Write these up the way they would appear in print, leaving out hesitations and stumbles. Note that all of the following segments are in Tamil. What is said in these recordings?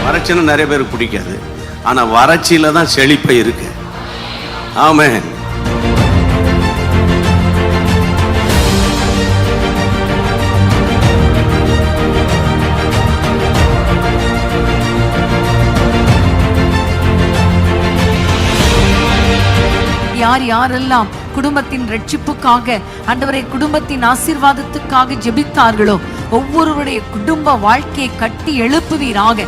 வறட்சின்னா நிறைய பேருக்கு பிடிக்காது, ஆனா வறட்சியில தான் செழிப்பை இருக்கு. ஆமென். யார் யாரெல்லாம் குடும்பத்தின் ரட்சிப்புக்காக, ஆண்டவரே குடும்பத்தின் ஆசீர்வாதத்துக்காக ஜெபித்தார்களோ ஒவ்வொருவருடைய குடும்ப வாழ்க்கையை கட்டி எழுப்புவீராக.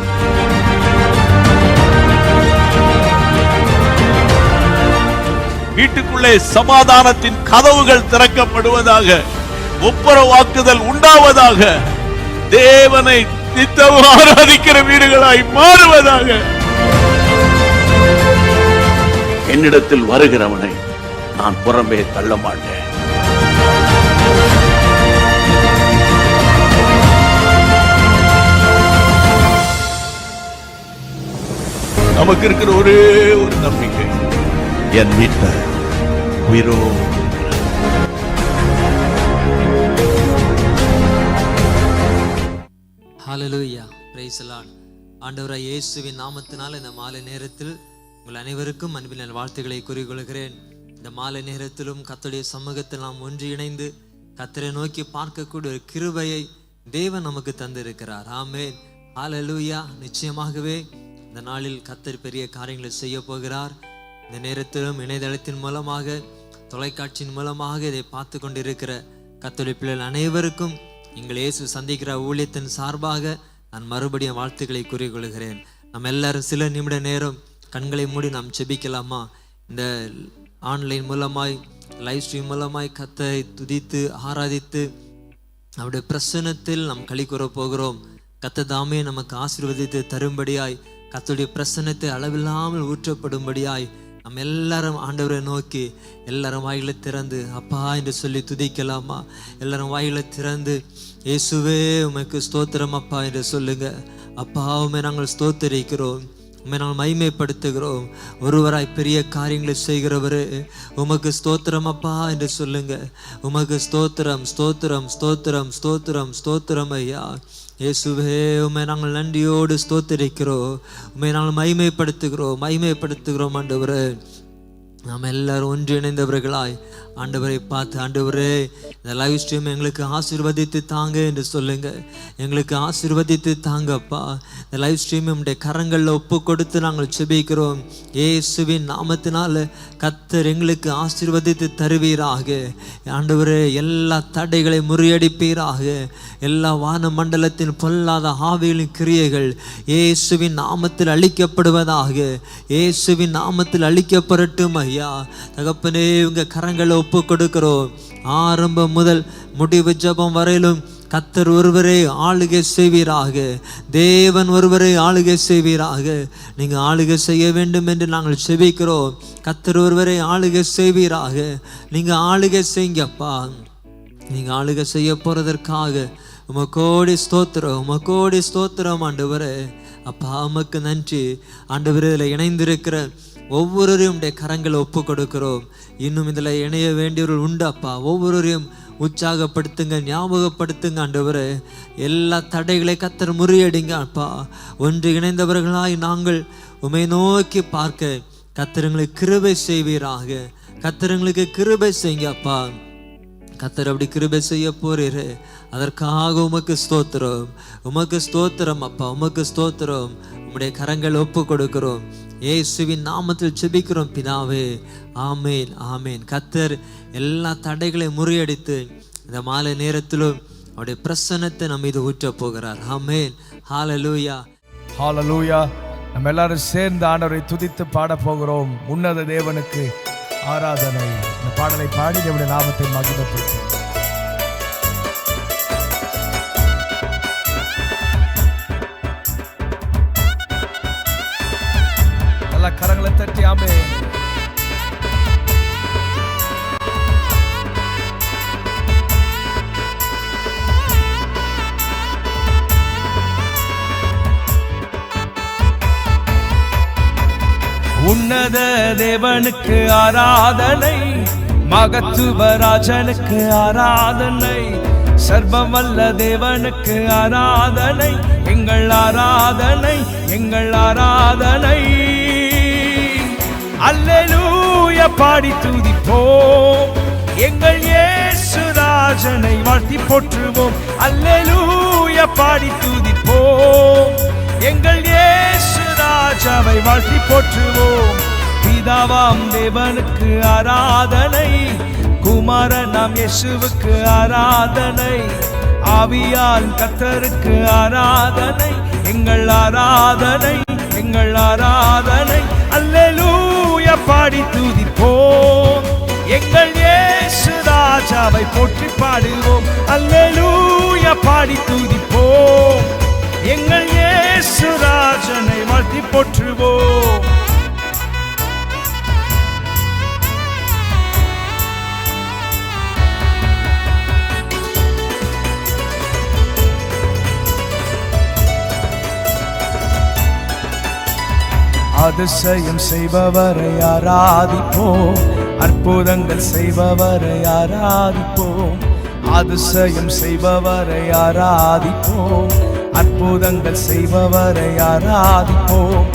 வீட்டுக்குள்ளே சமாதானத்தின் கதவுகள் திறக்கப்படுவதாக, ஒப்புரவாக்குதல் உண்டாவதாக, தேவனை நித்தமும் ஆராதிக்கிற வீடுகளாய் மாறுவதாக. என்னிடத்தில் வருகிறவனை நான் புறம்பே தள்ள மாட்டேன். நமக்கு இருக்கிற ஒரே ஒரு நம்பிக்கை, என் மீட்பர் உயிரோடு. ஹல்லேலூயா, பிரைஸ் தி லார்ட். ஆண்டவராய் இயேசுவின் நாமத்தினால் இந்த மாலை நேரத்தில் உங்கள் அனைவருக்கும் அன்பின் வாழ்த்துக்களை கூறிக்கொள்கிறேன். இந்த மாலை நேரத்திலும் கர்த்தருடைய சமூகத்தில் நாம் ஒன்று இணைந்து கர்த்தரை நோக்கி பார்க்கக்கூடிய ஒரு கிருபையை தேவன் நமக்கு தந்திருக்கிறார். ஆமென், ஹல்லேலூயா. நிச்சயமாகவே இந்த நாளில் கர்த்தர் பெரிய காரியங்களை செய்ய போகிறார். இந்த நேரத்திலும் இணையதளத்தின் மூலமாக, தொலைக்காட்சியின் மூலமாக இதை பார்த்து கொண்டிருக்கிற கர்த்தருடைய பிள்ளைகள் அனைவருக்கும் எங்கள் இயேசு சந்திக்கிற ஊழியத்தின் சார்பாக நான் மறுபடியும் வாழ்த்துக்களை கூறிக்கொள்கிறேன். நம்ம எல்லாரும் சில நிமிட நேரம் கண்களை மூடி நாம் செபிக்கலாமா? இந்த ஆன்லைன் மூலமாய், லைவ் ஸ்ட்ரீம் மூலமாய் கர்த்தரை துதித்து ஆராதித்து அவருடைய பிரசன்னத்தில் நாம் களி கூற போகிறோம். கர்த்தர் தாமே நமக்கு ஆசீர்வதித்து தரும்படியாய், கர்த்தருடைய பிரசன்னத்தை அளவில்லாமல் ஊற்றப்படும்படியாய் நம்ம எல்லாரும் ஆண்டவரை நோக்கி எல்லாரும் வாயில திறந்து அப்பா என்று சொல்லி துதிக்கலாமா? எல்லாரும் வாயில திறந்து இயேசுவே உமக்கு ஸ்தோத்திரம் அப்பா என்று சொல்லுங்க. அப்பா உம்மை நாங்கள் ஸ்தோத்திரிக்கிறோம், உம்மை நாங்கள் மகிமைப்படுத்துகிறோம். ஒருவராய் பெரிய காரியங்களை செய்கிறவரே உமக்கு ஸ்தோத்திரம் அப்பா என்று சொல்லுங்க. உமக்கு ஸ்தோத்திரம், ஸ்தோத்திரம், ஸ்தோத்திரம், ஸ்தோத்திரம், ஸ்தோத்திரம் ஐயா. இயேசுவே உம்மை நாங்கள் நன்றியோடு ஸ்தோத்திரிக்கிறோம், உம்மை நாங்கள் மகிமைப்படுத்துகிறோம் ஆண்டவரே. நாம் எல்லாரும் ஒன்று இணைந்தவர்களாய் ஆண்டவரை பார்த்து, ஆண்டவரே இந்த லைவ் ஸ்ட்ரீம் எங்களுக்கு ஆசீர்வதித்து தாங்க என்று சொல்லுங்க. எங்களுக்கு ஆசீர்வதித்து தாங்கப்பா. இந்த லைவ் ஸ்ட்ரீம் நம்முடைய கரங்களில் ஒப்பு கொடுத்து நாங்கள் செபிக்கிறோம். இயேசுவின் நாமத்தினால கர்த்தர் எங்களுக்கு ஆசீர்வதித்து தருவீராக. ஆண்டவரே எல்லா தடைகளை முறியடிப்பீராக. எல்லா வான மண்டலத்தின் பொல்லாத ஆவிகளின் கிரியைகள் இயேசுவின் நாமத்தில் அழிக்கப்படுவதாக. இயேசுவின் நாமத்தில் அழிக்கப்படட்டும் ஐயா. தகப்பனே உங்க கரங்களை ஒப்பு கொடுக்கிறோம். ஆரம்பம் முதல் முடிவு ஜெபம் வரையிலும் கர்த்தர் ஒருவரே ஆளுகை செய்வீராக. தேவன் ஒருவரே ஆளுகை செய்வீராக. நீங்க ஆளுகை செய்ய வேண்டும் என்று நாங்கள் செபிக்கிறோம். கர்த்தர் ஒருவரே ஆளுகை செய்வீராக. நீங்க ஆளுகை செய்யுங்கப்பா. நீங்க ஆளுகை செய்ய போறதற்காக உமக்கோடி ஸ்தோத்திரம், உமக்கோடி ஸ்தோத்திரம் ஆண்டவரே. அப்பா உமக்கு நன்றி ஆண்டவரே. இதில் இணைந்திருக்கிற ஒவ்வொருவரையும் உடைய கரங்களை ஒப்பு கொடுக்கிறோம். இன்னும் இதில் இணைய வேண்டியவர்கள் உண்டு அப்பா. ஒவ்வொருவரையும் உற்சாகப்படுத்துங்க, ஞாபகப்படுத்துங்க ஆண்டவரே. எல்லா தடைகளை கர்த்தர் முறியடிங்க அப்பா. ஒன்று இணைந்தவர்களாய் நாங்கள் உம்மை நோக்கி பார்க்க கர்த்தருக்கு கிருபை செய்வீராக. கர்த்தருக்கு கிருபை செய்யுங்க அப்பா. கர்த்தர் அப்படி கிருபை செய்ய போறீரு, அதற்காக உமக்கு ஸ்தோத்திரம், உமக்கு ஸ்தோத்திரம் அப்பா, உமக்கு ஸ்தோத்திரம். உம்முடைய கரங்கள் ஒப்பு கொடுக்கிறோம். இயேசுவின் நாமத்தில் ஜெபிக்கிறோம் பிதாவே. ஆமேன், ஆமேன். கர்த்தர் எல்லா தடைகளை முறியடித்து இந்த மாலை நேரத்திலும் அவருடைய பிரசன்னத்தை நம்ம இது ஊற்ற போகிறார். ஆமேன், ஹல்லேலூயா, ஹல்லேலூயா. நம்ம எல்லாரும் சேர்ந்து ஆண்டவரை துதித்து பாட போகிறோம். உன்னத தேவனுக்கு ஆராதனை. இந்த பாடலை பாடி தேவனுடைய நாமத்தை மகிமைப்படுத்தும். நல்லா கரங்களை தட்டி ஆமென். உன்னத தேவனுக்கு ஆராதனை, மகத்துவராஜனுக்கு ஆராதனை, சர்வவல்ல தேவனுக்கு ஆராதனை, எங்கள் ஆராதனை எங்கள் ஆராதனை. அல்லேலூயா பாடி துதிப்போம், எங்கள் இயேசு ராஜனை வாழ்த்தி போற்றுவோம். அல்லேலூயா பாடி துதிப்போம், எங்கள் இயேசு ராஜாவை வாழ்த்தி போற்றுவோம். பிதாவாம் தேவனுக்கு ஆராதனை, குமாரன் நாம் இயேசுவுக்கு ஆராதனை, ஆவியால் கர்த்தருக்கு ஆராதனை, எங்கள் ஆராதனை, எங்கள் ஆராதனை. அல்லேலூயா பாடி துதிப்போம், எங்கள் இயேசு ராஜாவை போற்றி பாடுவோம். அல்லேலூயா பாடி துதிப்போம், எங்கள் இயேசு ராஜனை வாழ்த்தி போற்றுவோம். அதிசயம் செய்பவரை ஆராதிப்போம், அற்புதங்கள் செய்பவரை ஆராதிப்போம். அதிசயம் செய்பவரை ஆராதிப்போம், அற்புதங்கள் செய்பவரை ஆராதிப்போம்.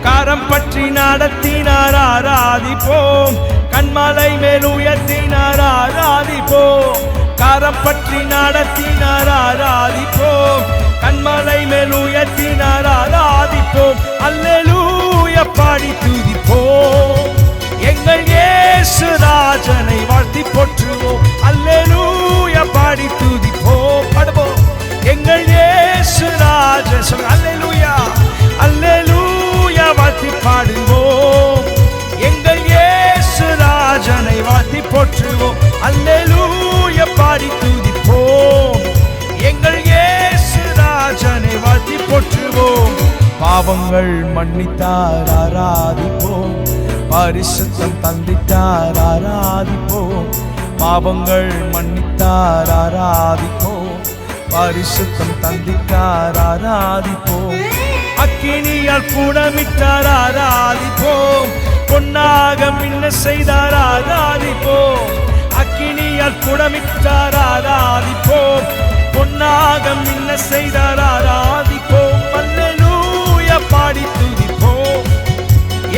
கரம் பற்றி நடத்தினார் ஆராதிப்போம், கண்மலை மேல் உயர்த்தினார் ஆராதிப்போம். கரம் பற்றி நடத்தினார் ஆராதிப்போம், கண்மலை மேல் உயர்த்தினார் ஆராதிப்போம். அல்லேலூயா பாடி துதிப்போம், எங்கள் இயேசு ராஜனை வாழ்த்தி போற்றுவோம். அல்லேலூயா பாடி துதிப்போம், பாடுவோம், எங்கள் இயேசு ராஜன். அல்லேலூயா, அல்லேலூயா வாழ்த்தி பாடுவோம், எங்கள் இயேசு ராஜனை வாழ்த்தி போற்றுவோம். அல்லேலூயா பாடி துதிப்போம், எங்கள் இயேசு ராஜனை வாழ்த்தி போற்றுவோம். பாவங்கள் மன்னித்தார் ஆராதிப்போம், பரிசுத்தம் தந்திட்டார் ஆராதிப்போம். பாவங்கள் மன்னித்தார் ஆராதிப்போம், பரிசுத்தம் தந்திட்டார் ஆராதிப்போம். அக்கினியால் கூடமிட்டார் ஆராதிப்போம், பொன்னாக மின்ன செய்தார் ஆராதிப்போம். அக்கினியால் கூடமிட்டார் ஆராதிப்போம், பொன்னாக மின்ன செய்தார் ஆராதிப்போம். அல்லேலூயா பாடி துதிப்போம்,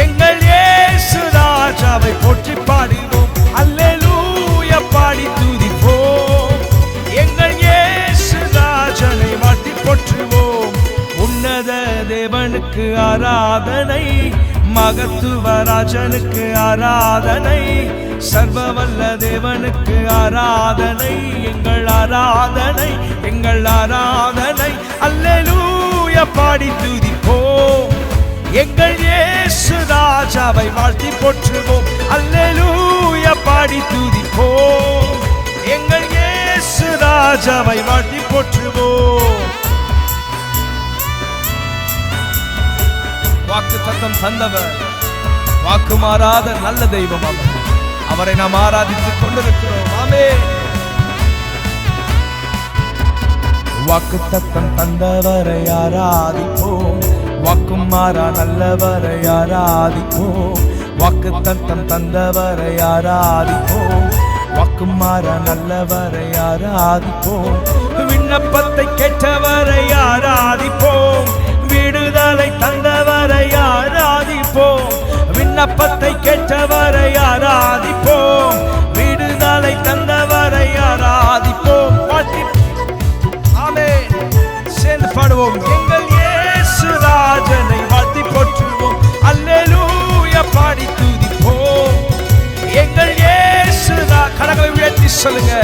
எங்கள் இயேசு ராஜாவை போற்றி பாடுவோம். அல்லேலூயா பாடி துதிப்போம், எங்கள் இயேசு ராஜனை வாழ்த்தி போற்றுவோம். உன்னத தேவனுக்கு ஆராதனை, மகத்துவ ராஜனுக்கு ஆராதனை, சர்வவல்ல தேவனுக்கு ஆராதனை, எங்கள் ஆராதனை, எங்கள் ஆராதனை. அல்லேலூயா பாடி துதிப்போம், எங்கள் இயேசு ராஜாவை வாழ்த்தி போற்றுவோம். அல்லேலூயா பாடி துதிப்போம், எங்கள் இயேசு ராஜாவை வாழ்த்தி போற்றுவோம். வாக்கு தத்தம் தந்தவர், வாக்கு மாறாத நல்ல தெய்வம் அவர். அவரை நாம் ஆராதித்துக் கொண்டிருக்கிறோம். ஆமென். வாக்கு தத்தம் தந்தவரை ஆராதிப்போம், வாக்கும் மாறா நல்லவரை ஆராதிப்போம். வாக்கு தத்தம் தந்தவரை ஆராதிப்போம், வாக்கும் மாறா நல்லவரை ஆராதிப்போம். விண்ணப்பத்தை கேட்டவரை ஆராதிப்போம், விடுதலை தந்தவரை ஆராதிப்போம். விண்ணப்பத்தை கேட்டவரை ஆராதிப்போம், விடுதலை தந்தவரை ஆராதிப்போம். ஆமென். சேர்ந்து பாடுவோம், எங்கள் இயேசு ராஜனை வாழ்த்தி போற்றுவோம். அல்லேலூயா பாடி துதிப்போம், எங்கள் இயேசு கரங்களை உயர்த்தி சொல்லுங்க.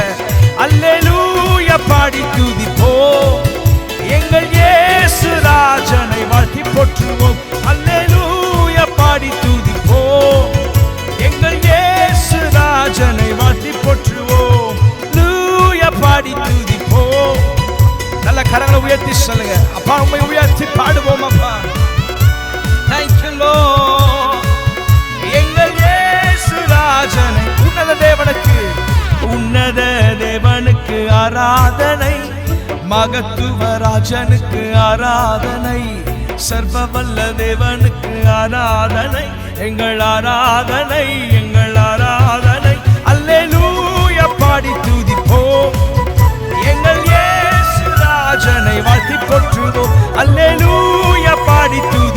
அல்லேலூயா பாடி துதிப்போம், எங்கள் இயேசு ராஜனை வாழ்த்தி போற்றுவோம். அல்லேலூயா பாடி துதிப்போம், எங்கள் இயேசு ராஜனை வாழ்த்தி போற்றுவோம். லூயா பாடி துதிப்போம். நல்ல கரங்களை உயர்த்தி சொல்லுங்க. அப்பா உம்மை உயர்த்தி பாடுவோம். அப்பா thank you Lord, எங்கள் இயேசு ராஜனை. உன்னத தேவனுக்கு, உன்னத தேவனுக்கு ஆராதனை, மகத்துவ ராஜனுக்கு ஆராதனை, சர்வவல்ல தேவனுக்கு ஆராதனை, எங்கள் ஆராதனை, எங்கள் ஆராதனை. அல்லேலூயா பாடி துதிப்போம், எங்கள் இயேசு ராஜனை வாழ்த்தி போற்றுவோம். அல்லேலூயா பாடி துதிப்போம்,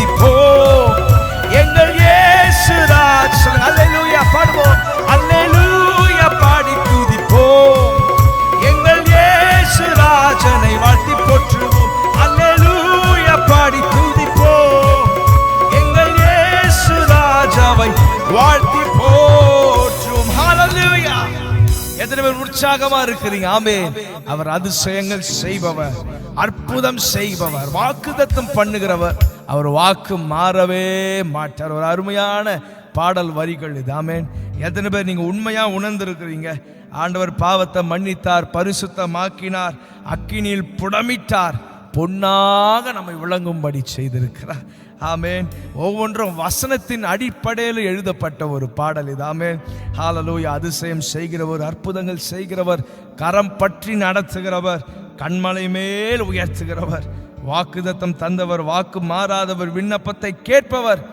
எத்தனை பேர் உற்சாகமா இருக்கிறீங்க? ஆமென். அவர் அதிசயங்கள் செய்பவர், அற்புதம் செய்பவர், வாக்குத்தத்தம் பண்ணுகிறவர். அவர் வாக்கு மாறவே மாட்டார். ஒரு அருமையான பாடல் வரிகள் இது. ஆமென். எத்தனை பேர் நீங்க உண்மையா உணர்ந்திருக்கிறீங்க? ஆண்டவர் பாவத்தை மன்னித்தார், பரிசுத்தமாக்கினார், அக்கினியில் புடமிட்டார், பொன்னாக நம்மை விளங்கும்படி செய்திருக்கிறார். ஆமென். ஒவ்வொன்றும் வசனத்தின் அடிப்படையில் எழுதப்பட்ட ஒரு பாடல் இது. ஆமென். ஹல்லேலூயா. அதிசயம் செய்கிறவர், அற்புதங்கள் செய்கிறவர், கரம் பற்றி நடத்துகிறவர், கண்மலை மேல் உயர்த்துகிறவர், வாக்குத்தத்தம் தந்தவர், வாக்கு மாறாதவர், விண்ணப்பத்தை கேட்பவர்,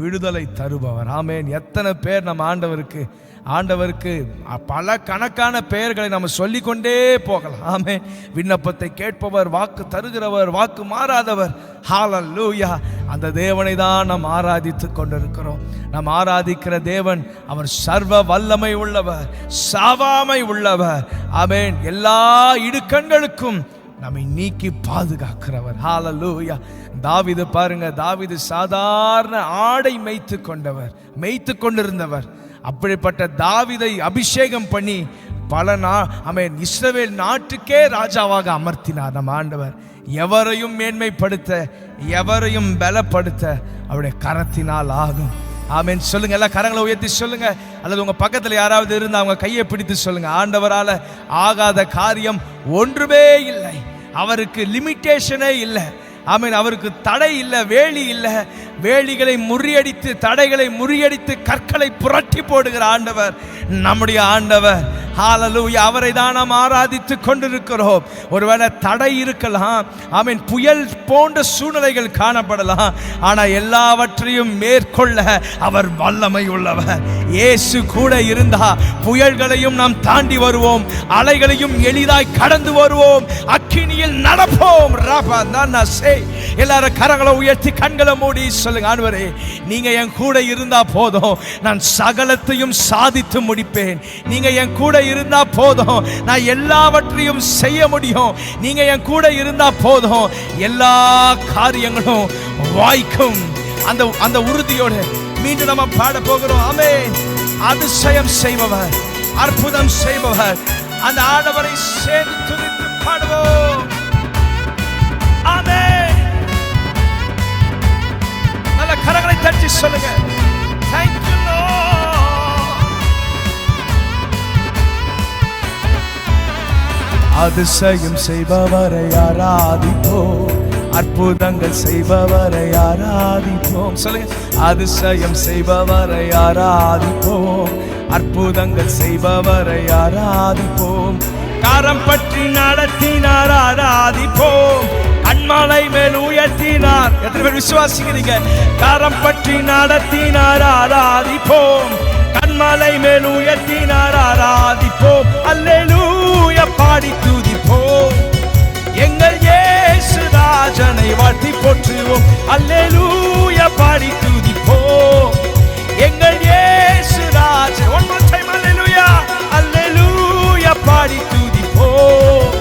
விடுதலை தருபவர். ஆமென். எத்தனை பேர் நம்ம ஆண்டவருக்கு பல கணக்கான பெயர்களை நம்ம சொல்லிக்கொண்டே போகலாம். ஆமென். விண்ணப்பத்தை கேட்பவர், வாக்கு தருகிறவர், வாக்கு மாறாதவர். ஹல்லேலூயா. அந்த தேவனை தான் நாம் ஆராதித்து கொண்டிருக்கிறோம். நாம் ஆராதிக்கிற தேவன் அவர் சர்வ வல்லமை உள்ளவர், சாவாமை உள்ளவர். ஆமென். எல்லா இடுக்கண்களுக்கும் நம்மை நீக்கி பாதுகாக்கிறவர். ஹல்லேலூயா. தாவீது பாருங்க, தாவீது சாதாரண ஆடை மேய்த்து கொண்டிருந்தவர். அப்படிப்பட்ட தாவீதை அபிஷேகம் பண்ணி பல ஆமென் இஸ்ரவேல் நாட்டுக்கே ராஜாவாக அமர்த்தினார் நம் ஆண்டவர். எவரையும் மேன்மைப்படுத்த, எவரையும் பலப்படுத்த அவருடைய கரத்தினால் ஆகும். ஆமென். சொல்லுங்க, எல்லாம் கரங்களை உயர்த்தி சொல்லுங்க. அல்லது உங்க பக்கத்தில் யாராவது இருந்து அவங்க கையை பிடித்து சொல்லுங்க, ஆண்டவரால ஆகாத காரியம் ஒன்றுமே இல்லை. அவருக்கு லிமிட்டேஷனே இல்லை. ஆமென். அவருக்கு தடை இல்லை, வேலி இல்லை. வேலிகளை முறியடித்து, தடைகளை முறியடித்து, கற்களை புரட்டி போடுகிற ஆண்டவர் நம்முடைய ஆண்டவர். ஹல்லேலூயா. அவரை தான் நாம் ஆராதித்து கொண்டிருக்கிறோம். ஒருவேளை தடை இருக்கலாம், ஆமென், புயல் போன்ற சூழ்நிலைகள் காணப்படலாம். ஆனால் எல்லாவற்றையும் மேற்கொள்ள அவர் வல்லமை உள்ளவர். இயேசு கூட இருந்தா புயல்களையும் நாம் தாண்டி வருவோம், அலைகளையும் எளிதாய் கடந்து வருவோம், அக்கினியில் நடப்போம். எல்லாரும் கரங்களை உயர்த்தி கண்களை மூடி சொல்லுங்க, ஆண்டவரே நீங்க என் கூட இருந்தா போதும், நான் சகலத்தையும் சாதித்து முடிப்பேன். நீங்க என் கூட இருந்தா போதும், நான் எல்லாவற்றையும் செய்ய முடியும். நீங்க என் கூட இருந்தா போதும், எல்லா காரியங்களும் வாய்க்கும். அந்த உறுதியோடு மீண்டும் நம்ம பாட போகிறோம். ஆமென். அதிசயம் செய்பவர், அற்புதம் செய்பவர், அந்த ஆண்டவரை சேர்ந்து துதித்து பாடுவோம். ஆமென். நல்ல கரங்களை தட்டி சொல்லுங்க, Thank you Lord. அதிசயம் செய்பவரை ஆராதிப்போம், அற்புதங்கள் செய்பவரை ஆராதிப்போம். சொல்லுங்க, அதிசயம் செய்பவரை ஆராதிப்போம், அற்புதங்கள் செய்பவரை ஆராதிப்போம், கரம் பற்றி நடத்தினார் ஆராதிப்போம், கண்மலை மேல் உயர்த்தினார். எத்தனை பேர் விசுவாசிக்கிறீங்க? கரம் பற்றி நடத்தினார் ஆராதிப்போம், கண்மலை மேல் உயர்த்தினார் ஆராதிப்போம். அல்லேலூயா பாடி துதிப்போம், எங்கள் இயேசு ராஜனை வாழ்த்தி போற்றுவோம். அல்லேலூயா பாடி துதிப்போம், எங்கள் இயேசு ராஜன். One more time, அல்லேலூயா. அல்லேலூயா பாடி துதிப்போம்,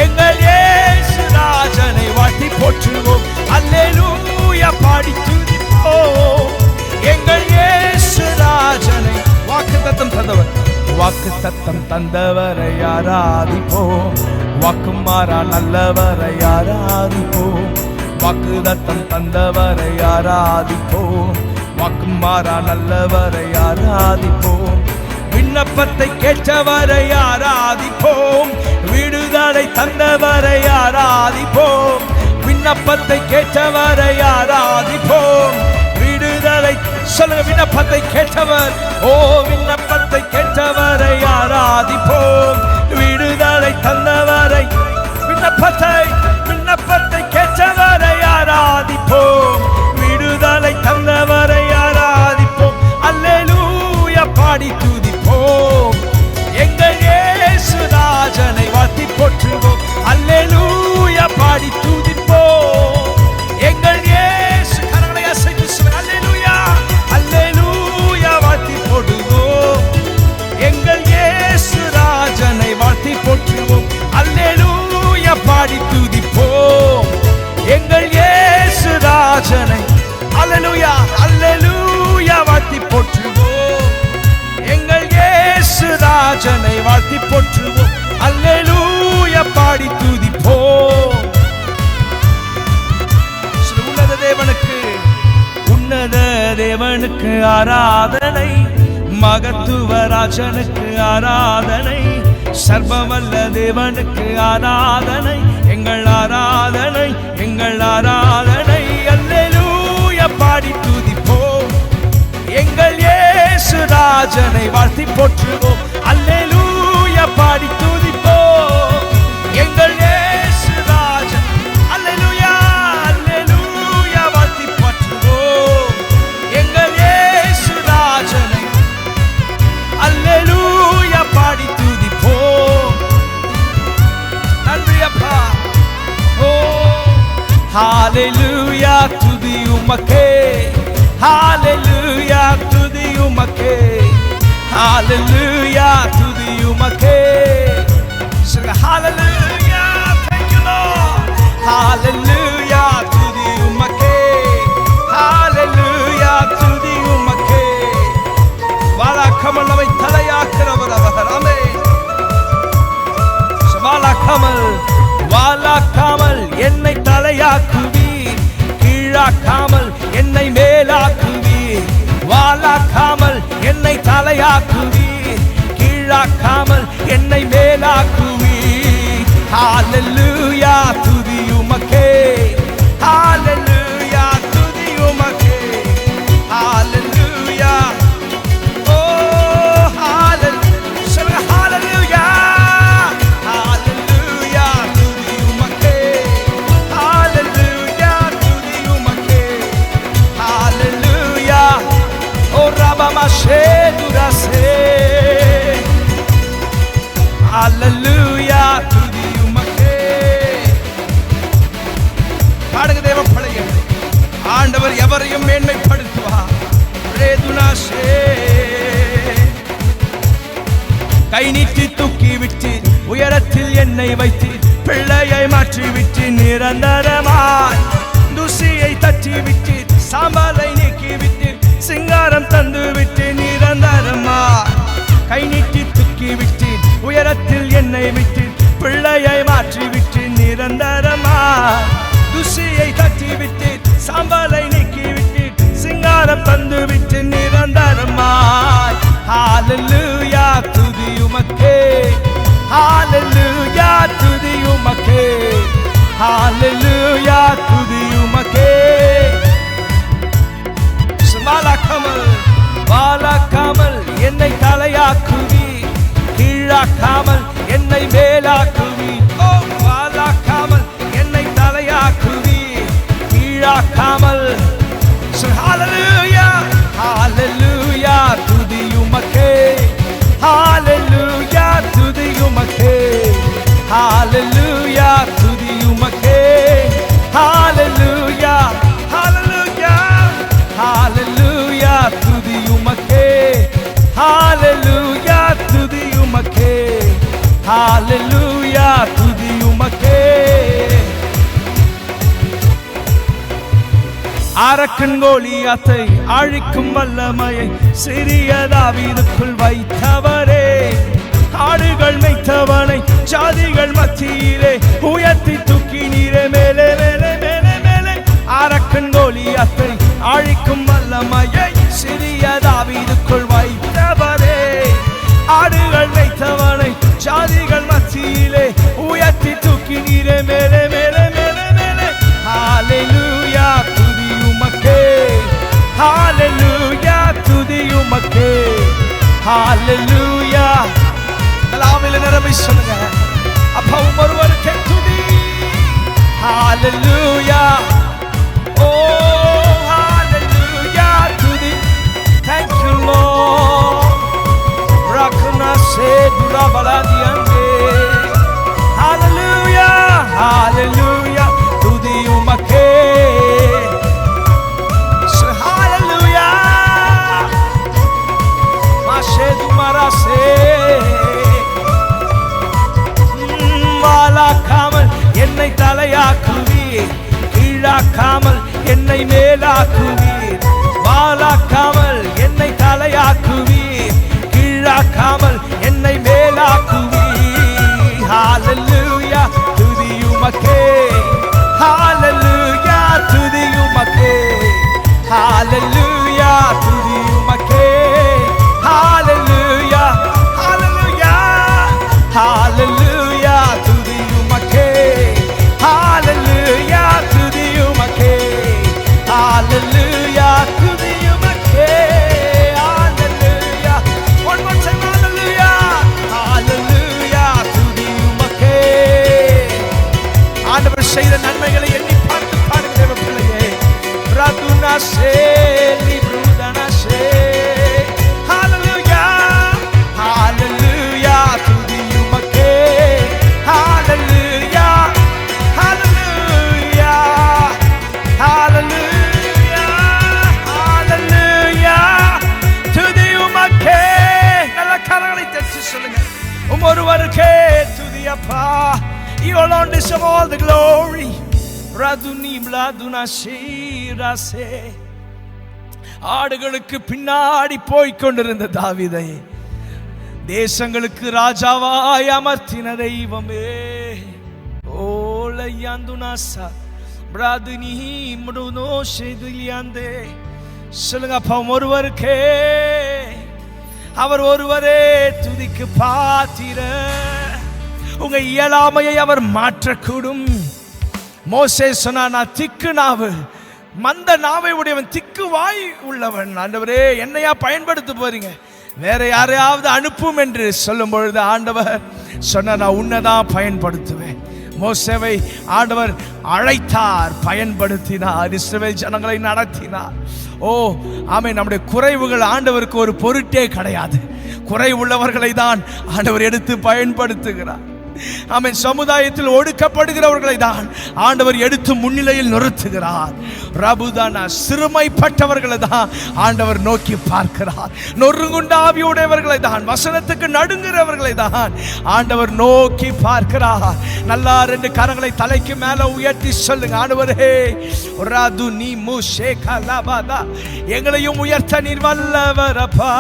எங்கள் இயேசு ராஜனை வாழ்த்தி போற்றுவோம். அல்லேலூயா பாடி துதிப்போம், எங்கள் இயேசு ராஜனை. வாக்குத்தத்தம் தந்தவர், வாக்குத்தத்தம் தந்தவரை ஆராதிப்போம், வாக்கு மாறா நல்லவரை ஆராதிப்போம், வாக்குத்தத்தம் தந்தவரை ஆராதிப்போம், வாக்கு மாறா நல்லவரை ஆராதிப்போம், விண்ணப்பத்தை கேட்டவரை ஆராதிப்போம், விடுதலை தந்தவரை ஆராதிப்போம், விண்ணப்பத்தை கேட்டவரை ஆராதிப்போம், விடுதலை. சொல்லுங்க, விண்ணப்பத்தை கேட்டவர், ஓ விண்ணப்பத்தை கேட்டவரை ஆராதிப்போம், விடுதலை தந்தவரை. விண்ணப்பத்தை கேட்டவரை ஆராதிப்போம், விடுதலை தந்தவரை ஆராதிப்போம். அல்லேலூயா பாடி துதிப்போம், எங்கள் இயேசு ராஜனை வாழ்த்தி போற்றுவோம். அல்லேலூயா பாடி துதிப்போம், எங்கள் இயேசு. கரங்களை அசைத்து சொல்லுங்க, அல்லேலூயா. அல்லேலூயா வாழ்த்தி போடுவோம், எங்கள் இயேசு ராஜனை வாழ்த்தி போற்றுவோம். அல்லேலூயா பாடி துதிப்போம். தேவனுக்கு ஆராதனை, மகத்துவ ராஜனுக்கு ஆராதனை, சர்வவல்ல தேவனுக்கு ஆராதனை, எங்கள் ஆராதனை, எங்கள் ஆராதனை. அல்லேலூயா பாடி துதிப்போம், எங்கள் இயேசு ராஜனை வாழ்த்தி போற்றுவோம். அல்லேலூயா பாடி துதிப்போம், எங்கள் இயேசு ராஜன். அல்லேலூயா அல்லேலூயா வாழ்த்தி போற்றுவோம், எங்கள் இயேசு ராஜனை. அல்லேலூயா பாடி துதிப்போம். நன்றி அப்பா. ஓ ஹalleluya துதி உமக்கே, ஹalleluya துதி உமக்கே, ஹalleluya துதி உமக்கே. Sing hallelujah, thank you Lord. Hallelujah துதி உமக்கே, hallelujah துதி உமக்கே. வாழாக்காமல் நம்மை தலையாக்கிறவர் அவர். ஆமென். வாழாக்காமல், வாழாக்காமல் என்னை தலையாக்குவீர், கீழாக்காமல் என்னை மேலாக்குவீர். வாழாக்காமல் என்னை தலையாக்குவீர், கீழாக்காமல் என்னை மேலாக்குவீர். ஹalleluya துதி உமக்கே, ஹalleluya துதி உமக்கே, ஹalleluya. ஓ ஹalleluya, ஹalleluya, ஹalleluya துதி உமக்கே, ஹalleluya துதி உமக்கே, ஹalleluya. ஓ ரபமஷே துரசே, ஹalleluya துதி உமக்கே. பாடுங்க தேவ பிள்ளைகளே, ஆண்டவர் எவரையும் மேன்மைப்படுத்துவார். ரேதுனாஷே கை நீட்டி தூக்கி விட்டு உயரத்தில் என்னை வைத்து பிள்ளையை மாற்றி விட்டு நிரந்தரமாய் தூசியை தட்டி விட்டு சாம்பலை நீக்கி விட்டு சிங்காரம் தந்து விட்டு நிரந்தரமாய் கை நீட்டி தூக்கி விட்டு உயரத்தில் என்னை விட்டு பிள்ளையை மாற்றி விட்டு நிரந்தரமாய் தூசியை தட்டி விட்டு சாம்பலை நீக்கி விட்டு சிங்காரம் தந்து விட்டு நிரந்தரமாய். ஹalleluya துதி உமக்கே, ஹalleluya துதி உமக்கே, ஹalleluya துதி உமக்கே. வாழாக்காமல், வாழாக்காமல் என்னை தலையாக்குவீர், கீழாக்காமல் என்னை மேலாக்குவீர். ஓ வாழாக்காமல் என்னை தலையாக்குவீர், கீழாக்காமல். Hallelujah, hallelujah துதி உமக்கே, hallelujah துதி உமக்கே, hallelujah துதி உமக்கே, hallelujah, hallelujah, hallelujah துதி உமக்கே, hallelujah துதி உமக்கே, hallelujah துதி உமக்கே. அரக்கன் கோலியாத்தை அழிக்கும் வல்லமையை சிறிய தாவீதுக்குள் வைத்தவரே, ஆடுகள் மேய்த்தவனை ஜாதிகள் மத்தியிலே உயர்த்தி தூக்கி நீரே மேலே மேலே மேலே மேலே. அரக்கன் கோலியாத்தை அழிக்கும் வல்லமையை சிறிய தாவீதுக்குள் வைத்தவரே, ஆடுகள் மேய்த்தவனை ஜாதிகள் மத்தியிலே உயர்த்தி தூக்கி நீரே மேலே மேலே மேலே மேலே. ஹalleluya துதி உமக்கே, ஹalleluya துதி உமக்கே, ஹalleluya. எல்லாமே நிரம்பி சொல்லுங்க, அப்பா ஒருவருக்கே துதி. ஹalleluya, ஓ ஹalleluya துதி. Thank you Lord. Rakna se dura baladiande. Hallelujah, hallelujah துதி உமக்கே. Hallelujah, mashe dumarase. வாழாக்காமல் என்னை தலையாக்குவீர், கீழாக்காமல் என்னை மேலாக்குவீர். வாழாக்காமல் என்னை தலையாக்குவீர், கீழாக்காமல் என்னை மேலாக்குவீர். ஹalleluya துதி உமக்கே, ஹalleluya துதி உமக்கே, ஹalleluya ஆடுகளுக்கு பின்னாடி போய்கொண்டிருந்த தாவீதை தேசங்களுக்கு ராஜாவாய் அமர்த்தின தெய்வமே. ஓலையாந்துனாசா பிராதுனி முடுனோ ஷேதுலியாந்தே. சொல்லுங்க அப்பா, ஒருவருக்கே, அவர் ஒருவரே துதிக்கு பாத்திர. உங்க இயலாமையை அவர் மாற்றக்கூடும். மோசே சொன்னா, நான் திக்கு நாவு, மந்த நாவை உடையவன், திக்கு வாய் உள்ளவன். ஆண்டவரே, என்னையா பயன்படுத்த போறீங்க, வேற யாரையாவது அனுப்பும் என்று சொல்லும் பொழுது ஆண்டவர் சொன்னார், நான் உன்னைதான் பயன்படுத்துவேன். மோசேவை ஆண்டவர் அழைத்தார், பயன்படுத்தினார், இஸ்ரவேல் ஜனங்களை நடத்தினார். ஓ ஆமே, நம்முடைய குறைவுகள் ஆண்டவருக்கு ஒரு பொருட்டே கிடையாது. குறைவுள்ளவர்களை தான் ஆண்டவர் எடுத்து பயன்படுத்துகிறார். ஆமென். சமுதாயத்தில் ஒடுக்கப்படுகிறவர்களை தான் ஆண்டவர் எடுத்து முன்னிலையில் நிறுத்துகிறார். ரபுதானா, சிறுமைப்பட்டவர்களை தான் ஆண்டவர் நோக்கி பார்க்கிறார். நொறுங்குண்ட ஆவியுடையவர்களை தான், வசனத்துக்கு நடுங்குகிறவர்களை தான் ஆண்டவர் நோக்கி பார்க்கிறார். நல்லா 2 கரங்களை தலைக்கு மேல உயர்த்தி சொல்லுங்க, ஆண்டவரே ராது நீ மூஷே கலபாதா, எங்களையும் உயர்த்த நீர் வல்லவரப்பா.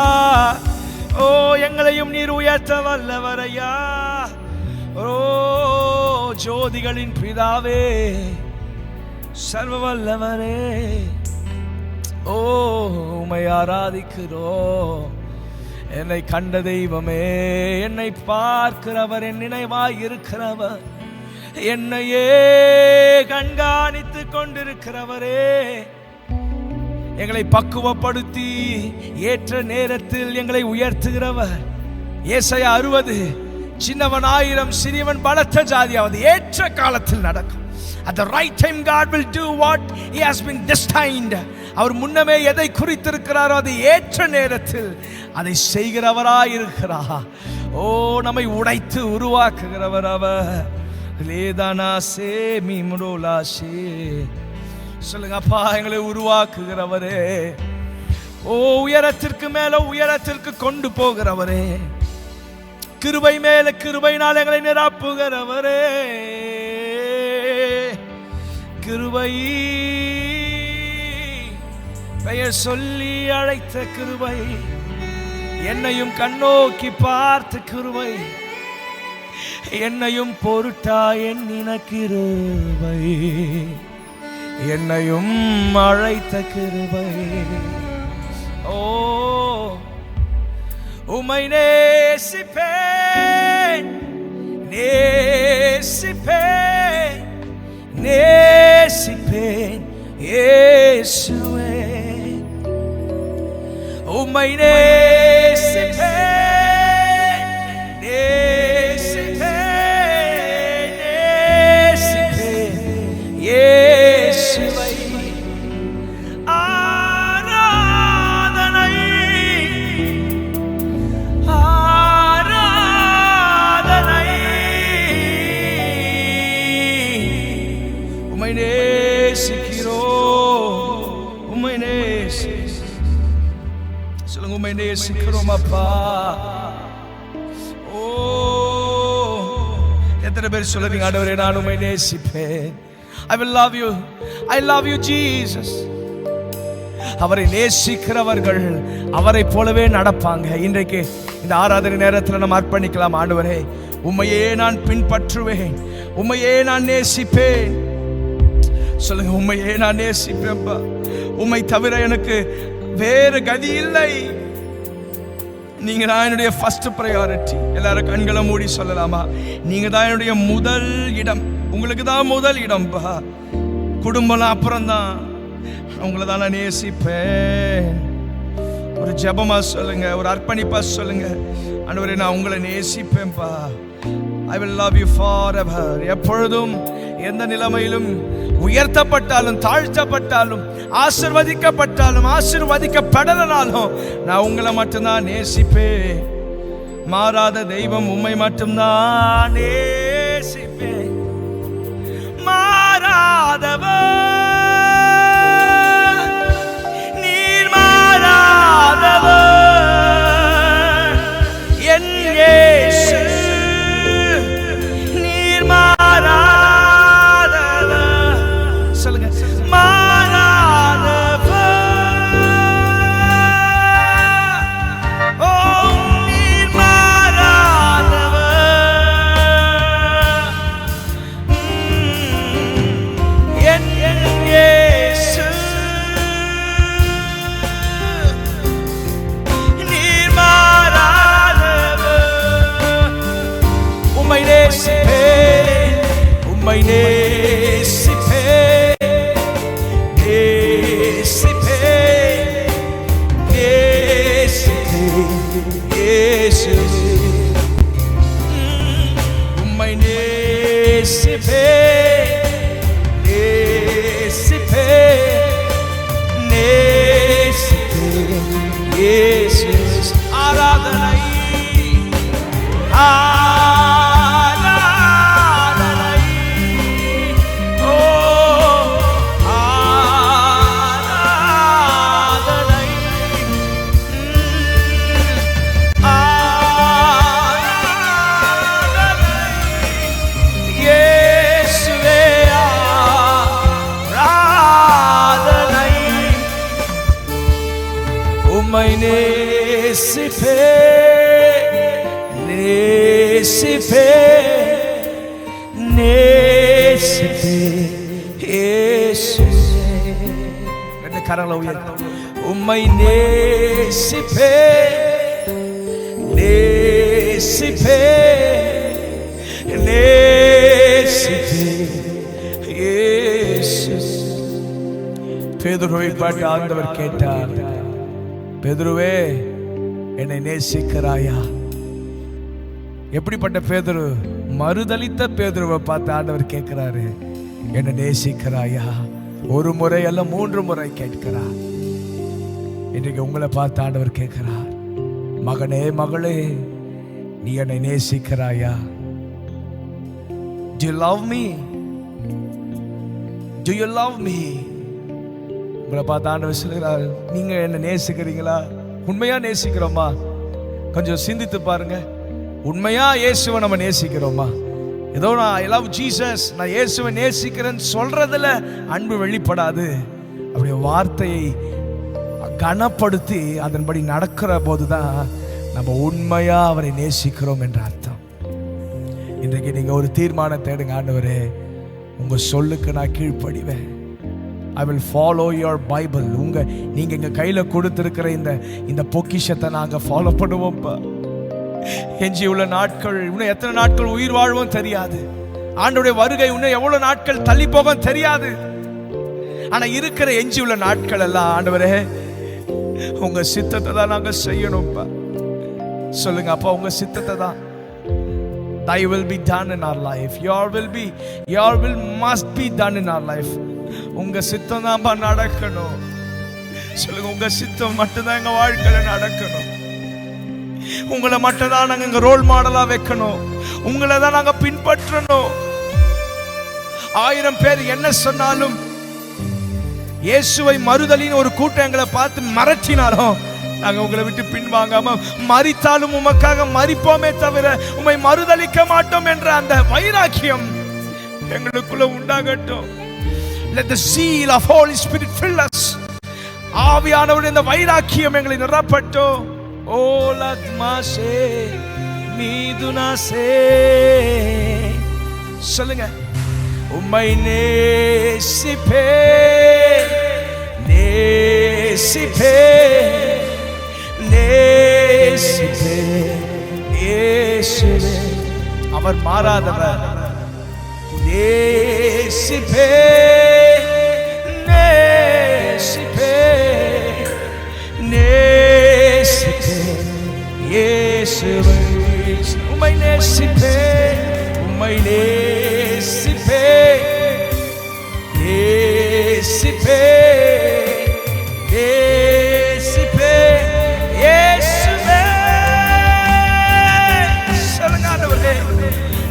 ஓ, எங்களையும் நீர் உயர்த்த வல்லவரையா. ஓ, ஜோதிகளின் பிதாவே, சர்வ வல்லவரே, ஓ உம்மை ஆராதிக்கிறோம். என்னை கண்ட தெய்வமே, என்னை பார்க்கிறவர், என் நினைவாய் இருக்கிறவர், என்னையே கண்காணித்து கொண்டிருக்கிறவரே, எங்களை பக்குவப்படுத்தி ஏற்ற நேரத்தில் எங்களை உயர்த்துகிறவர். ஏசாயா 60, சின்னவன் 1000, சிறியவன் பலத்த ஜாதியாவது ஏற்ற காலத்தில் நடக்கும். At the right time God will do what he has been destined. அவர் முன்னமே எதை குறித்திருக்கிறாரோ அதை ஏற்ற நேரத்தில் அதை செய்கிறவராய் இருக்கிறார். ஓ, நம்மை உடைத்து உருவாக்குகிறவர் அவர். லேதானா சே மீமுரோலாசே. சொல்லுங்க அப்பா, எங்களை உருவாக்குகிறவரே. ஓ, உயரத்திற்கு மேல உயரத்திற்கு கொண்டு போகிறவரே, கிருபை மேல கிருபையினால் எங்களை நிரப்புகிறவரே. கிருபை பெயர் சொல்லி அழைத்த கிருபை, என்னையும் கண்ணோக்கி பார்த்த கிருபை, என்னையும் பொருட்டா எண்ணின கிருபை, என்னையும் அழைத்த கிருபை. ஓ, உம்மை நேசிப்பேன், நேசிப்பேன், நேசிப்பேன் இயேசுவே. உம்மை நேசிப்பேன், நேசிப்பேன், நேசிப்பேன் இயேசுவை. உம்மை நேசிக்கிறோம் அப்பா. ஓ, எத்தனை பேர் சொல்றீங்க, ஆண்டவரே நான் உம்மை நேசிப்பேன். I will love you, I love you Jesus. அவரை நேசிக்கிறவர்கள் அவரை போலவே நடப்பாங்க. இன்றைக்கு இந்த ஆராதனை நேரத்தில் நம்ம அர்ப்பணிக்கலாம். ஆண்டவரே, உம்மையே நான் பின்பற்றுவேன், உம்மையே நான் நேசிப்பேன். சொல்லுங்க, உம்மையே நான் நேசிப்பேன்பா. உம்மை தவிர எனக்கு வேறு கதி இல்லை. நீங்க தான் என்னுடைய ஃபர்ஸ்ட் ப்ரையாரிட்டி. எல்லாரும் கண்களை மூடி சொல்லலாமா? நீங்க தான் என்னுடைய முதல் இடம். உங்களுக்கு தான் முதல் இடம்பா. குடும்பம் அப்புறம் தான். உங்களை தான் நான் நேசிப்பேன். ஒரு ஜெபமா சொல்லுங்க, ஒரு அர்ப்பணிப்பா சொல்லுங்க, ஆண்டவரே நான் உங்களை நேசிப்பேன்பா. I will love you forever. எப்பொழுதும் எந்த நிலைமையிலும், உயர்த்தப்பட்டாலும் தாழ்த்தப்பட்டாலும், ஆசீர்வதிக்கப்பட்டாலும் ஆசீர்வதிக்கப்படலனாலும் நான் உங்களை மட்டும்தான் நேசிப்பேன். மாறாத தெய்வம் உம்மை மட்டும்தான் நேசிப்பேன். மாறாதவர், நீர் மாறாதவர், என் இயேசு நீர் மாறாதவர். சொல்லுங்க, உம்மை நேசிப்பே நேசிப்பே நேசிப்பே இயேசு. ஆராதனை ஆராதனை ஓ ஆராதனை இயேசுவே ஆராதனை. உம்மை நேசிப்பே நேசிப்பே நேசிப்பே இயேசுவே. ரெண்டு கரங்களை உயர்த்தி உம்மை நேசிப்பே நேசிப்பே நேசிப்பே இயேசு. பேதுருவை பார்த்து ஆண்டவர் கேட்டார், பேதுருவே என்னை நேசிக்கிறாயா? எப்படிப்பட்ட பேதுரு? மறுதலித்த பேதுருவை பார்த்து ஆண்டவர் கேட்கிறாரு, என்னை நேசிக்கிறாயா? ஒரு முறை அல்ல 3 முறை கேட்கிறார். இன்றைக்கு உங்களை பார்த்து ஆண்டவர் கேட்கிறார், மகனே மகளே நீ என்னை நேசிக்கிறாயா? Do you love me? Do you love me? உங்களை பார்த்து ஆண்டவர் சொல்கிறார், நீங்க என்ன நேசிக்கிறீங்களா? உண்மையா நேசிக்கிறோமா? கொஞ்சம் சிந்தித்து பாருங்க. உண்மையா இயேசுவை நம்ம நேசிக்கிறோமா? ஏதோ நான் ஐ லவ் ஜீசஸ், நான் இயேசுவை நேசிக்கிறேன்னு சொல்றதுல அன்பு வெளிப்படாது. அப்படி வார்த்தையை கனப்படுத்தி அதன்படி நடக்கிற போதுதான் நம்ம உண்மையா அவரை நேசிக்கிறோம் என்ற அர்த்தம். இன்றைக்கு நீங்க ஒரு தீர்மானத்தை எடுங்க, ஆண்டவரே உங்க சொல்லுக்கு நான் கீழ்ப்படிவேன். I will follow your Bible. நீங்க எங்க கையில கொடுத்திருக்கிற இந்த பொக்கிஷத்தை நாங்க ஃபாலோ பண்ணுவோம்ப்பா. எஞ்சி உள்ள நாட்கள் இன்னும் எத்தனை நாட்கள் உயிர் வாழ்வோம் தெரியாது. ஆண்டவருடைய வருகை இன்னும் எவ்வளவு நாட்கள் தள்ளி போகும் தெரியாது. ஆனா இருக்கிற எஞ்சி உள்ள நாட்கள் எல்லாம் ஆண்டவரே உங்க சித்தத்தை தான் நாங்க செய்யணும்ப்பா. சொல்லுங்க அப்பா, உங்க சித்தத்தை தான். Thy will be done in our life. Your will must be done in our life. உங்க சித்தம் தான் நடக்கணும். சொல்லுங்க, உங்க சித்தம் மட்டும்தான் எங்க வாழ்க்கையில நடக்கணும். உங்களை மட்டும் தான் நாங்க எங்க ரோல் மாடலா வைக்கணும். உங்களை தான் நாங்க பின்பற்றணும். 1000 பேர் என்ன சொன்னாலும், இயேசுவை மறுதலின்னு ஒரு கூட்டம் எங்களை பார்த்து மறைச்சினாலும் நாங்க உங்களை விட்டு பின்வாங்காம, மரித்தாலும் உமக்காக மரிப்போமே தவிர உம்மை மறுதலிக்க மாட்டோம் என்ற அந்த வைராக்கியம் எங்களுக்குள்ள உண்டாகட்டும். Let the seal of Holy Spirit fill us. ஆவியானவருடைய இந்த வைராக்கியம் எங்களை நிரப்பட்டும். ஓ லத்மாசே மீதுனாசே. சொல்லுங்க, உம்மை நேசிப்பே நேசிப்பே நேசிப்பே இயேசுவே. அவர் மாறாதவர். நேசிப்பே நேசிப்பே நேசிப்பே இயேசுவே. உம்மை நேசிப்பே உம்மை நேசிப்பே நேசிப்பே நேசிப்பே இயேசுவே. சொல்லுங்க ஆண்டவரே,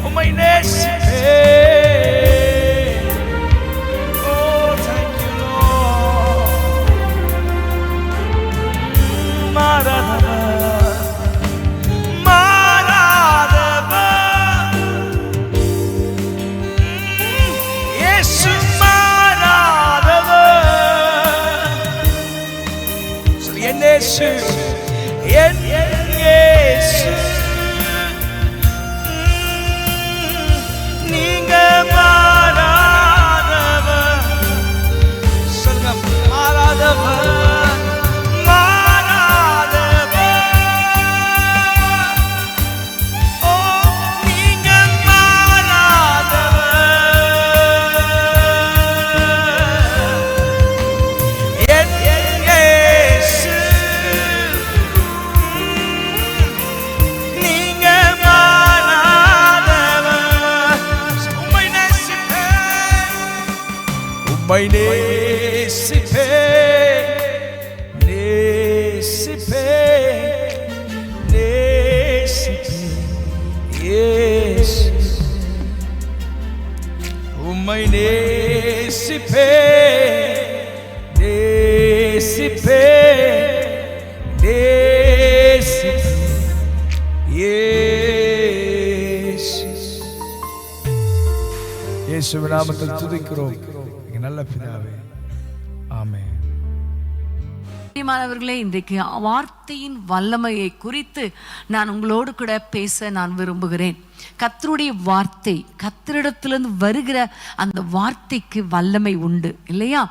உம்மை நேசிப்பே. Oh, thank you Lord. மாறாதவர் என் இயேசு, நீங்க மாறாதவர். சொல்லுங்க, மாறாதவர் மாறாதவர். ஓ நீங்க மாறாதவர். என் உம்மை நேசிப்பே நேசிப்பே நேசிப்பே இயேசுவின் நாமத்தில் துதிக்கிறோம் நல்ல பிதாவே, ஆமென். பிரியமானவர்களே, இன்றைக்கு வார்த்தையின் வல்லமையை குறித்து நான் உங்களோடு கூட பேச நான் விரும்புகிறேன். கர்த்தருடைய வார்த்தை, கர்த்தரிடத்திலிருந்து வருகிற அந்த வார்த்தைக்கு வல்லமை உண்டு இல்லையா?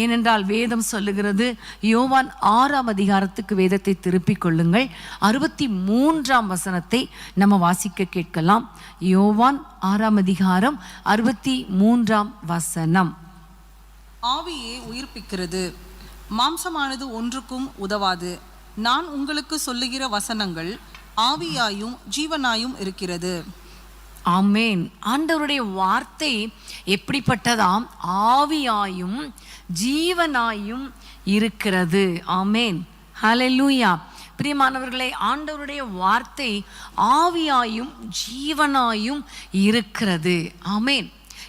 ஏனென்றால் வேதம் சொல்லுகிறது, யோவான் 6ஆம் அதிகாரத்துக்கு வேதத்தை திருப்பிக் கொள்ளுங்கள். 63ஆம் வசனத்தை நம்ம வாசிக்க கேட்கலாம். யோவான் 6ஆம் அதிகாரம் 63ஆம் வசனம். ஆவியே உயிர்ப்பிக்கிறது, மாம்சமானது ஒன்றுக்கும் உதவாது. நான் உங்களுக்கு சொல்லுகிற வசனங்கள் ஆவியாயும் ஜீவனாயும் இருக்கிறது. ஆமென். ஆண்டவருடைய வார்த்தை எப்படிப்பட்டதாம்? ஆவியாயும் ஜீவனாயும் இருக்கிறது. ஆமென், ஹல்லேலூயா. பிரியமானவர்களே, ஆண்டவருடைய வார்த்தை ஆவியாயும் ஜீவனாயும் இருக்கிறது. ஆமென்.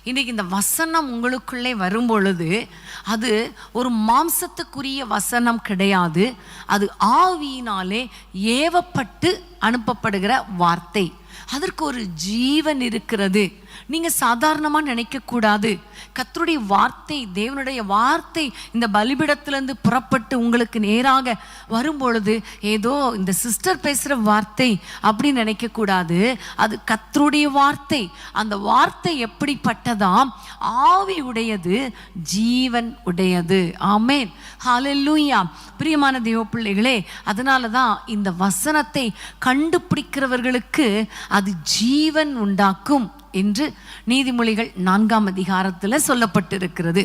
இன்றைக்கு இந்த வசனம் உங்களுக்குள்ளே வரும் பொழுது அது ஒரு மாம்சத்துக்குரிய வசனம் கிடையாது. அது ஆவியினாலே ஏவப்பட்டு அனுப்பப்படுகிற வார்த்தை. அதற்கு ஒரு ஜீவன் இருக்கிறது. நீங்கள் சாதாரணமாக நினைக்கக்கூடாது. கர்த்தருடைய வார்த்தை, தேவனுடைய வார்த்தை இந்த பலிபீடத்திலிருந்து புறப்பட்டு உங்களுக்கு நேராக வரும்பொழுது ஏதோ இந்த சிஸ்டர் பேசுகிற வார்த்தை அப்படின்னு நினைக்கக்கூடாது. அது கர்த்தருடைய வார்த்தை. அந்த வார்த்தை எப்படிப்பட்டதாம்? ஆவி உடையது, ஜீவன் உடையது. ஆமென், ஹல்லேலூயா. பிரியமான தேவ பிள்ளைகளே, அதனால தான் இந்த வசனத்தை கண்டுபிடிக்கிறவர்களுக்கு அது ஜீவன் உண்டாக்கும் என்று நீதிமொழிகள் 4ஆம் அதிகாரத்தில் சொல்லப்பட்டிருக்கிறது.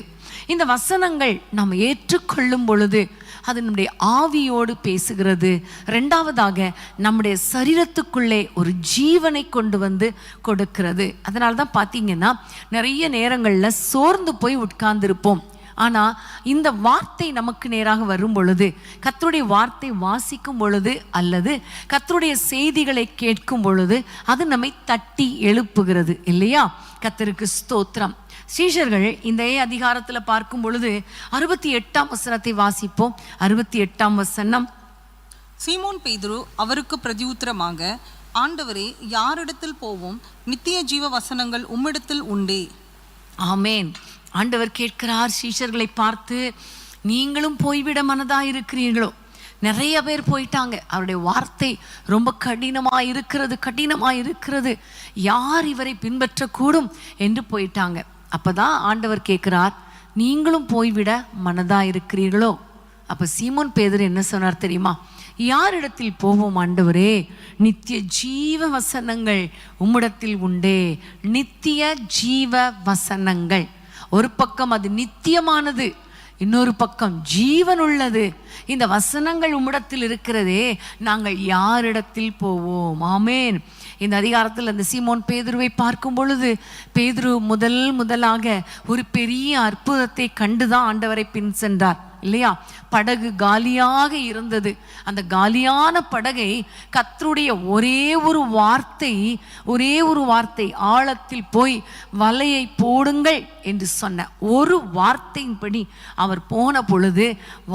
இந்த வசனங்கள் நாம் ஏற்றுக்கொள்ளும் பொழுது அது நம்முடைய ஆவியோடு பேசுகிறது. ரெண்டாவதாக நம்முடைய சரீரத்துக்குள்ளே ஒரு ஜீவனை கொண்டு வந்து கொடுக்கிறது. அதனால தான் பார்த்தீங்கன்னா நிறைய நேரங்களில் சோர்ந்து போய் உட்கார்ந்திருப்போம். ஆனால் இந்த வார்த்தை நமக்கு நேராக வரும் பொழுது, கர்த்தருடைய வார்த்தை வாசிக்கும் பொழுது அல்லது கர்த்தருடைய செய்திகளை கேட்கும் பொழுது அது நம்மை தட்டி எழுப்புகிறது இல்லையா? கர்த்தருக்கு ஸ்தோத்திரம். சீஷர்கள் இந்த அதிகாரத்தில் பார்க்கும் பொழுது 68ஆம் வசனத்தை வாசிப்போம். 68ஆம் வசனம். சீமோன் பேதுரு அவருக்கு பிரதியுத்தரமாக, ஆண்டவரே, யாரிடத்தில் போவோம்? நித்திய ஜீவ வசனங்கள் உம்மிடத்தில் உண்டே. ஆமென். ஆண்டவர் கேட்கிறார் சீஷர்களை பார்த்து, நீங்களும் போய்விட மனதாக இருக்கிறீர்களோ? நிறைய பேர் போயிட்டாங்க. அவருடைய வார்த்தை ரொம்ப கடினமாக இருக்கிறது, யார் இவரை பின்பற்றக்கூடும் என்று போயிட்டாங்க. அப்பதான் ஆண்டவர் கேட்கிறார், நீங்களும் போய்விட மனதாக இருக்கிறீர்களோ? அப்போ சீமோன் பேதுரு என்ன சொன்னார் தெரியுமா? யாரிடத்தில் போவோம் ஆண்டவரே? நித்திய ஜீவ வசனங்கள் உம்மிடத்தில் உண்டே. நித்திய ஜீவ வசனங்கள். ஒரு பக்கம் அது நித்தியமானது, இன்னொரு பக்கம் ஜீவன் உள்ளது. இந்த வசனங்கள் உம்மிடத்தில் இருக்கிறதே, நாங்கள் யாரிடத்தில் போவோம்? ஆமென். இந்த அதிகாரத்தில் அந்த சீமோன் பேதுருவை பார்க்கும் பொழுது, பேதுரு முதலாக ஒரு பெரிய அற்புதத்தை கண்டுதான் ஆண்டவரை பின் சென்றார் இல்லையா? படகு காலியாக இருந்தது. அந்த காலியான படகை கர்த்தருடைய ஒரே ஒரு வார்த்தை, ஆழத்தில் போய் வலையை போடுங்கள் என்று சொன்ன ஒரு வார்த்தையின்படி அவர் போன பொழுது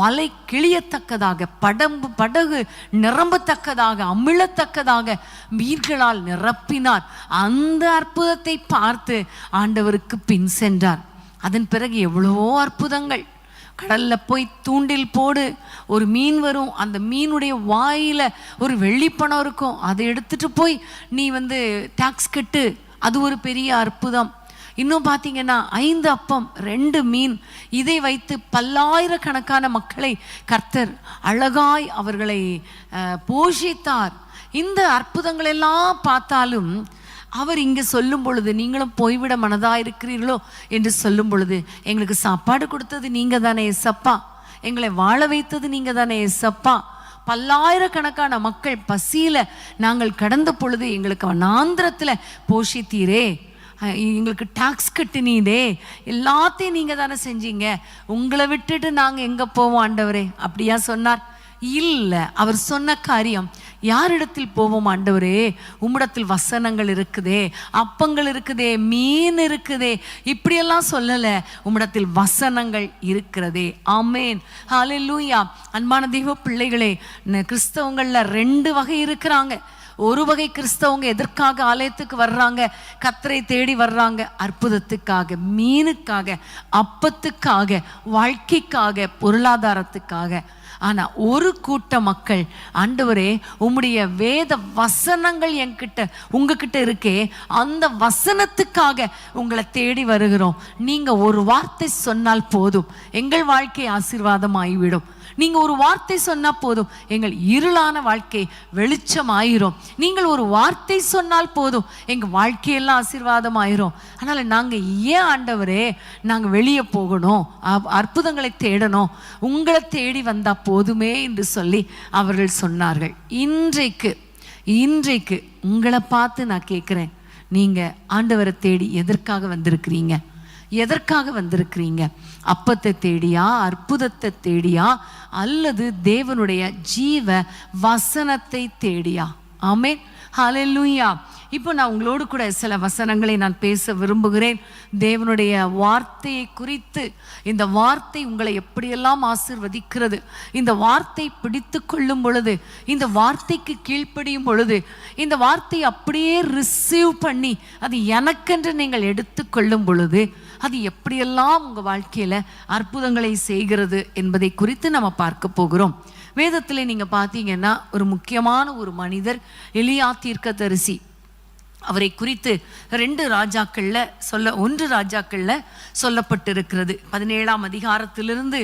வலை கிழியத்தக்கதாக, படகு நிரம்பத்தக்கதாக, அமிழத்தக்கதாக மீன்களால் நிரப்பினார். அந்த அற்புதத்தை பார்த்து ஆண்டவருக்கு பின் சென்றார். அதன் பிறகு எவ்வளவோ அற்புதங்கள். கடல்ல போய் தூண்டில் போடு, ஒரு மீன் வரும், அந்த மீனுடைய வாயில ஒரு வெள்ளிப்பணம் இருக்கும், அதை எடுத்துட்டு போய் நீ டாக்ஸ் கட்டு, அது ஒரு பெரிய அற்புதம். இன்னும் பார்த்தீங்கன்னா 5 அப்பம் 2 மீன், இதை வைத்து பல்லாயிரக்கணக்கான மக்களை கர்த்தர் அழகாய் அவர்களை போஷித்தார். இந்த அற்புதங்கள் எல்லாம் பார்த்தாலும் அவர் இங்கே சொல்லும் பொழுது, நீங்களும் போய்விட மனதாக இருக்கிறீர்களோ என்று சொல்லும் பொழுது, எங்களுக்கு சாப்பாடு கொடுத்தது நீங்கள் தானே ஏசப்பா, எங்களை வாழ வைத்தது நீங்கள் தானே ஏசப்பா, பல்லாயிரக்கணக்கான மக்கள் பசியில் நாங்கள் கடந்த பொழுது எங்களுக்கு வனாந்திரத்தில் போஷித்தீரே, எங்களுக்கு டாக்ஸ் கட்டினீதே, எல்லாத்தையும் நீங்கள் தானே செஞ்சீங்க, உங்களை விட்டுட்டு நாங்கள் எங்கே போவோம் ஆண்டவரே அப்படியா சொன்னார்? இல்லை. அவர் சொன்ன காரியம், யாரிடத்தில் போவோம் ஆண்டவரே, உம்மிடத்தில் வசனங்கள் இருக்குதே, அப்பங்கள் இருக்குதே, மீன் இருக்குதே, இப்படியெல்லாம் சொல்லலை, உம்மிடத்தில் வசனங்கள் இருக்கிறதே. ஆமேன், ஹல்லேலூயா. அன்பான தெய்வ பிள்ளைகளே, கிறிஸ்தவங்களில் 2 வகை இருக்கிறாங்க. ஒரு வகை கிறிஸ்தவங்க எதற்காக ஆலயத்துக்கு வர்றாங்க? கர்த்தரை தேடி வர்றாங்க, அற்புதத்துக்காக, மீனுக்காக, அப்பத்துக்காக, வாழ்க்கைக்காக, பொருளாதாரத்துக்காக. ஆனா ஒரு கூட்ட மக்கள், ஆண்டவரே உம்முடைய வேத வசனங்கள் என்கிட்ட உங்ககிட்ட இருக்கே, அந்த வசனத்துக்காக உங்களை தேடி வருகிறோம். நீங்க ஒரு வார்த்தை சொன்னால் போதும், எங்கள் வாழ்க்கை ஆசீர்வாதமாகிவிடும். நீங்க ஒரு வார்த்தை சொன்னா போதும், எங்கள் இருளான வாழ்க்கை வெளிச்சம் ஆயிரும். நீங்கள் ஒரு வார்த்தை சொன்னால் போதும், எங்க வாழ்க்கையெல்லாம் ஆசீர்வாதம் ஆயிரும். அதனால நாங்க ஏன் ஆண்டவரே நாங்க வெளியே போகணும், அற்புதங்களை தேடணும், உங்களை தேடி வந்தா போதுமே என்று சொல்லி அவர்கள் சொன்னார்கள். இன்றைக்கு உங்களை பார்த்து நான் கேட்குறேன், நீங்க ஆண்டவரை தேடி எதற்காக வந்திருக்கிறீங்க? எதற்காக வந்திருக்கிறீங்க? அப்பத்தை தேடியா, அற்புதத்தை தேடியா, அல்லது தேவனுடைய ஜீவ வசனத்தை தேடியா? ஆமென், ஹல்லேலூயா. இப்போ நான் உங்களோடு கூட சில வசனங்களை நான் பேச விரும்புகிறேன். தேவனுடைய வார்த்தையை குறித்து, இந்த வார்த்தை உங்களை எப்படியெல்லாம் ஆசீர்வதிக்கிறது, இந்த வார்த்தை பிடித்து கொள்ளும் பொழுது, இந்த வார்த்தைக்கு கீழ்ப்படியும் பொழுது, இந்த வார்த்தை அப்படியே ரிசீவ் பண்ணி அது எனக்கென்று நீங்கள் எடுத்துக்கொள்ளும் பொழுது, அது எப்படியெல்லாம் உங்கள் வாழ்க்கையில் அற்புதங்களை செய்கிறது என்பதை குறித்து நம்ம பார்க்க போகிறோம். வேதத்தில் நீங்கள் பார்த்தீங்கன்னா ஒரு முக்கியமான ஒரு மனிதர் எலியா தீர்க்கதரிசி. அவரை குறித்து 1 ராஜாக்கள்ல சொல்லப்பட்டிருக்கிறது. 17ஆம் அதிகாரத்திலிருந்து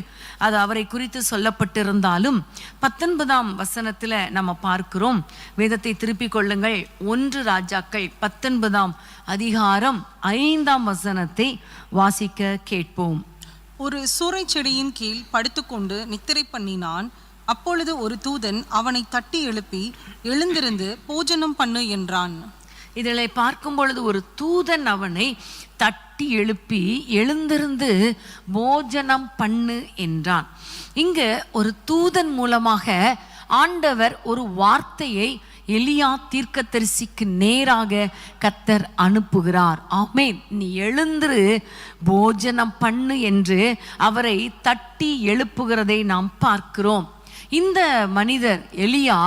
அது அவரை குறித்து சொல்லப்பட்டிருந்தாலும் 19ஆம் வசனத்தில் நம்ம பார்க்கிறோம். வேதத்தை திருப்பிக் கொள்ளுங்கள். 1 ராஜாக்கள் 19ஆம் அதிகாரம் 5ஆம் வசனத்தை வாசிக்க கேட்போம். ஒரு சூரை செடியின் கீழ் படுத்துக்கொண்டு நித்திரை பண்ணினான். அப்பொழுது ஒரு தூதன் அவனை தட்டி எழுப்பி, எழுந்திருந்து போஜனம் பண்ணு என்றான். இதில் பார்க்கும் பொழுது ஒரு தூதன் அவனை தட்டி எழுப்பி, எழுந்திருந்து போஜனம் பண்ணு என்றான். இங்கு ஒரு தூதன் மூலமாக ஆண்டவர் ஒரு வார்த்தையை எலியா தீர்க்கதரிசிக்கு நேராக கர்த்தர் அனுப்புகிறார். ஆமென். நீ எழுந்திரு போஜனம் பண்ணு என்று அவரை தட்டி எழுப்புகிறதை நாம் பார்க்கிறோம். இந்த மனிதர் எலியா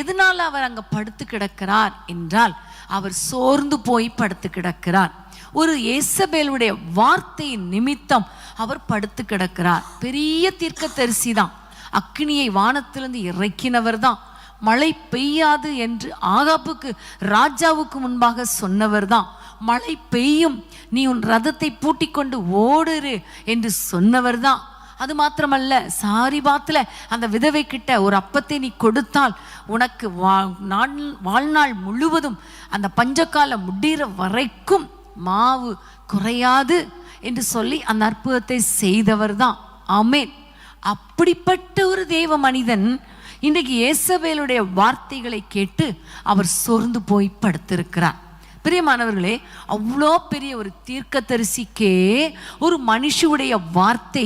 எதனால் அவர் அங்க படுத்து கிடக்கிறார் என்றால், அவர் சோர்ந்து போய் படுத்து கிடக்கிறார். ஒரு ஏசபேலுடைய வார்த்தையின் நிமித்தம் அவர் படுத்து கிடக்கிறார். பெரிய தீர்க்கதரிசி தான், அக்கினியை வானத்திலிருந்து இறக்கினவர் தான், மழை பெய்யாது என்று ஆகாப்புக்கு ராஜாவுக்கு முன்பாக சொன்னவர் தான், மழை பெய்யும், நீ உன் ரதத்தை பூட்டிக் கொண்டு ஓடுரு என்று சொன்னவர் தான். அது மாத்திரமல்ல, சாரிபாத்துல அந்த விதவை கிட்ட ஒரு அப்பத்தை நீ கொடுத்தால் உனக்கு வாழ்நாள் முழுவதும் அந்த பஞ்சகாலம் முடிகிற வரைக்கும் மாவு குறையாது என்று சொல்லி அந்த அற்புதத்தை செய்தவர் தான். ஆமென். அப்படிப்பட்ட ஒரு தேவ மனிதன் இன்றைக்கு ஏசபேலுடைய வார்த்தைகளை கேட்டு அவர் சோர்ந்து போய் படுத்திருக்கிறார். பிரியமானவர்களே, அவ்வளோ பெரிய ஒரு தீர்க்கதரிசிக்கே ஒரு மனுஷுடைய வார்த்தை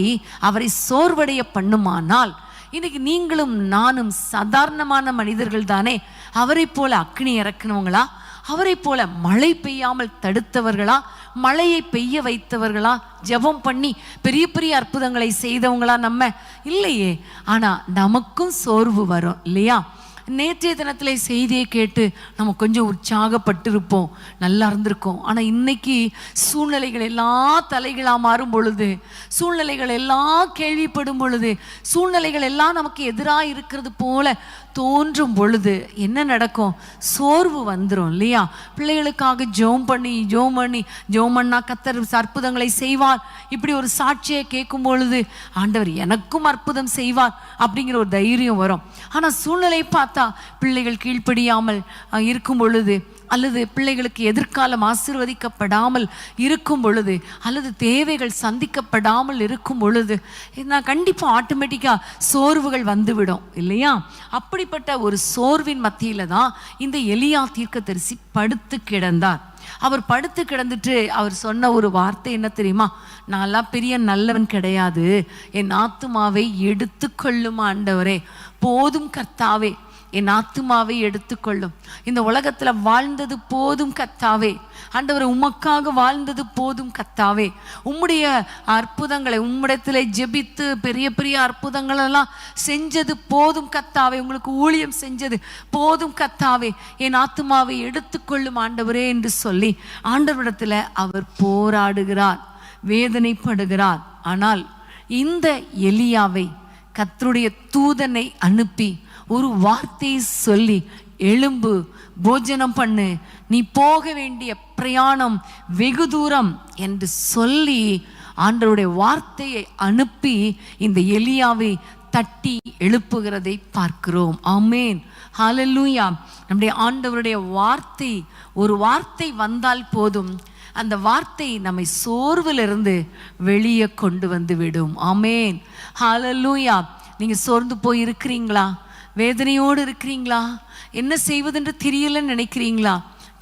அவரை சோர்வடைய பண்ணுமானால், இன்னைக்கு நீங்களும் நானும் சாதாரணமான மனிதர்கள் தானே. அவரை போல அக்னி இறக்குனவங்களா? அவரை போல மழை பெய்யாமல் தடுத்தவர்களா? மழையை பெய்ய வைத்தவர்களா? ஜெபம் பண்ணி பெரிய பெரிய அற்புதங்களை செய்தவங்களா? நம்ம இல்லையே. ஆனா நமக்கும் சோர்வு வரும் இல்லையா? நேற்றைய தினத்தில் செய்தியை கேட்டு நம்ம கொஞ்சம் உற்சாகப்பட்டிருப்போம், நல்லா இருந்திருக்கோம். ஆனால் இன்னைக்கு சூழ்நிலைகள் எல்லாம் தலைகளாக மாறும் பொழுது, சூழ்நிலைகள் எல்லாம் கேள்விப்படும் பொழுது, சூழ்நிலைகள் எல்லாம் நமக்கு எதிராக இருக்கிறது போல தோன்றும் பொழுது என்ன நடக்கும்? சோர்வு வந்துடும் இல்லையா? பிள்ளைகளுக்காக ஜெபம் பண்ணா கர்த்தர் அற்புதங்களை செய்வார். இப்படி ஒரு சாட்சியை கேட்கும் பொழுது ஆண்டவர் எனக்கும் அற்புதம் செய்வார் அப்படிங்கிற ஒரு தைரியம் வரும். ஆனால் சூழ்நிலை பார்த்தா பிள்ளைகள் கீழ்ப்படியாமல் இருக்கும் பொழுது, அல்லது பிள்ளைகளுக்கு எதிர்காலம் ஆசீர்வதிக்கப்படாமல் இருக்கும் பொழுது, அல்லது தேவைகள் சந்திக்கப்படாமல் இருக்கும் பொழுது நான் கண்டிப்பாக ஆட்டோமேட்டிக்காக சோர்வுகள் வந்துவிடும் இல்லையா? அப்படிப்பட்ட ஒரு சோர்வின் மத்தியில தான் இந்த எலியா தீர்க்கதரிசி படுத்து கிடந்தார். அவர் படுத்து கிடந்துட்டு அவர் சொன்ன ஒரு வார்த்தை என்ன தெரியுமா? நான்லாம் பெரிய நல்லவன் கிடையாது, என் ஆத்துமாவை எடுத்துக்கொள்ளும் ஆண்டவரே, போதும் கர்த்தாவே, என் ஆத்துமாவை எடுத்துக்கொள்ளும். இந்த உலகத்துல வாழ்ந்தது போதும் கர்த்தாவே, ஆண்டவரே உமக்காக வாழ்ந்தது போதும் கர்த்தாவே, உம்முடைய அற்புதங்களை உம்மிடத்திலே ஜெபித்து பெரிய பெரிய அற்புதங்கள் எல்லாம் செஞ்சது போதும் கர்த்தாவே, உங்களுக்கு ஊழியம் செஞ்சது போதும் கர்த்தாவே, என் ஆத்துமாவை எடுத்துக்கொள்ளும் ஆண்டவரே என்று சொல்லி ஆண்டவரிடத்துல அவர் போராடுகிறார், வேதனைப்படுகிறார். ஆனால் இந்த எலியாவை கர்த்தருடைய தூதனை அனுப்பி ஒரு வார்த்தையை சொல்லி, எழும்பு, போஜனம் பண்ணு, நீ போக வேண்டிய பிரயாணம் வெகு தூரம் என்று சொல்லி ஆண்டவருடைய வார்த்தையை அனுப்பி இந்த எலியாவை தட்டி எழுப்புகிறதை பார்க்கிறோம். ஆமேன், ஹல்லேலூயா. நம்முடைய ஆண்டவருடைய வார்த்தை, ஒரு வார்த்தை வந்தால் போதும், அந்த வார்த்தை நம்மை சோர்விலிருந்து வெளியே கொண்டு வந்து விடும். ஆமேன், ஹல்லேலூயா. நீங்க சோர்ந்து போய் இருக்கிறீங்களா? வேதனையோடு இருக்கிறீங்களா? என்ன செய்வதென்று தெரியலன்னு நினைக்கிறீங்களா?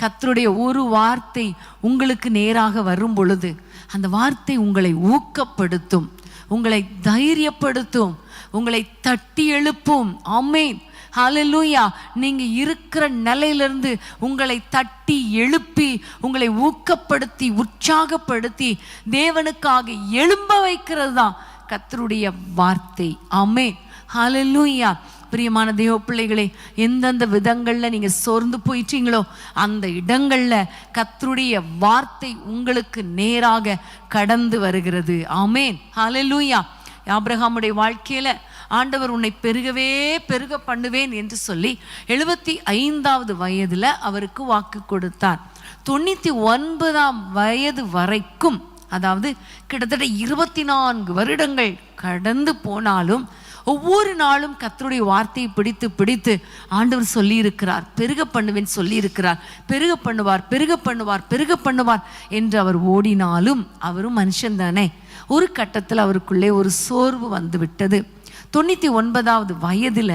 கர்த்தருடைய ஒரு வார்த்தை உங்களுக்கு நேராக வரும் பொழுது அந்த வார்த்தை உங்களை ஊக்கப்படுத்தும், உங்களை தைரியப்படுத்தும், உங்களை தட்டி எழுப்பும். ஆமென், ஹல்லேலூயா. நீங்க இருக்கிற நிலையிலிருந்து உங்களை தட்டி எழுப்பி, உங்களை ஊக்கப்படுத்தி உற்சாகப்படுத்தி தேவனுக்காக எழும்ப வைக்கிறது தான் கர்த்தருடைய வார்த்தை. ஆமென், ஹல்லேலூயா. பிரியமான தேவ பிள்ளைகளே, எந்தெந்த விதங்கள்ல நீங்க சோர்ந்து போயிட்டீங்களோ அந்த இடங்கள்ல கர்த்தருடைய வார்த்தை உங்களுக்கு நேராக கடந்து வருகிறது. ஆமென், ஹல்லேலூயா. ஆபிரகாமுடைய வாழ்க்கையில ஆண்டவர் உன்னை பெருகவே பெருக பண்ணுவேன் என்று சொல்லி 75வது வயதுல அவருக்கு வாக்கு கொடுத்தார். 99ஆம் வயது வரைக்கும், அதாவது கிட்டத்தட்ட 24 வருடங்கள் கடந்து போனாலும் ஒவ்வொரு நாளும் கர்த்தருடைய வார்த்தையை பிடித்து பிடித்து ஆண்டவர் சொல்லி இருக்கிறார், பெருக பண்ணுவேன் சொல்லி இருக்கிறார், பெருக பண்ணுவார், பெருக பண்ணுவார், பெருக பண்ணுவார் என்று அவர் ஓடினாலும் அவரும் மனுஷன் தானே. ஒரு கட்டத்தில் அவருக்குள்ளே ஒரு சோர்வு வந்து விட்டது. 99வது வயதுல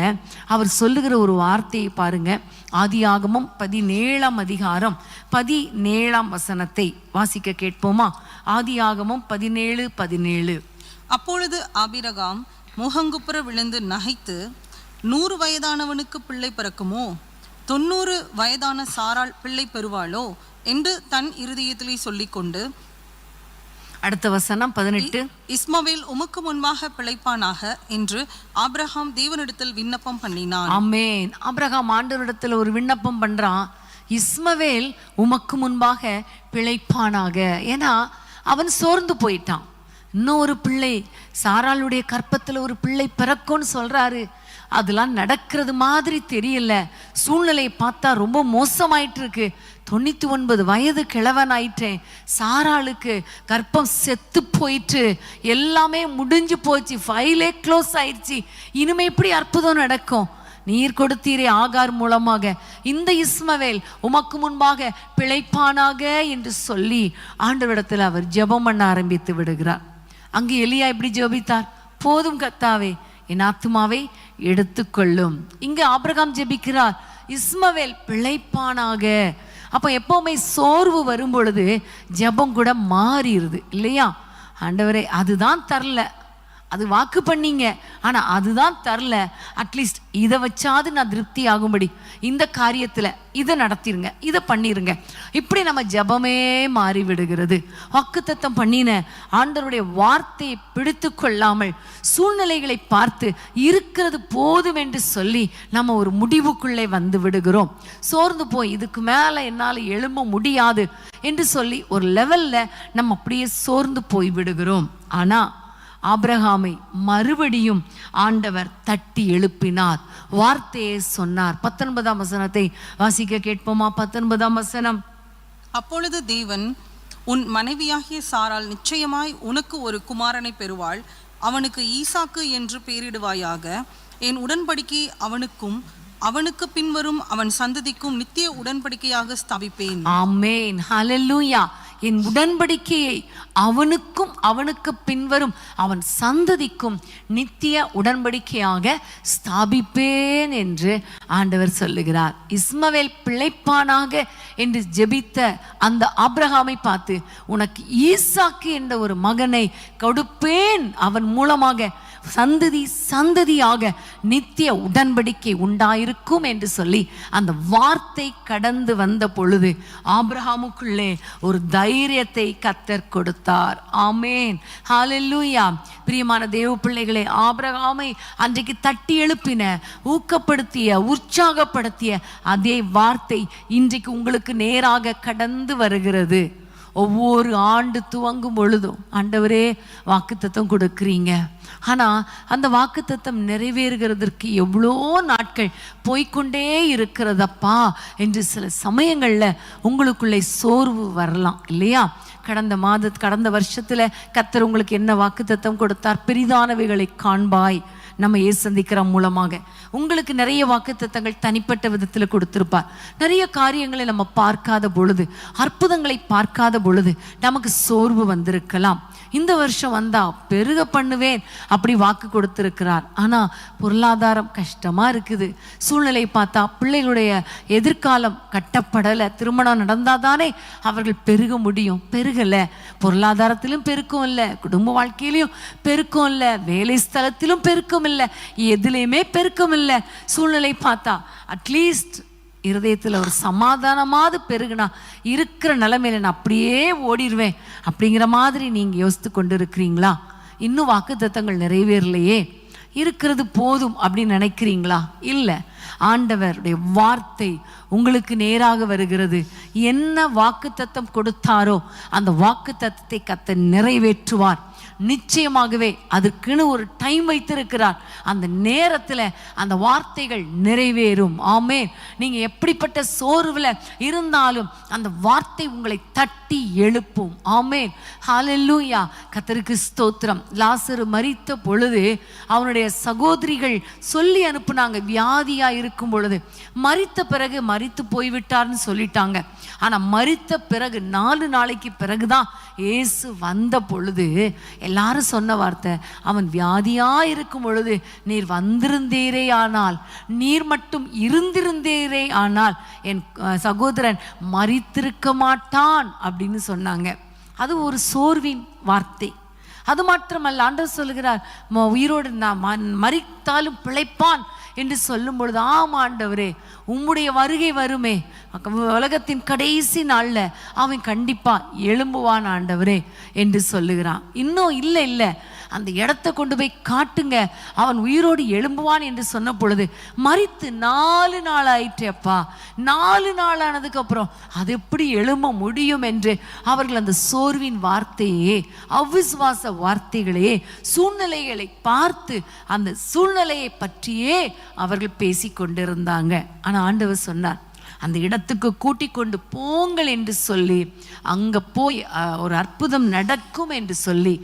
அவர் சொல்லுகிற ஒரு வார்த்தையை பாருங்க. ஆதியாகமம் 17ஆம் அதிகாரம் 17ஆம் வசனத்தை வாசிக்க கேட்போமா? ஆதியாகமம் 17:17. அப்பொழுது ஆபிரகாம் முகங்குப்புற விழுந்து நகைத்து, 100 வயதானவனுக்கு பிள்ளை பிறக்குமோ, 90 வயதான சாராள் பிள்ளை பெறுவாளோ என்று தன் இருதயத்திலே சொல்லிக்கொண்டு, அடுத்த வசனம் 18. இஸ்மவேல் உமக்கு முன்பாக பிழைப்பானாக என்று ஆபிரகாம் தேவனிடத்தில் விண்ணப்பம் பண்ணினான். ஆமென். ஆபிரகாம் ஆண்டவரிடத்தில் ஒரு விண்ணப்பம் பண்றான், இஸ்மவேல் உமக்கு முன்பாக பிழைப்பானாக. ஏன்னா அவன் சோர்ந்து போயிட்டான். இன்னும் ஒரு பிள்ளை, சாராளுடைய கற்பத்துல ஒரு பிள்ளை பிறக்கும்னு சொல்றாரு, அதெல்லாம் நடக்கிறது மாதிரி தெரியல. சூழ்நிலையை பார்த்தா ரொம்ப மோசமாயிட்டு இருக்கு. 99 வயது கிழவன் ஆயிட்டேன், சாராளுக்கு கர்ப்பம் செத்து போயிட்டு, எல்லாமே முடிஞ்சு போச்சு, ஃபைலே க்ளோஸ் ஆயிடுச்சு, இனிமே எப்படி அற்புதம் நடக்கும்? நீர் கொடுத்தீரே ஆகார் மூலமாக, இந்த இஸ்மவேல் உமக்கு முன்பாக பிழைப்பானாக என்று சொல்லி ஆண்டவரிடத்தில் அவர் ஜெபம் பண்ண ஆரம்பித்து விடுகிறார். அங்கு எலியா எப்படி ஜெபித்தார்? போதும் கர்த்தாவே, என் ஆத்துமாவை எடுத்துக்கொள்ளும். இங்க ஆபிரகாம் ஜெபிக்கிறார், இஸ்மவேல் பிழைப்பானாக. அப்போ எப்பவுமே சோர்வு வரும் பொழுது ஜெபம் கூட மாறிடுது இல்லையா? ஆண்டவரே அதுதான் தரல, அது வாக்கு பண்ணீங்க, ஆனா அதுதான் தரல, அட்லீஸ்ட் இதை வச்சாது நான் திருப்தி ஆகும்படி இந்த காரியத்துல இதை நடத்திருங்க, இதை பண்ணிருங்க. இப்படி நம்ம ஜெபமே மாறி விடுகிறது. வாக்குத்தத்தம் பண்ணின ஆண்டவருடைய வார்த்தையை பிடித்து கொள்ளாமல் சூழ்நிலைகளை பார்த்து இருக்கிறது போதும் என்று சொல்லி நம்ம ஒரு முடிவுக்குள்ளே வந்து விடுகிறோம். சோர்ந்து போய் இதுக்கு மேல என்னால் எழும்ப முடியாது என்று சொல்லி ஒரு லெவல்ல நம்ம அப்படியே சோர்ந்து போய் விடுகிறோம். ஆனா ஆபிரகாமை மறுபடியும் ஆண்டவர் தட்டி எழுப்பினார், வார்த்தையை சொன்னார். 19ஆம் வசனத்தை வாசிக்க கேட்போமா? 19ஆம் வசனம். அப்பொழுது தேவன், உன் மனைவியாகிய சாராள் நிச்சயமாய் உனக்கு ஒரு குமாரனை பெறுவாள், அவனுக்கு ஈசாக்கு என்று பெயரிடுவாயாக, என் உடன்படிக்கை அவனுக்கும் அவனுக்கு பின்வரும் அவன் சந்ததிக்கும் நித்திய உடன்படிக்கையாக ஸ்தாபிப்பேன். ஆமென், ஹல்லேலூயா. என் உடன்படிக்கையை அவனுக்கும் அவனுக்கு பின்வரும் அவன் சந்ததிக்கும் நித்திய உடன்படிக்கையாக ஸ்தாபிப்பேன் என்று ஆண்டவர் சொல்லுகிறார். இஸ்மவேல் பிழைப்பானாக என்று ஜெபித்த அந்த ஆபிரகாமை பார்த்து, உனக்கு ஈசாக்கு என்ற ஒரு மகனை கொடுப்பேன், அவன் மூலமாக சந்ததி சந்ததியாக நித்திய உடன்படிக்கை உண்டாயிருக்கும் என்று சொல்லி அந்த வார்த்தை கடந்து வந்த பொழுது ஆபிரகாமுக்குள்ளே ஒரு தைரியத்தை கர்த்தர் கொடுத்தார். ஆமேன், ஹல்லேலூயா. பிரியமான தேவ பிள்ளைகளே, ஆபிரகாமை அன்றைக்கு தட்டி எழுப்பின, ஊக்கப்படுத்திய, உற்சாகப்படுத்திய அதே வார்த்தை இன்றைக்கு உங்களுக்கு நேராக கடந்து வருகிறது. ஒவ்வொரு ஆண்டு துவங்கும் பொழுதும் ஆண்டவரே வாக்குத்தத்தம் கொடுக்குறீங்க, ஆனால் அந்த வாக்குத்தத்தம் நிறைவேறுகிறதற்கு எவ்வளோ நாட்கள் போய்கொண்டே இருக்கிறதப்பா என்று சில சமயங்களில் உங்களுக்குள்ளே சோர்வு வரலாம் இல்லையா? கடந்த வருஷத்தில் கர்த்தர் உங்களுக்கு என்ன வாக்குத்தத்தம் கொடுத்தார்? பெரிதானவைகளை காண்பாய். நம்ம சந்திக்கிற மூலமாக உங்களுக்கு நிறைய வாக்குத்தத்தங்கள் தனிப்பட்ட விதத்தில் கொடுத்திருப்பார். நிறைய காரியங்களை நம்ம பார்க்காத பொழுது, அற்புதங்களை பார்க்காத பொழுது நமக்கு சோர்வு வந்திருக்கலாம். இந்த வருஷம் வந்தா பெருக பண்ணுவேன் அப்படி வாக்கு கொடுத்திருக்கிறார். ஆனால் பொருளாதாரம் கஷ்டமா இருக்குது. சூழ்நிலை பார்த்தா பிள்ளைகளுடைய எதிர்காலம் கட்டப்படலை. திருமணம் நடந்தாதானே அவர்கள் பெருக முடியும். பெருகலை. பொருளாதாரத்திலும் பெருக்கம் இல்லை, குடும்ப வாழ்க்கையிலும் பெருக்கம் இல்லை, வேலை ஸ்தலத்திலும் பெருக்கம் இல்லை, எதுலையுமே பெருக்கம் இல்லை. சூழ்நிலை பார்த்தா அட்லீஸ்ட் இருதயத்தில் ஒரு சமாதானமாவது பெருகுனா இருக்கிற நிலைமையில நான் அப்படியே ஓடிடுவேன் அப்படிங்கிற மாதிரி நீங்கள் யோசித்து கொண்டு இருக்கிறீங்களா? இன்னும் வாக்குத்தத்தங்கள் நிறைவேறலையே, இருக்கிறது போதும் அப்படின்னு நினைக்கிறீங்களா? இல்லை, ஆண்டவருடைய வார்த்தை உங்களுக்கு நேராக வருகிறது. என்ன வாக்குத்தத்தம் கொடுத்தாரோ அந்த வாக்குத்தத்தத்தை கர்த்தர் நிறைவேற்றுவார். நிச்சயமாகவே அதற்குன்னு ஒரு டைம் வைத்திருக்கிறார். அந்த நேரத்தில் அந்த வார்த்தைகள் நிறைவேறும். ஆமென். நீங்க எப்படிப்பட்ட சோர்வுல இருந்தாலும் அந்த வார்த்தை உங்களை தட்டி எழுப்பும். ஆமென், ஹல்லேலூயா. கர்த்தருக்கு ஸ்தோத்திரம். லாசரு மரித்த பொழுது அவனுடைய சகோதரிகள் சொல்லி அனுப்புனாங்க, வியாதியா இருக்கும் பொழுது. மரித்த பிறகு மரித்து போய்விட்டார்னு சொல்லிட்டாங்க. ஆனா மரித்த பிறகு 4 நாளைக்கு பிறகுதான் இயேசு வந்த பொழுது எல்லாரும் சொன்ன வார்த்தை, அவன் வியாதியா இருக்கும் பொழுது நீர் வந்திருந்தீரே ஆனால், நீர் மட்டும் இருந்திருந்தீரே ஆனால் என் சகோதரன் மரித்திருக்க மாட்டான் அப்படின்னு சொன்னாங்க. அது ஒரு சோர்வின் வார்த்தை. அது மாத்திரமல்ல, ஆண்டவர் சொல்லுகிறார், உயிரோடு நான் மரித்தாலும் பிழைப்பான் என்று சொல்லும் பொழுது, ஆமா ஆண்டவரே உம்முடைய வருகை வருமே, உலகத்தின் கடைசி நாள்ல அவன் கண்டிப்பா எழும்புவான் ஆண்டவரே என்று சொல்லுகிறான். இன்னும் இல்லை அந்த இடத்தை கொண்டு போய் காட்டுங்க, அவன் உயிரோடு எழும்புவான் என்று சொன்ன பொழுது மரித்து 4 நாள் ஆயிற்றப்பா, 4 நாள் ஆனதுக்கு அப்புறம் அது எப்படி எழும்ப முடியும் என்று அவர்கள் அந்த சோர்வின் வார்த்தையே, அவிசுவாச வார்த்தைகளையே, சூழ்நிலைகளை பார்த்து அந்த சூழ்நிலையை பற்றியே அவர்கள் பேசி கொண்டிருந்தாங்க. ஆனா ஆண்டவர் சொன்னார், அந்த இடத்துக்கு கூட்டிக் கொண்டு போங்கள் என்று சொல்லி, அங்க போய் ஒரு அற்புதம் நடக்கும் என்று சொல்லி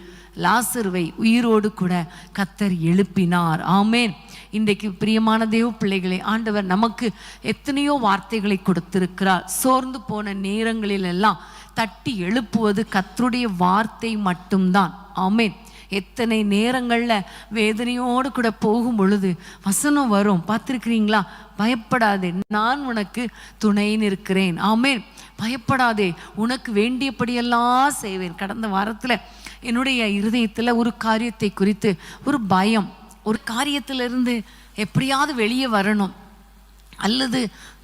லாசருவை உயிரோடு கூட கர்த்தர் எழுப்பினார். ஆமென். இன்றைக்கு பிரியமான தேவ பிள்ளைகளே, ஆண்டவர் நமக்கு எத்தனையோ வார்த்தைகளை கொடுத்திருக்கிறார். சோர்ந்து போன நேரங்களில் எல்லாம் தட்டி எழுப்புவது கர்த்தருடைய வார்த்தை மட்டும்தான். ஆமென். எத்தனை நேரங்களில் வேதனையோடு கூட போகும் பொழுது வசனம் வரும், பார்த்துருக்கிறீங்களா? பயப்படாதே, நான் உனக்கு துணைன்னு இருக்கிறேன். ஆமென். பயப்படாதே, உனக்கு வேண்டியபடியெல்லாம் செய்வேன். கடந்த வாரத்தில் என்னுடைய இருதயத்தில் ஒரு காரியத்தை குறித்து ஒரு பயம், ஒரு காரியத்திலிருந்து எப்படியாவது வெளியே வரணும், அல்லது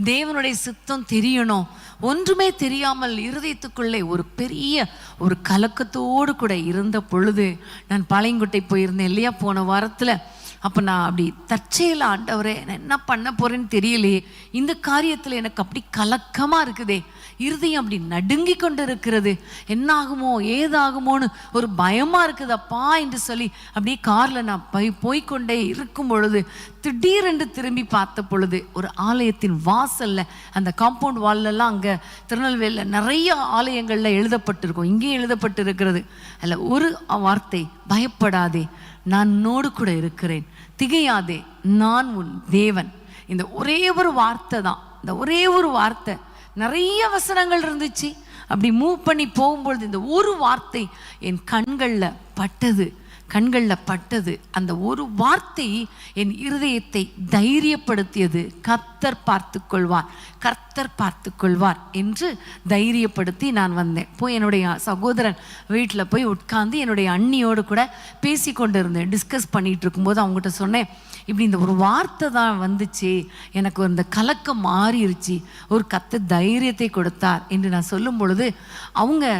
தேவனுடைய சித்தம் தெரியணும், ஒன்றுமே தெரியாமல் இருதயத்துக்குள்ளே ஒரு பெரிய ஒரு கலக்கத்தோடு கூட இருந்த பொழுது, நான் பாளையங்கோட்டை போயிருந்தேன் இல்லையா போன வாரத்தில். அப்போ நான் அப்படி தற்செயல, ஆண்டவரே நான் என்ன பண்ண போறேன்னு தெரியலையே, இந்த காரியத்தில் எனக்கு அப்படி கலக்கமாக இருக்குதே, இருதயம் அப்படி நடுங்கி கொண்டு இருக்கிறது, என்னாகுமோ ஏதாகுமோன்னு ஒரு பயமாக இருக்குதப்பா என்று சொல்லி அப்படியே காரில் நான் போய்கொண்டே இருக்கும் பொழுது திடீரென்று திரும்பி பார்த்த பொழுது ஒரு ஆலயத்தின் வாசலில், அந்த காம்பவுண்ட் வால்லெல்லாம் அங்கே திருநெல்வேலியில் நிறைய ஆலயங்களில் எழுதப்பட்டிருக்கும், இங்கேயும் எழுதப்பட்டிருக்கிறது. அதில் ஒரு வார்த்தை, பயப்படாதே நான் உன்னோடு கூட இருக்கிறேன், திகையாதே நான் உன் தேவன். இந்த ஒரே ஒரு வார்த்தை தான், இந்த ஒரே ஒரு வார்த்தை. நிறைய வசனங்கள் இருந்துச்சு, அப்படி மூவ் பண்ணி போகும்பொழுது இந்த ஒரு வார்த்தை என் கண்களில் பட்டது. அந்த ஒரு வார்த்தை என் இருதயத்தை தைரியப்படுத்தியது. கர்த்தர் பார்த்து கொள்வார் என்று தைரியப்படுத்தி நான் வந்தேன். போய் என்னுடைய சகோதரன் வீட்டில் போய் உட்கார்ந்து என்னுடைய அண்ணியோடு கூட பேசி கொண்டு இருந்தேன். டிஸ்கஸ் பண்ணிட்டு இருக்கும்போது அவங்ககிட்ட சொன்னேன், இப்படி இந்த ஒரு வார்த்தை தான் வந்துச்சு, எனக்கு இந்த கலக்கம் மாறிடுச்சு, ஒரு கர்த்தர் தைரியத்தை கொடுத்தார் என்று நான் சொல்லும் பொழுது அவங்க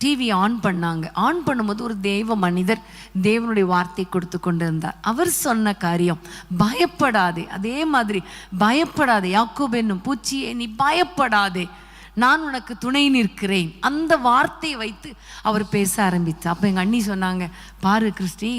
டிவி ஆன் பண்ணாங்க. ஆன் பண்ணும்போது ஒரு தேவ மனிதர் தேவனுடைய வார்த்தை கொடுத்து கொண்டு இருந்தார். அவர் சொன்ன காரியம், பயப்படாதே, அதே மாதிரி பயப்படாதே யாக்கோபு என்னும் பூச்சியே நீ பயப்படாதே, நான் உனக்கு துணை நிற்கிறேன். அந்த வார்த்தையை வைத்து அவர் பேச ஆரம்பித்தார். அப்போ எங்கள் அண்ணி சொன்னாங்க, பாரு கிறிஸ்டி,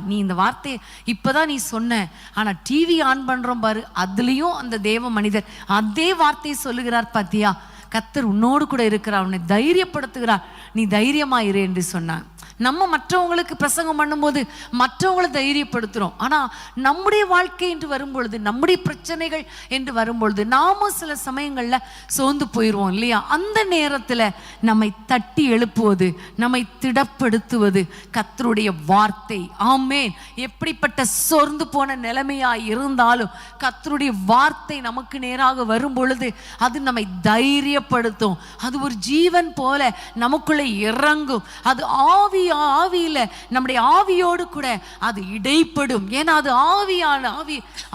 நீ இந்த வார்த்தையை இப்போதான் நீ சொன்ன, ஆனால் டிவி ஆன் பண்ணுறோம் பாரு, அதுலேயும் அந்த தேவ மனிதர் அதே வார்த்தையை சொல்லுகிறார் பாத்தியா, கர்த்தர் உன்னோடு கூட இருக்கிறார், உன்னை தைரியப்படுத்துகிறார், நீ தைரியமாயிரு என்று சொன்னாங்க. நம்ம மற்றவங்களுக்கு பிரசங்கம் பண்ணும்போது மற்றவங்களை தைரியப்படுத்துகிறோம். ஆனால் நம்முடைய வாழ்க்கை என்று வரும்பொழுது, நம்முடைய பிரச்சனைகள் என்று வரும்பொழுது நாமும் சில சமயங்களில் சோர்ந்து போயிடுவோம் இல்லையா? அந்த நேரத்தில் நம்மை தட்டி எழுப்புவது, நம்மை திடப்படுத்துவது கர்த்தருடைய வார்த்தை. ஆமென். எப்படிப்பட்ட சோர்ந்து போன நிலைமையாய் இருந்தாலும் கர்த்தருடைய வார்த்தை நமக்கு நேராக வரும் பொழுது அது நம்மை தைரியப்படுத்தும். அது ஒரு ஜீவன் போல நமக்குள்ளே இறங்கும். அது ஆவியில நம்முடைய ஆவியோடு கூட அது இடைப்படும். ஏன்னா அது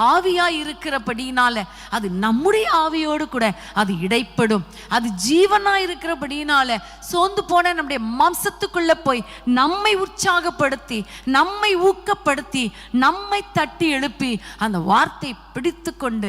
ஆவியாய் இருக்கிறபடினால அது நம்முடைய ஆவியோடு கூட அது இடைப்படும். அது ஜீவனாய் இருக்கிறபடினால சோர்ந்து போன நம்முடைய மாம்சத்துக்குள்ள போய் நம்மை உற்சாகப்படுத்தி, நம்மை ஊக்கப்படுத்தி, நம்மை தட்டி எழுப்பி அந்த வார்த்தை பிடித்து கொண்டு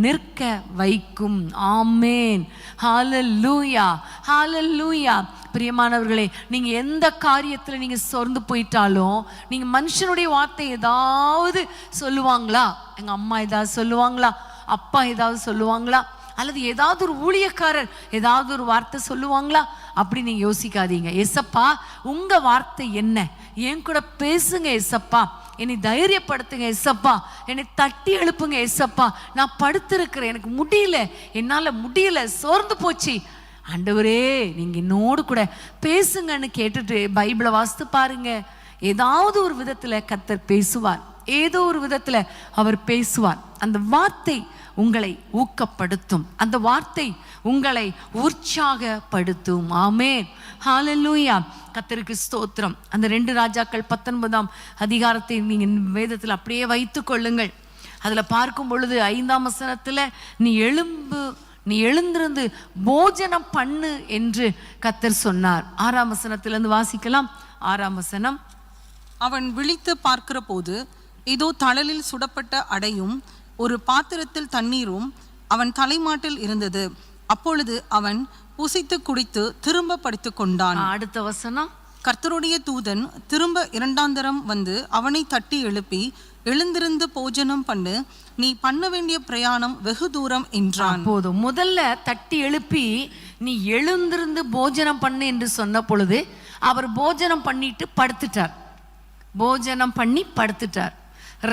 நிற்க வைக்கும். ஆமென். ஹல்லேலூயா, ஹல்லேலூயா. பிரியமானவர்களே, நீங்க எந்த காரியத்தில் நீங்க சோர்ந்து போயிட்டாலும், நீங்க மனுஷனுடைய வார்த்தை ஏதாவது சொல்லுவாங்களா? எங்க அம்மா ஏதாவது சொல்லுவாங்களா? அப்பா ஏதாவது சொல்லுவாங்களா? அல்லது ஏதாவது ஒரு ஊழியக்காரர் ஏதாவது ஒரு வார்த்தை சொல்லுவாங்களா? அப்படி நீங்க யோசிக்காதீங்க. ஏசப்பா உங்க வார்த்தை என்ன? என் கூட பேசுங்க ஏசப்பா, என்னை தைரியப்படுத்துங்க ஏசப்பா, என்னை தட்டி எழுப்புங்க ஏசப்பா, நான் படுத்திருக்கிறேன், எனக்கு முடியல, என்னால் முடியல, சோர்ந்து போச்சு, ஆண்டவரே நீங்க என்னோடு கூட பேசுங்கன்னு கேட்டுட்டு பைபிளை வாசித்து பாருங்க. ஏதாவது ஒரு விதத்துல கர்த்தர் பேசுவார், ஏதோ ஒரு விதத்துல அவர் பேசுவார். அந்த வார்த்தை உங்களை ஊக்கப்படுத்தும், அந்த வார்த்தை உங்களை உற்சாகப்படுத்தும். ஆமென். ஹல்லேலூயா. கர்த்தருக்கு ஸ்தோத்திரம். அந்த 2 ராஜாக்கள் 19ஆம் அதிகாரத்தை நீங்க வேதத்தில் அப்படியே வைத்துக் கொள்ளுங்கள். அதுல பார்க்கும் பொழுது 5ஆம் வசனத்துல நீ எழுந்திருந்து போஜனம் பண்ணு என்று கர்த்தர் சொன்னார். 6ஆம் வசனத்திலிருந்து வாசிக்கலாம். 6ஆம் வசனம். அவன் விழித்து பார்க்கிற போது இதோ தழலில் சுடப்பட்ட அடையும் ஒரு பாத்திரத்தில் தண்ணீரும் அவன் தலைமாட்டில் இருந்தது. அப்பொழுது அவன் புசித்து குடித்து திரும்ப படுத்துக் கொண்டான். அடுத்த வசனம். கர்த்தருடைய தூதன் திரும்ப 2ஆம் தரம் வந்து அவனை தட்டி எழுப்பி, எழுந்திருந்து போஜனம் பண்ணு, நீ பண்ண வேண்டிய பிரயாணம் வெகு தூரம் என்றான். போதும். முதல்ல தட்டி எழுப்பி நீ எழுந்திருந்து போஜனம் பண்ணு என்று சொன்ன பொழுது அவர் போஜனம் பண்ணிட்டு படுத்துட்டார். போஜனம் பண்ணி படுத்துட்டார்.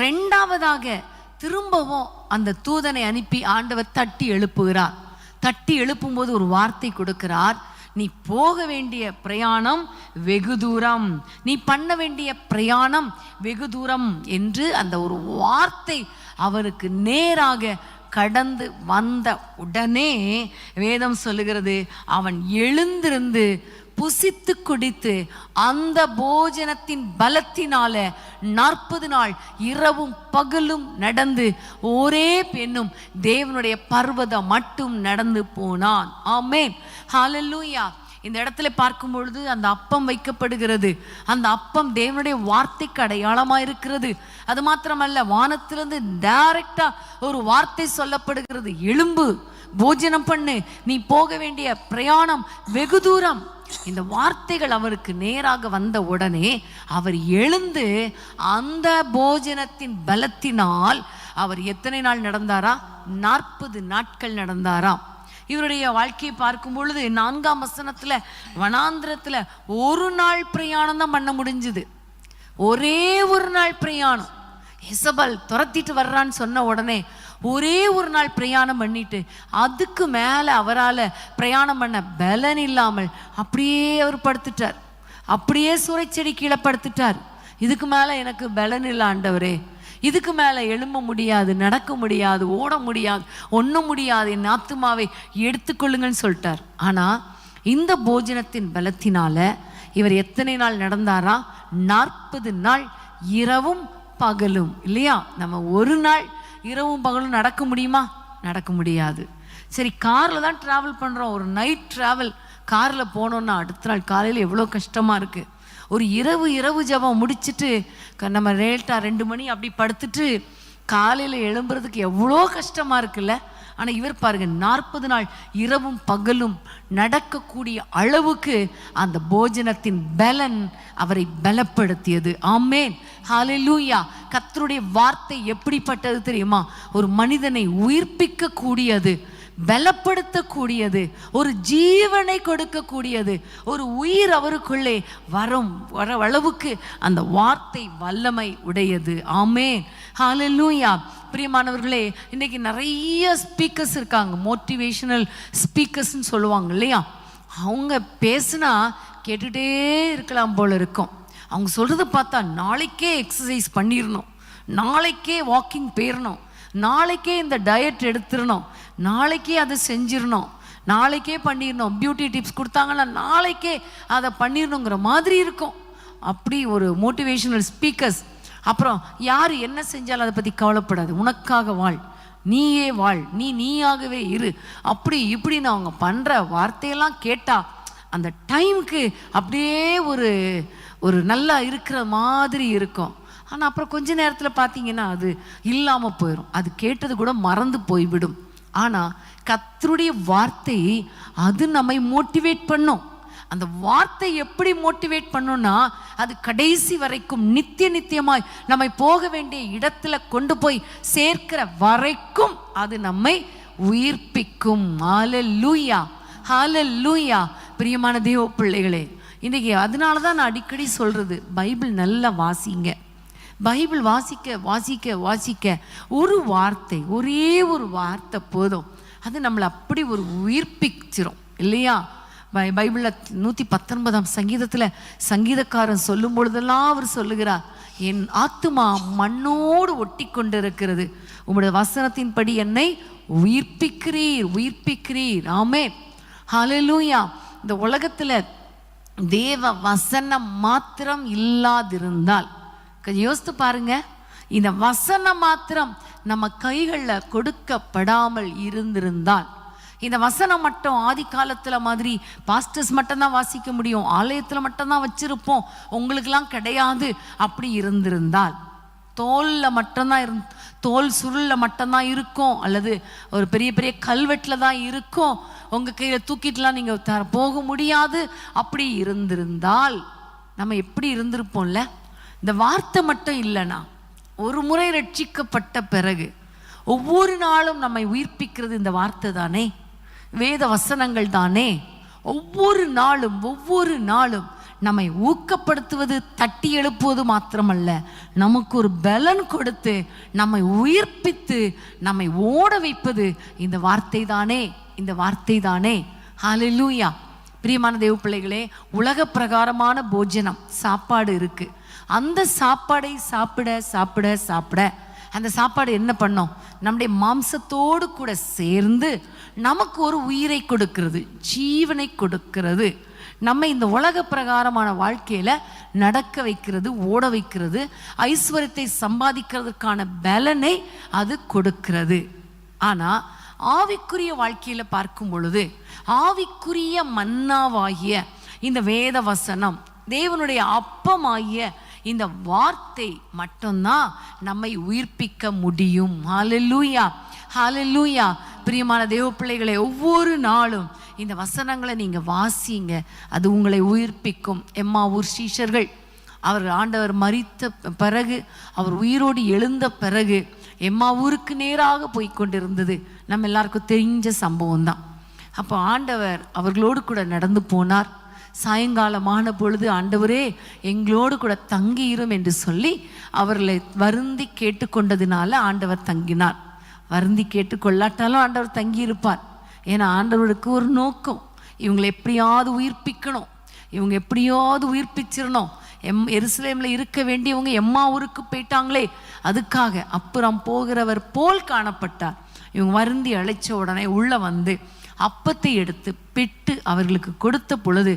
2ஆவதாக திரும்பவும் அந்த தூதனை அனுப்பி ஆண்டவர் தட்டி எழுப்புகிறார். தட்டி எழுப்பும் போது ஒரு வார்த்தை கொடுக்கிறார். நீ போக வேண்டிய பிரயாணம் வெகு தூரம், நீ பண்ண வேண்டிய பிரயாணம் வெகு தூரம் என்று அந்த ஒரு வார்த்தை அவருக்கு நேராக கடந்து வந்த உடனே வேதம் சொல்லுகிறது, அவன் எழுந்திருந்து புசித்து குடித்து அந்த போஜனத்தின் பலத்தினால 40 நாள் இரவும் பகலும் நடந்து ஒரே பெண்ணும் தேவனுடைய பர்வதம் மட்டும் நடந்து போனான். ஆமென். ஹல்லேலூயா. இந்த இடத்துல பார்க்கும் பொழுது அந்த அப்பம் வைக்கப்படுகிறது. அந்த அப்பம் தேவனுடைய வார்த்தைக்கு அடையாளமாக இருக்கிறது. அது மாத்திரமல்ல, வானத்திலிருந்து டைரக்டா ஒரு வார்த்தை சொல்லப்படுகிறது, எழும்பு, போஜனம் பண்ணு, நீ போக வேண்டிய பிரயாணம் வெகு தூரம். இந்த வார்த்தைகள் அவருக்கு நேராக வந்த உடனே அவர் எழுந்து அந்த போஜனத்தின் பலத்தினால் அவர் எத்தனை நாள் நடந்தாரா? 40 நாட்கள் நடந்தாராம். இவருடைய வாழ்க்கையை பார்க்கும் பொழுது 4ஆம் வசனத்துல வனாந்திரத்துல 1 நாள் பிரயாணம் தான் பண்ண முடிஞ்சுது. ஒரே 1 நாள் பிரயாணம். எசபல் துரத்திட்டு வர்றான்னு சொன்ன உடனே ஒரே ஒரு நாள் பிரயாணம் பண்ணிட்டு அதுக்கு மேலே அவரால் பிரயாணம் பண்ண பலன் இல்லாமல் அப்படியே அவர் படுத்துட்டார். அப்படியே சூறைச்செடி கீழே படுத்துட்டார். இதுக்கு மேலே எனக்கு பலன் இல்லை ஆண்டவரே, இதுக்கு மேலே எழும்ப முடியாது, நடக்க முடியாது, ஓட முடியாது, ஒன்றும் முடியாது, என் ஆத்துமாவை எடுத்துக்கொள்ளுங்கன்னு சொல்லிட்டார். ஆனால் இந்த போஜனத்தின் பலத்தினால இவர் எத்தனை நாள் நடந்தாரா? 40 நாள் இரவும் பகலும். இல்லையா? நம்ம ஒரு நாள் இரவும் பகலும் நடக்க முடியுமா? நடக்க முடியாது. சரி, காரில் தான் ட்ராவல் பண்ணுறோம். ஒரு நைட் ட்ராவல் காரில் போனோன்னா அடுத்த நாள் காலையில் எவ்வளோ கஷ்டமாக இருக்குது. ஒரு இரவு ஜபம் முடிச்சுட்டு நம்ம லேட்டாக 2 மணி அப்படி படுத்துட்டு காலையில் எழும்புறதுக்கு எவ்வளோ கஷ்டமாக இருக்குல்ல. ஆனால் இவர் பாருங்க, 40 நாள் இரவும் பகலும் நடக்கக்கூடிய அளவுக்கு அந்த போஜனத்தின் பலன் அவரை பலப்படுத்தியது. ஆமேன், ஹல்லேலூயா. கர்த்தருடைய வார்த்தை எப்படிப்பட்டது தெரியுமா? ஒரு மனிதனை உயிர்ப்பிக்க கூடியது, பலப்படுத்தக்கூடியது, ஒரு ஜீவனை கொடுக்கக்கூடியது, ஒரு உயிர் அவருக்குள்ளே வர அளவுக்கு அந்த வார்த்தை வல்லமை உடையது. ஆமேன், ஹல்லேலூயா. பிரியமானவர்களே, இன்றைக்கி நிறைய ஸ்பீக்கர்ஸ் இருக்காங்க, மோட்டிவேஷனல் ஸ்பீக்கர்ஸ்ன்னு சொல்லுவாங்க இல்லையா? அவங்க பேசுனா கேட்டுகிட்டே இருக்கலாம் போல இருக்கும். அவங்க சொல்கிறத பார்த்தா நாளைக்கே எக்ஸசைஸ் பண்ணிடணும், நாளைக்கே வாக்கிங் போயிடணும், நாளைக்கே இந்த டயட் எடுத்துடணும், நாளைக்கே அதை செஞ்சிடணும், நாளைக்கே பண்ணிடணும். பியூட்டி டிப்ஸ் கொடுத்தாங்கன்னா நாளைக்கே அதை பண்ணிடணுங்கிற மாதிரி இருக்கும். அப்படி ஒரு மோட்டிவேஷனல் ஸ்பீக்கர்ஸ். அப்புறம் யார் என்ன செஞ்சாலும் அதை பற்றி கவலைப்படாது, உனக்காக வாழ், நீயே வாழ், நீயாகவே இரு, அப்படி இப்படின்னு அவங்க பண்ணுற வார்த்தையெல்லாம் கேட்டால் அந்த டைமுக்கு அப்படியே ஒரு நல்லா இருக்கிற மாதிரி இருக்கும். ஆனால் அப்புறம் கொஞ்ச நேரத்தில் பார்த்தீங்கன்னா அது இல்லாமல் போயிடும், அது கேட்டது கூட மறந்து போய்விடும். ஆனால் கர்த்தருடைய வார்த்தை அது நம்மை மோட்டிவேட் பண்ணும். அந்த வார்த்தை எப்படி மோட்டிவேட் பண்ணும்னா, அது கடைசி வரைக்கும் நித்தியமாய் நம்மை போக வேண்டிய இடத்துல கொண்டு போய் சேர்க்கிற வரைக்கும் அது நம்மை உயிர்ப்பிக்கும். ஹல்லேலூயா, ஹல்லேலூயா. பிரியமான தேவ பிள்ளைகளே, இன்றைக்கி அதனால தான் நான் அடிக்கடி சொல்கிறது, பைபிள் நல்லா வாசிங்க. பைபிள் வாசிக்க ஒரு வார்த்தை, ஒரே ஒரு வார்த்தை போதும், அது நம்மளை அப்படி ஒரு உயிர்ப்பிச்சிரும் இல்லையா? பைபிளில் 119ஆம் சங்கீதத்தில் சங்கீதக்காரன் சொல்லும் பொழுதெல்லாம் அவர் சொல்லுகிறார், என் ஆத்துமா மண்ணோடு ஒட்டி கொண்டு இருக்கிறது, உம்முடைய வசனத்தின்படி என்னை உயிர்ப்பிக்கிறீர். ஆமென், ஹல்லேலூயா. இந்த உலகத்தில் தேவ வசனம் மாத்திரம் இல்லாதிருந்தால், யோசித்து பாருங்க, இந்த வசனம் மாத்திரம் நம்ம கைகளில் கொடுக்கப்படாமல் இருந்திருந்தால், இந்த வசனம் மட்டும் ஆதி காலத்தில் மாதிரி பாஸ்டர்ஸ் மட்டும்தான் வாசிக்க முடியும், ஆலயத்தில் மட்டும்தான் வச்சிருப்போம், உங்களுக்கெல்லாம் கிடையாது அப்படி இருந்திருந்தால், தோலில் மட்டும்தான் தோல் சுருளில் மட்டும்தான் இருக்கும், அல்லது ஒரு பெரிய கல்வெட்டில் தான் இருக்கும், உங்கள் கையில் தூக்கிட்டுலாம் நீங்கள் போக முடியாது, அப்படி இருந்திருந்தால் நம்ம எப்படி இருந்திருப்போம்ல? இந்த வார்த்தை மட்டும் இல்லைனா, ஒரு முறை ரட்சிக்கப்பட்ட பிறகு ஒவ்வொரு நாளும் நம்மை உயிர்ப்பிக்கிறது இந்த வார்த்தை தானே, வேத வசனங்கள் தானே. ஒவ்வொரு நாளும் நம்மை ஊக்கப்படுத்துவது, தட்டி எழுப்புவது மாத்திரமல்ல, நமக்கு ஒரு பலன் கொடுத்து நம்மை உயிர்ப்பித்து நம்மை ஓட வைப்பது இந்த வார்த்தை தானே. ஹல்லேலூயா. பிரியமான தேவ பிள்ளைகளே, உலக பிரகாரமான போஜனம் சாப்பாடு இருக்கு. அந்த சாப்பாடை சாப்பிட அந்த சாப்பாடு என்ன பண்ணோம்? நம்முடைய மாம்சத்தோடு கூட சேர்ந்து நமக்கு ஒரு உயிரை கொடுக்கிறது, ஜீவனை கொடுக்கிறது, நம்ம இந்த உலக பிரகாரமான வாழ்க்கையில் நடக்க வைக்கிறது, ஓட வைக்கிறது, ஐஸ்வர்யத்தை சம்பாதிக்கிறதுக்கான பலனை அது கொடுக்கிறது. ஆனால் ஆவிக்குரிய வாழ்க்கையில் பார்க்கும் பொழுது, ஆவிக்குரிய மன்னாவாகிய இந்த வேத வசனம், தேவனுடைய அப்பமாகிய இந்த வார்த்தை மட்டும்தான் நம்மை உயிர்ப்பிக்க முடியும். ஹல்லேலூயா, ஹல்லேலூயா. பிரியமான தேவ பிள்ளைகளை, ஒவ்வொரு நாளும் இந்த வசனங்களை நீங்கள் வாசிங்க, அது உங்களை உயிர்ப்பிக்கும். எம்மாவூர் சீஷர்கள், அவர் ஆண்டவர் மரித்த பிறகு, அவர் உயிரோடு எழுந்த பிறகு எம்மாவூருக்கு நேராக போய் கொண்டிருந்தது நம்ம எல்லாருக்கும் தெரிஞ்ச சம்பவம் தான். அப்போ ஆண்டவர் அவர்களோடு கூட நடந்து போனார். சாயங்காலமான பொழுது ஆண்டவரே எங்களோடு கூட தங்கியிரும் என்று சொல்லி அவர்களை வருந்தி கேட்டுக்கொண்டதினால ஆண்டவர் தங்கினார். வருந்தி கேட்டுக்கொள்ளாட்டாலும் ஆண்டவர் தங்கியிருப்பார். ஏன்னா ஆண்டவருக்கு ஒரு நோக்கம், இவங்களை எப்படியாவது உயிர்ப்பிக்கணும், இவங்க எப்படியாவது உயிர்ப்பிச்சிடணும். எருசலேமில் இருக்க வேண்டியவங்க எம்மா ஊருக்கு போயிட்டாங்களே, அதுக்காக அப்புறம் போகிறவர் போல் காணப்பட்டார். இவங்க வருந்தி அழைச்ச உடனே உள்ள வந்து அப்பத்தை எடுத்து பிட்டு அவர்களுக்கு கொடுத்த பொழுது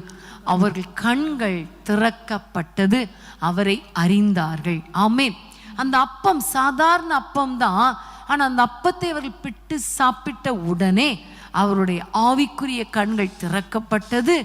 அவர்கள் கண்கள் திறக்கப்பட்டது, அவரை அறிந்தார்கள். ஆமென். அந்த அப்பம் சாதாரண அப்பம் தான். ஆனால் அந்த அப்பத்தை அவர்கள் பிட்டு சாப்பிட்ட உடனே அவருடைய ஆவிக்குரிய கண்கள் திறக்கப்பட்டது,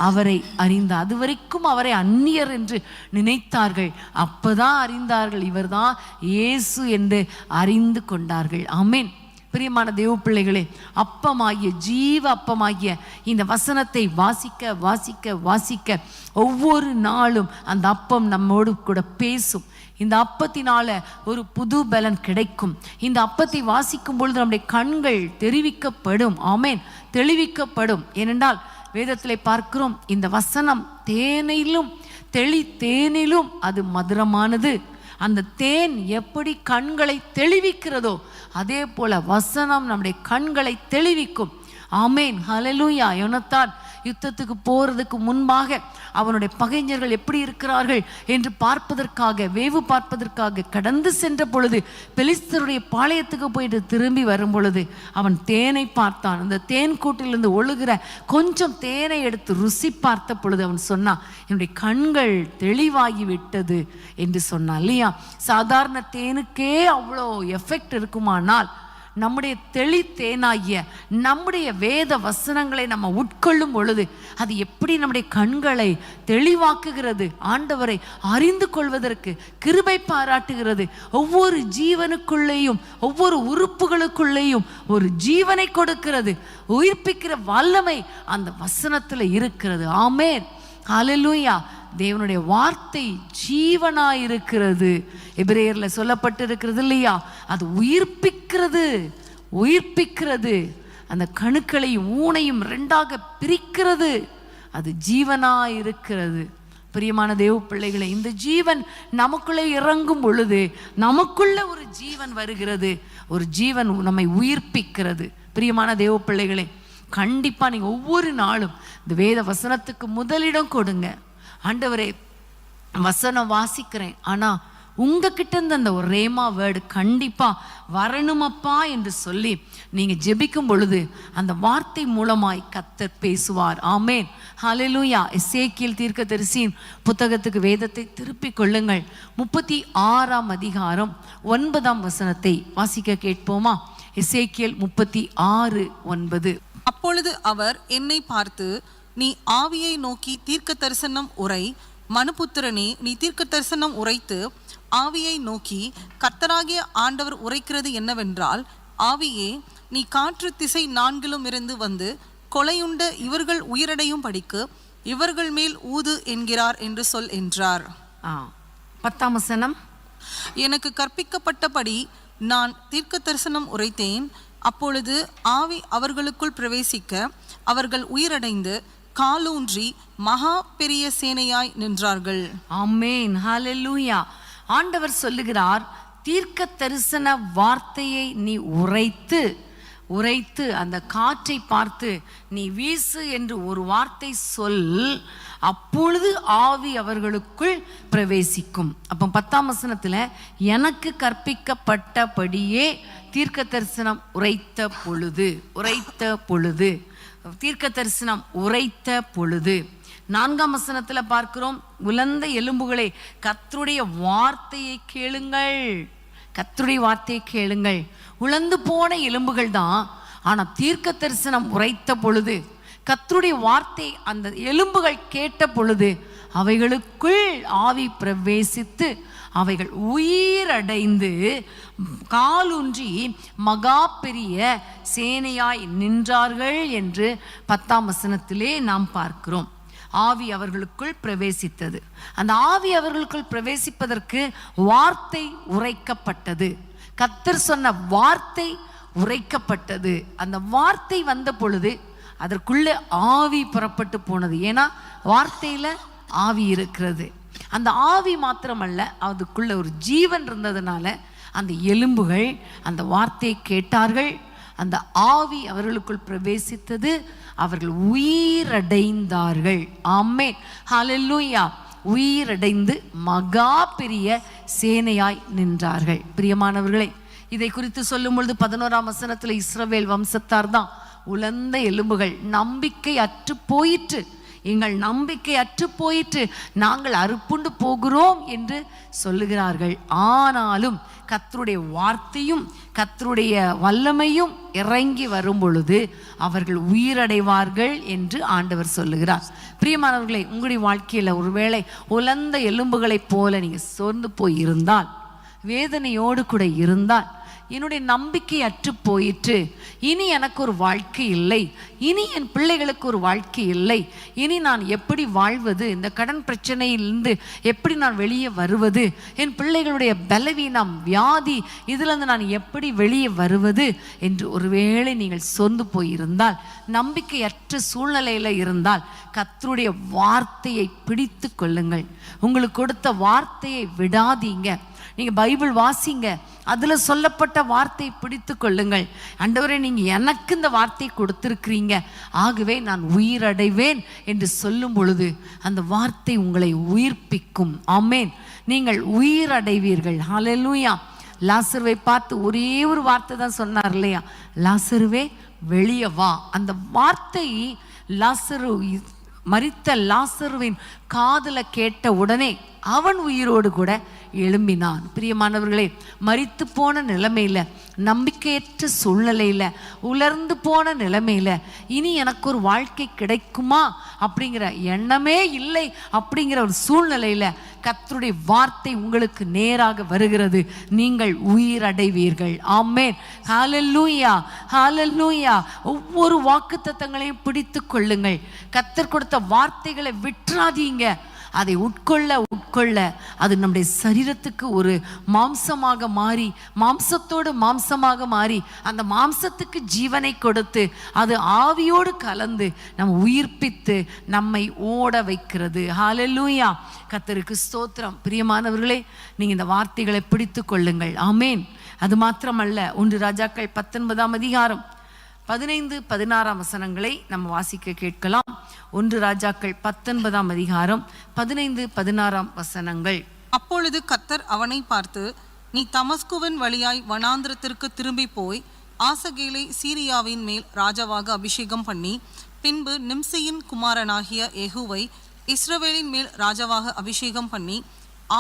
அவரை அறிந்தார். அது வரைக்கும் அவரை அந்நியர் என்று நினைத்தார்கள். அப்பதான் அறிந்தார்கள், இவர்தான் இயேசு என்று அறிந்து கொண்டார்கள். ஆமென். பிரியமான தேவ பிள்ளைகளே, அப்பமாகிய ஜீவ அப்பமாகிய இந்த வசனத்தை வாசிக்க வாசிக்க வாசிக்க ஒவ்வொரு நாளும் அந்த அப்பம் நம்மோடு கூட பேசும். இந்த அப்பத்தினால ஒரு புது பலன் கிடைக்கும். இந்த அப்பத்தை வாசிக்கும் பொழுது நம்முடைய கண்கள் தெரிவிக்கப்படும். ஆமென், தெளிவிக்கப்படும். ஏனென்றால் வேதத்திலே பார்க்கிறோம், இந்த வசனம் தேனிலும் தேனிலும் அது மதுரமானது. அந்த தேன் எப்படி கண்களை தெளிவிக்கிறதோ அதே போல வசனம் நம்முடைய கண்களை தெளிவிக்கும். ஆமென், ஹல்லேலூயா. யோனத்தான் யுத்தத்துக்கு போறதுக்கு முன்பாக அவனுடைய பகைஞர்கள் எப்படி இருக்கிறார்கள் என்று பார்ப்பதற்காக, வேவு பார்ப்பதற்காக கடந்து சென்ற பொழுது பெலிஸ்தருடைய பாளையத்துக்கு போயிட்டு திரும்பி வரும் பொழுது அவன் தேனை பார்த்தான். அந்த தேன் கூட்டிலிருந்து ஒழுகிற கொஞ்சம் தேனை எடுத்து ருசி பார்த்த பொழுது அவன் சொன்னான், என்னுடைய கண்கள் தெளிவாகி விட்டது என்று சொன்னான். இல்லையா? சாதாரண தேனுக்கே அவ்வளோ எஃபெக்ட் இருக்குமானால் நம்முடைய தேனாகிய நம்முடைய வேத வசனங்களை நம்ம உட்கொள்ளும் பொழுது அது எப்படி நம்முடைய கண்களை தெளிவாக்குகிறது, ஆண்டவரை அறிந்து கொள்வதற்கு கிருபை பாராட்டுகிறது. ஒவ்வொரு ஜீவனுக்குள்ளேயும் ஒவ்வொரு உறுப்புகளுக்குள்ளேயும் ஒரு ஜீவனை கொடுக்கிறது. உயிர்ப்பிக்கிற வல்லமை அந்த வசனத்தில் இருக்கிறது. ஆமென், ஹல்லேலூயா. தேவனுடைய வார்த்தை ஜீவனாயிருக்கிறது. எபிரேயர்ல சொல்லப்பட்டிருக்கிறது இல்லையா? அது உயிர்ப்பிக்கிறது. அந்த கணுக்களையும் ஊனையும் ரெண்டாக பிரிக்கிறது. அது ஜீவனாயிருக்கிறது. பிரியமான தேவ பிள்ளைகளை, இந்த ஜீவன் நமக்குள்ளே இறங்கும் பொழுது நமக்குள்ள ஒரு ஜீவன் வருகிறது. ஒரு ஜீவன் நம்மை உயிர்ப்பிக்கிறது. பிரியமான தேவ பிள்ளைகளை, கண்டிப்பா நீங்க ஒவ்வொரு நாளும் இந்த வேத வசனத்துக்கு முதலிடம் கொடுங்க. ஆண்டவரே, வசனம் வாசிக்கிறேன், ஆனா உங்ககிட்ட இருந்து அந்த ஒரு ரேமா வேர்டு கண்டிப்பா வரணுமப்பா என்று சொல்லி நீங்க ஜெபிக்கும் பொழுது அந்த வார்த்தை மூலமாய் கர்த்தர் பேசுவார். ஆமென், ஹல்லேலூயா. எசேக்கியேல் தீர்க்கதரிசியின் புத்தகத்துக்கு வேதத்தை திருப்பிக் கொள்ளுங்கள். 36ஆம் அதிகாரம் 9ஆம் வசனத்தை வாசிக்க கேட்போமா? எசேக்கியேல் 36:9. அப்பொழுது அவர் என்னை பார்த்து, நீ ஆவியை நோக்கி தீர்க்க தரிசனம் உரை, மனுபுத்திரனே, நீ தீர்க்க தரிசனம் உரைத்து ஆவியை நோக்கி கர்த்தராகிய ஆண்டவர் உரைக்கிறது என்னவென்றால், ஆவியே, நீ காற்று திசை 4லும் இருந்து வந்து கொலையுண்ட இவர்கள் உயிரடையும் படிக்கு இவர்கள் மேல் ஊது என்கிறார் என்று சொல் என்றார். 10ஆம் வசனம். எனக்கு கற்பிக்கப்பட்டபடி நான் தீர்க்க தரிசனம் உரைத்தேன். அப்பொழுது ஆவி அவர்களுக்குள் பிரவேசிக்க அவர்கள் உயிரடைந்து காலூன்றி மகா பெரிய சேனையாய் நின்றார்கள். ஆமென், ஹல்லேலூயா. ஆண்டவர் சொல்லுகிறார், தீர்க்க தரிசன வார்த்தையை நீ உரைத்து அந்த காற்றை பார்த்து நீ வீசு என்று ஒரு வார்த்தை சொல், அப்பொழுது ஆவி அவர்களுக்குள் பிரவேசிக்கும். அப்போ 10ஆம் வசனத்துல எனக்கு கற்பிக்கப்பட்டபடியே தீர்க்க தரிசனம் உரைத்த பொழுது தீர்க்க தரிசனம் உரைத்த பொழுது. 4ஆம் வசனத்துல பார்க்கிறோம், உலர்ந்த எலும்புகளே கர்த்தருடைய வார்த்தையை கேளுங்கள். உலர்ந்து போன எலும்புகள் தான். ஆனா தீர்க்க தரிசனம் உரைத்த பொழுது, கர்த்தருடைய வார்த்தை அந்த எலும்புகள் கேட்ட பொழுது அவைகளுக்குள் ஆவி பிரவேசித்து அவைகள் உயிரடைந்து காலூன்றி மகா பெரிய சேனையாய் நின்றார்கள் என்று 10ஆம் வசனத்திலே நாம் பார்க்கிறோம். ஆவி அவர்களுக்குள் பிரவேசித்தது. அந்த ஆவி அவர்களுக்குள் பிரவேசிப்பதற்கு வார்த்தை உரைக்கப்பட்டது. கர்த்தர் சொன்ன வார்த்தை உரைக்கப்பட்டது. அந்த வார்த்தை வந்த பொழுது அதற்குள்ளே ஆவி புறப்பட்டு போனது. ஏன்னா வார்த்தையில ஆவி இருக்கிறது. அந்த ஆவி மாத்திரமல்ல, அதுக்குள்ள ஒரு ஜீவன் இருந்ததுனால அந்த எலும்புகள் அந்த வார்த்தையை கேட்டார்கள். அந்த ஆவி அவர்களுக்குள் பிரவேசித்தது. அவர்கள் உயிரடைந்தார்கள். ஆமென், ஹல்லேலூயா. உயிரடைந்து மகா பெரிய சேனையாய் நின்றார்கள். பிரியமானவர்களே, இதை குறித்து சொல்லும் பொழுது 11ஆம் வசனத்தில் இஸ்ரவேல் வம்சத்தார் தான் உலர்ந்த எலும்புகள், நம்பிக்கை அற்று போயிற்று, எங்கள் நம்பிக்கை அற்று போயிற்று, நாங்கள் அறுப்புண்டு போகிறோம் என்று சொல்லுகிறார்கள். ஆனாலும் கர்த்தருடைய வார்த்தையும் கர்த்தருடைய வல்லமையும் இறங்கி வரும் பொழுது அவர்கள் உயிரடைவார்கள் என்று ஆண்டவர் சொல்லுகிறார். பிரியமானவர்களே, உங்களுடைய வாழ்க்கையில் ஒருவேளை உலர்ந்த எலும்புகளைப் போல நீங்கள் சோர்ந்து போய் இருந்தால், வேதனையோடு கூட இருந்தால், என்னுடைய நம்பிக்கை அற்று போயிற்று, இனி எனக்கு ஒரு வாழ்க்கை இல்லை, இனி என் பிள்ளைகளுக்கு ஒரு வாழ்க்கை இல்லை, இனி நான் எப்படி வாழ்வது, இந்த கடன் பிரச்சனையிலிருந்து எப்படி நான் வெளியே வருவது, என் பிள்ளைகளுடைய பலவீனம் வியாதி இதிலிருந்து நான் எப்படி வெளியே வருவது என்று ஒருவேளை நீங்கள் சொந்து போயிருந்தால், நம்பிக்கையற்ற சூழ்நிலையில் இருந்தால், கர்த்தருடைய வார்த்தையை பிடித்து கொள்ளுங்கள். உங்களுக்கு கொடுத்த வார்த்தையை விடாதீங்க. நீங்கள் பைபிள் வாசிங்க, அதில் சொல்லப்பட்ட வார்த்தையை பிடித்து கொள்ளுங்கள். ஆண்டவரே, நீங்கள் எனக்கு இந்த வார்த்தையை கொடுத்துருக்கிறீங்க, ஆகவே நான் உயிரடைவேன் என்று சொல்லும் பொழுது அந்த வார்த்தை உங்களை உயிர்ப்பிக்கும். ஆமேன், நீங்கள் உயிரடைவீர்கள். ஹல்லேலூயா. லாசருவை பார்த்து ஒரே ஒரு வார்த்தை தான் சொன்னார் இல்லையா? லாசருவே வெளியே வா. அந்த வார்த்தை லாசரு, மரித்த லாசருவின் காதுல கேட்ட உடனே அவன் உயிரோடு கூட எழும்பினான். பிரியமானவர்களே, மரித்து போன நிலைமையில, நம்பிக்கையற்ற சூழ்நிலையில, உலர்ந்து போன நிலைமையில இனி எனக்கு ஒரு வாழ்க்கை கிடைக்குமா அப்படிங்கிற எண்ணமே இல்லை அப்படிங்கிற ஒரு சூழ்நிலையில கர்த்தருடைய வார்த்தை உங்களுக்கு நேராக வருகிறது. நீங்கள் உயிரடைவீர்கள். ஆமென், ஹல்லேலூயா, ஹல்லேலூயா. ஒவ்வொரு வாக்குத்தத்தங்களையும் பிடித்து கொள்ளுங்கள். கர்த்தர் கொடுத்த வார்த்தைகளை விட்டுறாதீங்க. அதை உட்கொள்ள அது நம்முடைய சரீரத்துக்கு ஒரு மாம்சமாக மாறி, மாம்சத்தோடு மாம்சமாக மாறி, அந்த மாம்சத்துக்கு ஜீவனை கொடுத்து அது ஆவியோடு கலந்து நம்ம உயிர்ப்பித்து நம்மை ஓட வைக்கிறது. ஹல்லேலூயா, கர்த்தருக்கு ஸ்தோத்திரம். பிரியமானவர்களே, நீங்கள் இந்த வார்த்தைகளை பிடித்து கொள்ளுங்கள். ஆமேன். அது மாத்திரமல்ல, 1 ராஜாக்கள் 19ஆம் அதிகாரம் 15-16 வசனங்களை நம்ம வாசிக்க கேட்கலாம். 1 ராஜாக்கள் 19ஆம் அதிகாரம் 15-16 வசனங்கள். அப்பொழுது கர்த்தர் அவனை பார்த்து, நீ தமஸ்குவின் வழியாய் வனாந்திரத்திற்கு திரும்பி போய் ஆசகேலை சீரியாவின் மேல் ராஜாவாக அபிஷேகம் பண்ணி, பின்பு நிம்சியின் குமாரனாகிய யெகூவை இஸ்ரவேலின் மேல் ராஜாவாக அபிஷேகம் பண்ணி,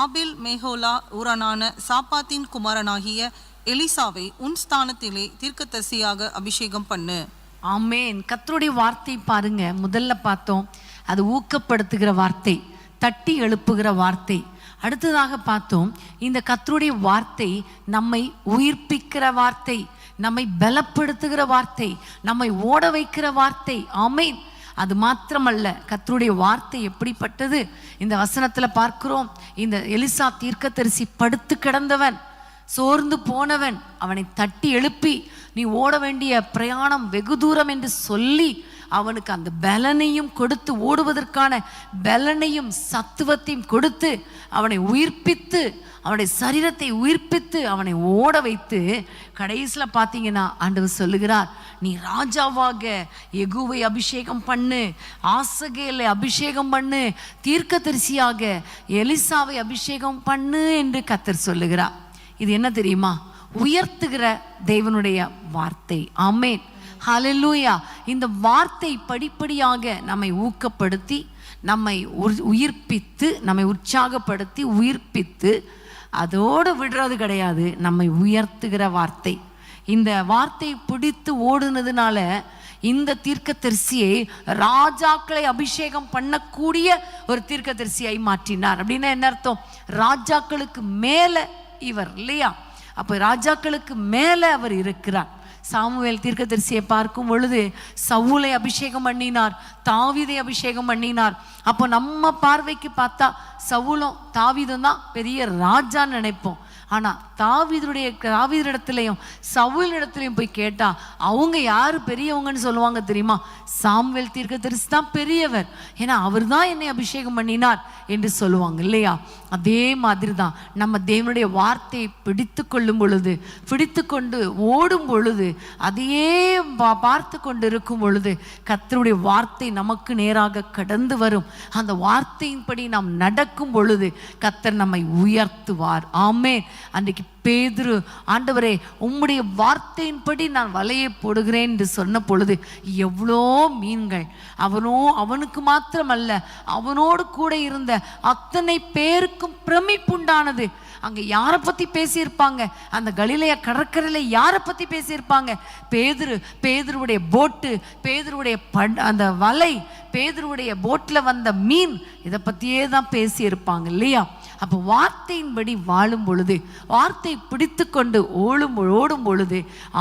ஆபேல் மேகோலா ஊரானான சாப்பாத்தின் குமாரனாகிய எலிசாவை உன் ஸ்தானத்திலே தீர்க்கதரிசியாக அபிஷேகம் பண்ணு. ஆமேன். கர்த்தருடைய வார்த்தை பாருங்க, முதல்ல பார்த்தோம் அது ஊக்கப்படுத்துகிற வார்த்தை, தட்டி எழுப்புகிற வார்த்தை. அடுத்ததாக பார்த்தோம் இந்த கர்த்தருடைய வார்த்தை நம்மை உயிர்ப்பிக்கிற வார்த்தை, நம்மை பலப்படுத்துகிற வார்த்தை, நம்மை ஓட வைக்கிற வார்த்தை. ஆமேன். அது மாத்திரமல்ல, கர்த்தருடைய வார்த்தை எப்படிப்பட்டது? இந்த வசனத்தில் பார்க்கிறோம், இந்த எலிசா தீர்க்கதரிசி படுத்து கிடந்தவன், சோர்ந்து போனவன், அவனை தட்டி எழுப்பி நீ ஓட வேண்டிய பிரயாணம் வெகு தூரம் என்று சொல்லி அவனுக்கு அந்த பலனையும் கொடுத்து, ஓடுவதற்கான பலனையும் சத்துவத்தையும் கொடுத்து அவனை உயிர்ப்பித்து, அவனுடைய சரீரத்தை உயிர்ப்பித்து அவனை ஓட வைத்து, கடைசியில் பார்த்தீங்கன்னா ஆண்டவர் சொல்லுகிறார், நீ ராஜாவாக யெகூவை அபிஷேகம் பண்ணு, ஆசகேலை அபிஷேகம் பண்ணு, தீர்க்கதரிசியாக எலிசாவை அபிஷேகம் பண்ணு என்று கர்த்தர் சொல்லுகிறார். இது என்ன தெரியுமா? உயர்த்துகிற தேவனுடைய வார்த்தை. ஆமென், ஹல்லேலூயா. இந்த வார்த்தை படிப்படியாக நம்மை ஊக்கப்படுத்தி, நம்மை உயிர்ப்பித்து, நம்மை உற்சாகப்படுத்தி உயிர்ப்பித்து அதோடு விடுறது கிடையாது, நம்மை உயர்த்துகிற வார்த்தை. இந்த வார்த்தை பிடித்து ஓடுனதுனால இந்த தீர்க்கதரிசியை ராஜாக்களை அபிஷேகம் பண்ணக்கூடிய ஒரு தீர்க்கதரிசியை மாற்றினார். அப்படின்னா என்ன அர்த்தம்? ராஜாக்களுக்கு மேல இவர் இல்லையா? அப்போ ராஜாக்களுக்கு மேலே அவர் இருக்கிறார். சாமுவேல் தீர்க்கதரிசியை பார்க்கும் பொழுது சவுலை அபிஷேகம் பண்ணினார், தாவீதை அபிஷேகம் பண்ணினார். அப்போ நம்ம பார்வைக்கு பார்த்தா சவுலும் தாவீதும் தான் பெரிய ராஜான்னு நினைப்போம். ஆனா தாவீதிடத்திலையும் சவுல் இடத்துலையும் போய் கேட்டா அவங்க யாரு பெரியவங்கன்னு சொல்லுவாங்க தெரியுமா? சாமுவேல் தீர்க்கதரிசி தான் பெரியவர், ஏன்னா அவர் தான் என்னை அபிஷேகம் பண்ணினார் என்று சொல்லுவாங்க இல்லையா? அதே மாதிரி தான் நம்ம தேவனுடைய வார்த்தையை பிடித்து கொள்ளும் பொழுது, பிடித்து கொண்டு ஓடும் பொழுது, அதையே பார்த்து கொண்டு இருக்கும் பொழுது கர்த்தருடைய வார்த்தை நமக்கு நேராக கடந்து வரும். அந்த வார்த்தையின்படி நாம் நடக்கும் பொழுது கர்த்தர் நம்மை உயர்த்துவார். ஆமென். அன்றைக்கு பேதுரு, ஆண்டவரே உம்முடைய வார்த்தையின்படி நான் வலையை போடுகிறேன் என்று சொன்ன பொழுது எவ்வளோ மீன்கள் அவனுக்கு மாத்திரமல்ல, அவனோடு கூட இருந்த அத்தனை பேருக்கும் பிரமிப்புண்டானது. அங்க யாரை பத்தி பேசியிருப்பாங்க? அந்த கலிலேயா கடற்கரையில யாரை பத்தி பேசியிருப்பாங்க? பேதுருவுடைய போட்டு, பேதுருவுடைய அந்த வலை, பேதுருவுடைய போட்ல வந்த மீன், இதை பத்தியே தான் பேசியிருப்பாங்க இல்லையா? அப்போ வார்த்தையின்படி வாழும் பொழுது, வார்த்தை பிடித்து கொண்டு ஓடும் பொழுது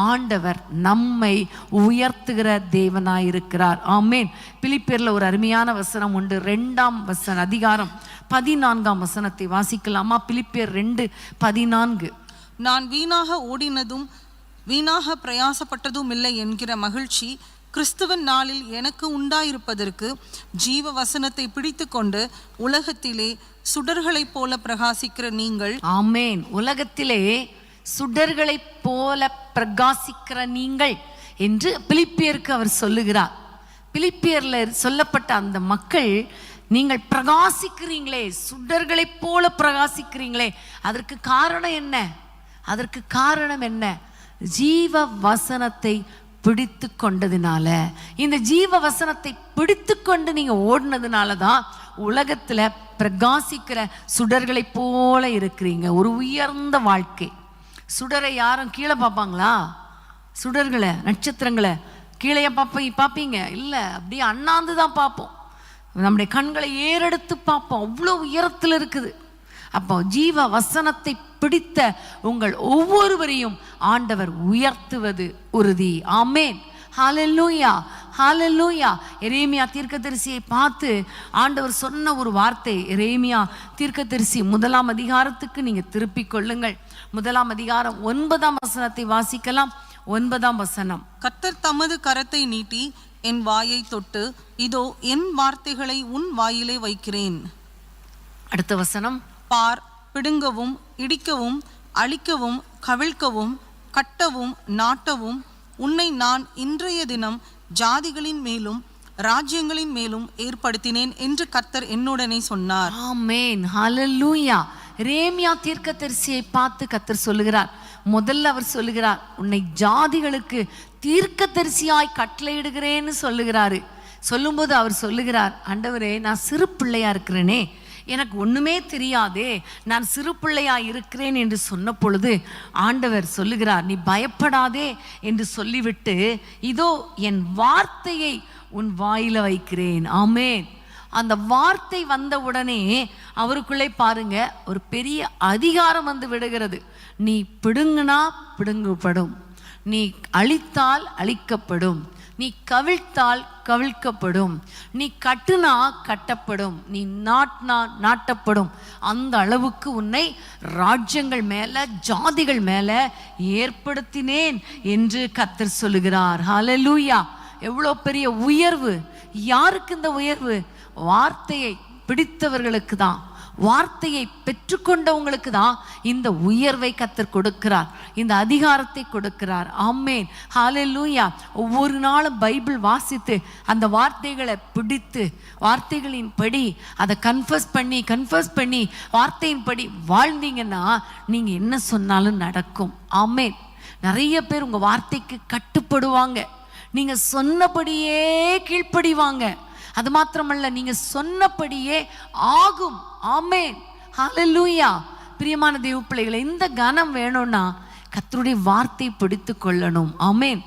ஆண்டவர் நம்மை உயர்த்துகிற தேவனாயிருக்கிறார். ஆமேன். பிலிப்பியர்ல ஒரு அருமையான வசனம் உண்டு. 2 அதிகாரம் 14 வாசிக்கலாமா? பிலிப்பியர் 2:14. நான் வீணாக ஓடினதும் வீணாக பிரயாசப்பட்டதும் இல்லை என்கிற மகிழ்ச்சி கிறிஸ்துவன் நாளில் எனக்கு உண்டாயிருப்பதற்கு ஜீவ வசனத்தை பிடித்து கொண்டு உலகத்திலே சுடர்களைப் போல பிரகாசிக்கிற நீங்கள். ஆமேன். உலகத்திலே சுடர்களைப் போல பிரகாசிக்கிற நீங்கள் என்று பிலிப்பியருக்கு அவர் சொல்லுகிறார். பிலிப்பியர்ல சொல்லப்பட்ட அந்த மக்கள், நீங்கள் பிரகாசிக்கிறீங்களே, சுடர்களைப் போல பிரகாசிக்கிறீங்களே, அதற்கு காரணம் என்ன? அதற்கு காரணம் என்ன? ஜீவ வசனத்தை பிடித்து கொண்டதுனால, இந்த ஜீவ வசனத்தை பிடித்து கொண்டு நீங்க ஓடினதுனால தான் உலகத்துல பிரகாசிக்கிற சுடர்களை போல இருக்கிறீங்க. ஒரு உயர்ந்த வாழ்க்கை. சுடரை யாரும் கீழே பார்ப்பாங்களா? சுடர்களை, நட்சத்திரங்களை கீழே பார்ப்பீங்க? இல்லை, அப்படியே அண்ணாந்து தான் பார்ப்போம். நம்முடைய கண்களை ஏறெடுத்து பார்ப்போம். அவ்வளோ உயரத்தில் இருக்குது. அப்போ ஜீவ வசனத்தை பிடித்த உங்கள் ஒவ்வொருவரையும் ஆண்டவர் உயர்த்துவது உறுதி. ஆமேன். ஹல்லேலூயா, ஹல்லேலூயா. எரேமியா தீர்க்கதரிசியை பார்த்து ஆண்டவர் சொன்ன ஒரு வார்த்தை. எரேமியா தீர்க்கதரிசி 1 அதிகாரத்துக்கு நீங்க திருப்பிக் கொள்ளுங்கள். 1 அதிகாரம் 9 வாசிக்கலாம். 9 கர்த்தர் தமது கரத்தை நீட்டி என் வாயை தொட்டு, இதோ என் வார்த்தைகளை உன் வாயிலே வைக்கிறேன். அடுத்த வசனம். பார், பிடுங்கவும் இடிக்கவும் அழிக்கவும் கவிழ்க்கவும் கட்டவும் நாட்டவும் உன்னை நான் இன்றைய தினம் ஜாதிகளின் மேலும் ராஜ்யங்களின் மேலும் ஏற்படுத்தினேன் என்று கர்த்தர் என்னுடனே சொன்னார். ஆமென். ஹல்லேலூயா. எரேமியா தீர்க்கதரிசியை பார்த்து கர்த்தர் சொல்லுகிறார். முதல்ல அவர் சொல்லுகிறார், உன்னை ஜாதிகளுக்கு தீர்க்கதரிசியாய் கட்டளையிடுகிறேன்னு சொல்லுகிறாரு. சொல்லும்போது அவர் சொல்லுகிறார், ஆண்டவரே நான் சிறு பிள்ளையா இருக்கிறேனே, எனக்கு ஒண்ணுமே தெரியாதே, நான் சிறு பிள்ளையா இருக்கிறேன் என்று சொன்ன பொழுது ஆண்டவர் சொல்லுகிறார், நீ பயப்படாதே என்று சொல்லிவிட்டு, இதோ என் வார்த்தையை உன் வாயில வைக்கிறேன். ஆமென். அந்த வார்த்தை வந்த உடனே அவருக்குள்ளே பாருங்க ஒரு பெரிய அதிகாரம் வந்து விடுகிறது. நீ பிடுங்கினா பிடுங்கப்படும், நீ அழித்தால் அழிக்கப்படும், நீ கவிழ்த்தால் கவிழ்க்கப்படும், நீ கட்டுனா கட்டப்படும், நீ நாட்டினா நாட்டப்படும். அந்த அளவுக்கு உன்னை ராஜ்யங்கள் மேல ஜாதிகள் மேல ஏற்படுத்தினேன் என்று கர்த்தர் சொல்லுகிறார். ஹல்லேலூயா. எவ்வளோ பெரிய உயர்வு! யாருக்கு இந்த உயர்வு? வார்த்தையை பிடித்தவர்களுக்கு தான், வார்த்தையை பெற்றுக்கொண்டவங்களுக்கு தான் இந்த உயர்வை கர்த்தர் கொடுக்கிறார், இந்த அதிகாரத்தை கொடுக்கிறார். ஆமென். ஹல்லேலூயா. ஒவ்வொரு நாளும் பைபிள் வாசித்து அந்த வார்த்தைகளை பிடித்து வார்த்தைகளின் படி அதை கன்ஃபஸ் பண்ணி வார்த்தையின்படி வாழ்ந்தீங்கன்னா நீங்க என்ன சொன்னாலும் நடக்கும். ஆமென். நிறைய பேர் உங்க வார்த்தைக்கு கட்டுப்படுவாங்க, நீங்க சொன்னபடியே கீழ்ப்படிவாங்க. அது மாத்திரமல்ல, நீங்க சொன்னபடியே ஆகும். ஆமென். ஹல்லேலூயா. பிரியமான தேவ பிள்ளைகளை, இந்த கனம் வேணும்னா கர்த்தருடைய வார்த்தை பிடித்து கொள்ளணும். ஆமென்.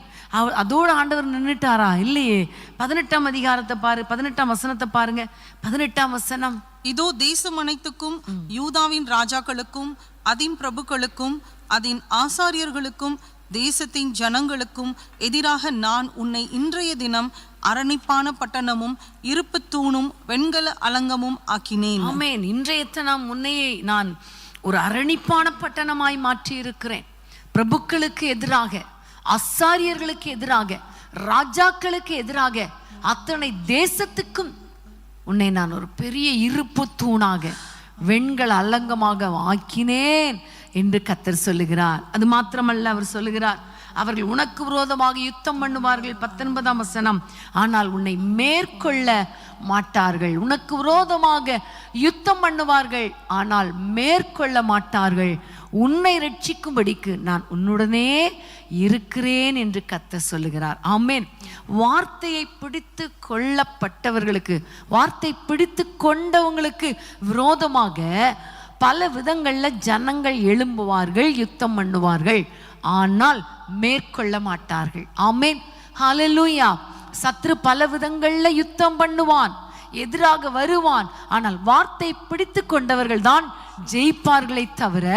அதோட ஆண்டவர் நின்னுட்டாரா? இல்லையே. 18 அதிகாரத்தை பாரு, 18 வசனத்தை பாருங்க. 18 வசனம். இதோ தேசம் அனைத்துக்கும் யூதாவின் ராஜாக்களுக்கும் அதின் பிரபுக்களுக்கும் அதின் ஆசாரியர்களுக்கும் தேசத்தின் ஜனங்களுக்கும் எதிராக நான் உன்னை இன்றைய தினம் அரணிப்பான பட்டணமும் இருப்பு தூணும் வெண்கல அலங்கமும் ஆக்கினேன். ஆமென். இன்றைய தினம் உன்னையை நான் ஒரு அரணிப்பான பட்டணமாய் மாற்றி இருக்கிறேன். பிரபுக்களுக்கு எதிராக, ஆசாரியர்களுக்கு எதிராக, ராஜாக்களுக்கு எதிராக, அத்தனை தேசத்துக்கும் உன்னை நான் ஒரு பெரிய இருப்பு தூணாக, வெண்கல அலங்கமாக ஆக்கினேன் என்று கர்த்தர் சொல்லுகிறார். அது மாத்திரமல்ல, அவர் சொல்லுகிறார், அவர்கள் உனக்கு விரோதமாக யுத்தம் பண்ணுவார்கள். 19ஆம் வசனம், ஆனால் உன்னை மேற்கொள்ள மாட்டார்கள். உனக்கு விரோதமாக யுத்தம் பண்ணுவார்கள், ஆனால் மேற்கொள்ள மாட்டார்கள். உன்னை ரட்சிக்கும்படிக்கு நான் உன்னுடனே இருக்கிறேன் என்று கர்த்தர் சொல்லுகிறார். ஆமென். வார்த்தையை பிடித்து கொள்ளப்பட்டவர்களுக்கு, வார்த்தை பிடித்து கொண்டவங்களுக்கு விரோதமாக பல விதங்கள்ல ஜனங்கள் எழும்புவார்கள், யுத்தம் பண்ணுவார்கள், ஆனால் மேற்கொள்ள மாட்டார்கள். ஆமென். ஹல்லேலூயா. சத்ரு பல விதங்கள்ல யுத்தம் பண்ணுவான், எதிராக வருவான், ஆனால் வார்த்தை பிடித்து கொண்டவர்கள் தான் ஜெயிப்பார்களை தவிர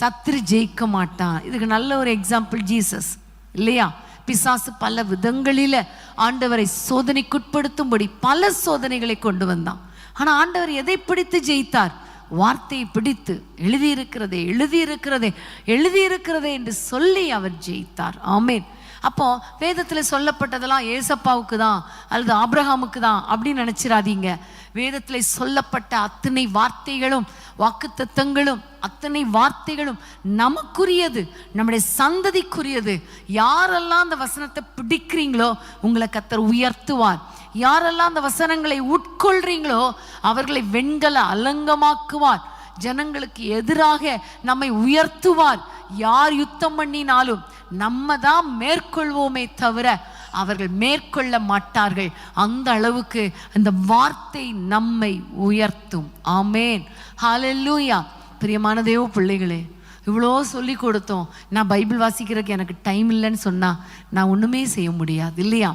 சத்ரு ஜெயிக்க மாட்டான். இதுக்கு நல்ல ஒரு எக்ஸாம்பிள் ஜீசஸ் இல்லையா? பிசாசு பல விதங்களில ஆண்டவரை சோதனைக்குட்படுத்தும்படி பல சோதனைகளை கொண்டு வந்தான். ஆனா ஆண்டவர் எதை பிடித்து ஜெயித்தார்? வார்த்தையை பிடித்து எழுதியிருக்கிறதே எழுதியிருக்கிறதே எழுதியிருக்கிறதே என்று சொல்லி அவர் ஜெயித்தார். ஆமென். அப்போ வேதத்தில் சொல்லப்பட்டதெல்லாம் ஏசப்பாவுக்கு தான் அல்லது ஆபிரகாமுக்கு தான் அப்படின்னு நினைச்சிடாதீங்க. வேதத்தில் சொல்லப்பட்ட அத்தனை வார்த்தைகளும் வாக்குத்தத்தங்களும் அத்தனை வார்த்தைகளும் நமக்குரியது, நம்முடைய சந்ததிக்குரியது. யாரெல்லாம் அந்த வசனத்தை பிடிக்கிறீங்களோ உங்களை கர்த்தர் உயர்த்துவார். யாரெல்லாம் அந்த வசனங்களை உட்கொள்றீங்களோ அவர்களை வெண்கல அலங்கமாக்குவார். ஜனங்களுக்கு எதிராக நம்மை உயர்த்துவார். யார் யுத்தம் பண்ணினாலும் நம்ம தான் மேற்கொள்வோமே தவிர அவர்கள் மேற்கொள்ள மாட்டார்கள். அந்த அளவுக்கு அந்த வார்த்தை நம்மை உயர்த்தும். ஆமேன். ஹல்லேலூயா. பிரியமான தேவ பிள்ளைகளே, இவ்வளோ சொல்லி கொடுத்தோம். நான் பைபிள் வாசிக்கிறதுக்கு எனக்கு டைம் இல்லைன்னு சொன்னா நான் ஒண்ணுமே செய்ய முடியாது இல்லையா?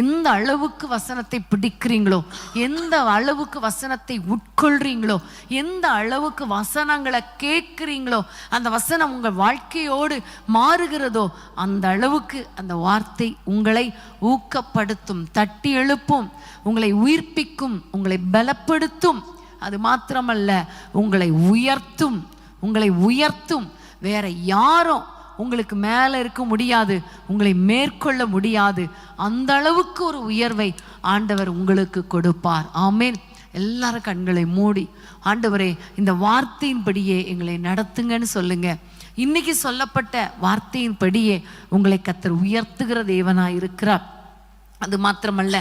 எந்த அளவுக்கு வசனத்தை பிடிக்கிறீங்களோ, எந்த அளவுக்கு வசனத்தை உட்கொள்றீங்களோ, எந்த அளவுக்கு வசனங்களை கேட்குறீங்களோ, அந்த வசனம் உங்கள் வாழ்க்கையோடு மாறுகிறதோ அந்த அளவுக்கு அந்த வார்த்தை உங்களை ஊக்கப்படுத்தும், தட்டி எழுப்பும், உங்களை உயிர்ப்பிக்கும், உங்களை பலப்படுத்தும். அது மாத்திரமல்ல, உங்களை உயர்த்தும், உங்களை உயர்த்தும். வேற யாரும் உங்களுக்கு மேலே இருக்க முடியாது, உங்களை மேற்கொள்ள முடியாது. அந்த அளவுக்கு ஒரு உயர்வை ஆண்டவர் உங்களுக்கு கொடுப்பார். ஆமேன். எல்லாரும் கண்களை மூடி, ஆண்டவரே இந்த வார்த்தையின்படியே எங்களை நடத்துங்கன்னு சொல்லுங்க. இன்னைக்கு சொல்லப்பட்ட வார்த்தையின்படியே உங்களை கர்த்தர் உயர்த்துகிற தேவனாய் இருக்கிறார். அது மாத்திரமல்ல,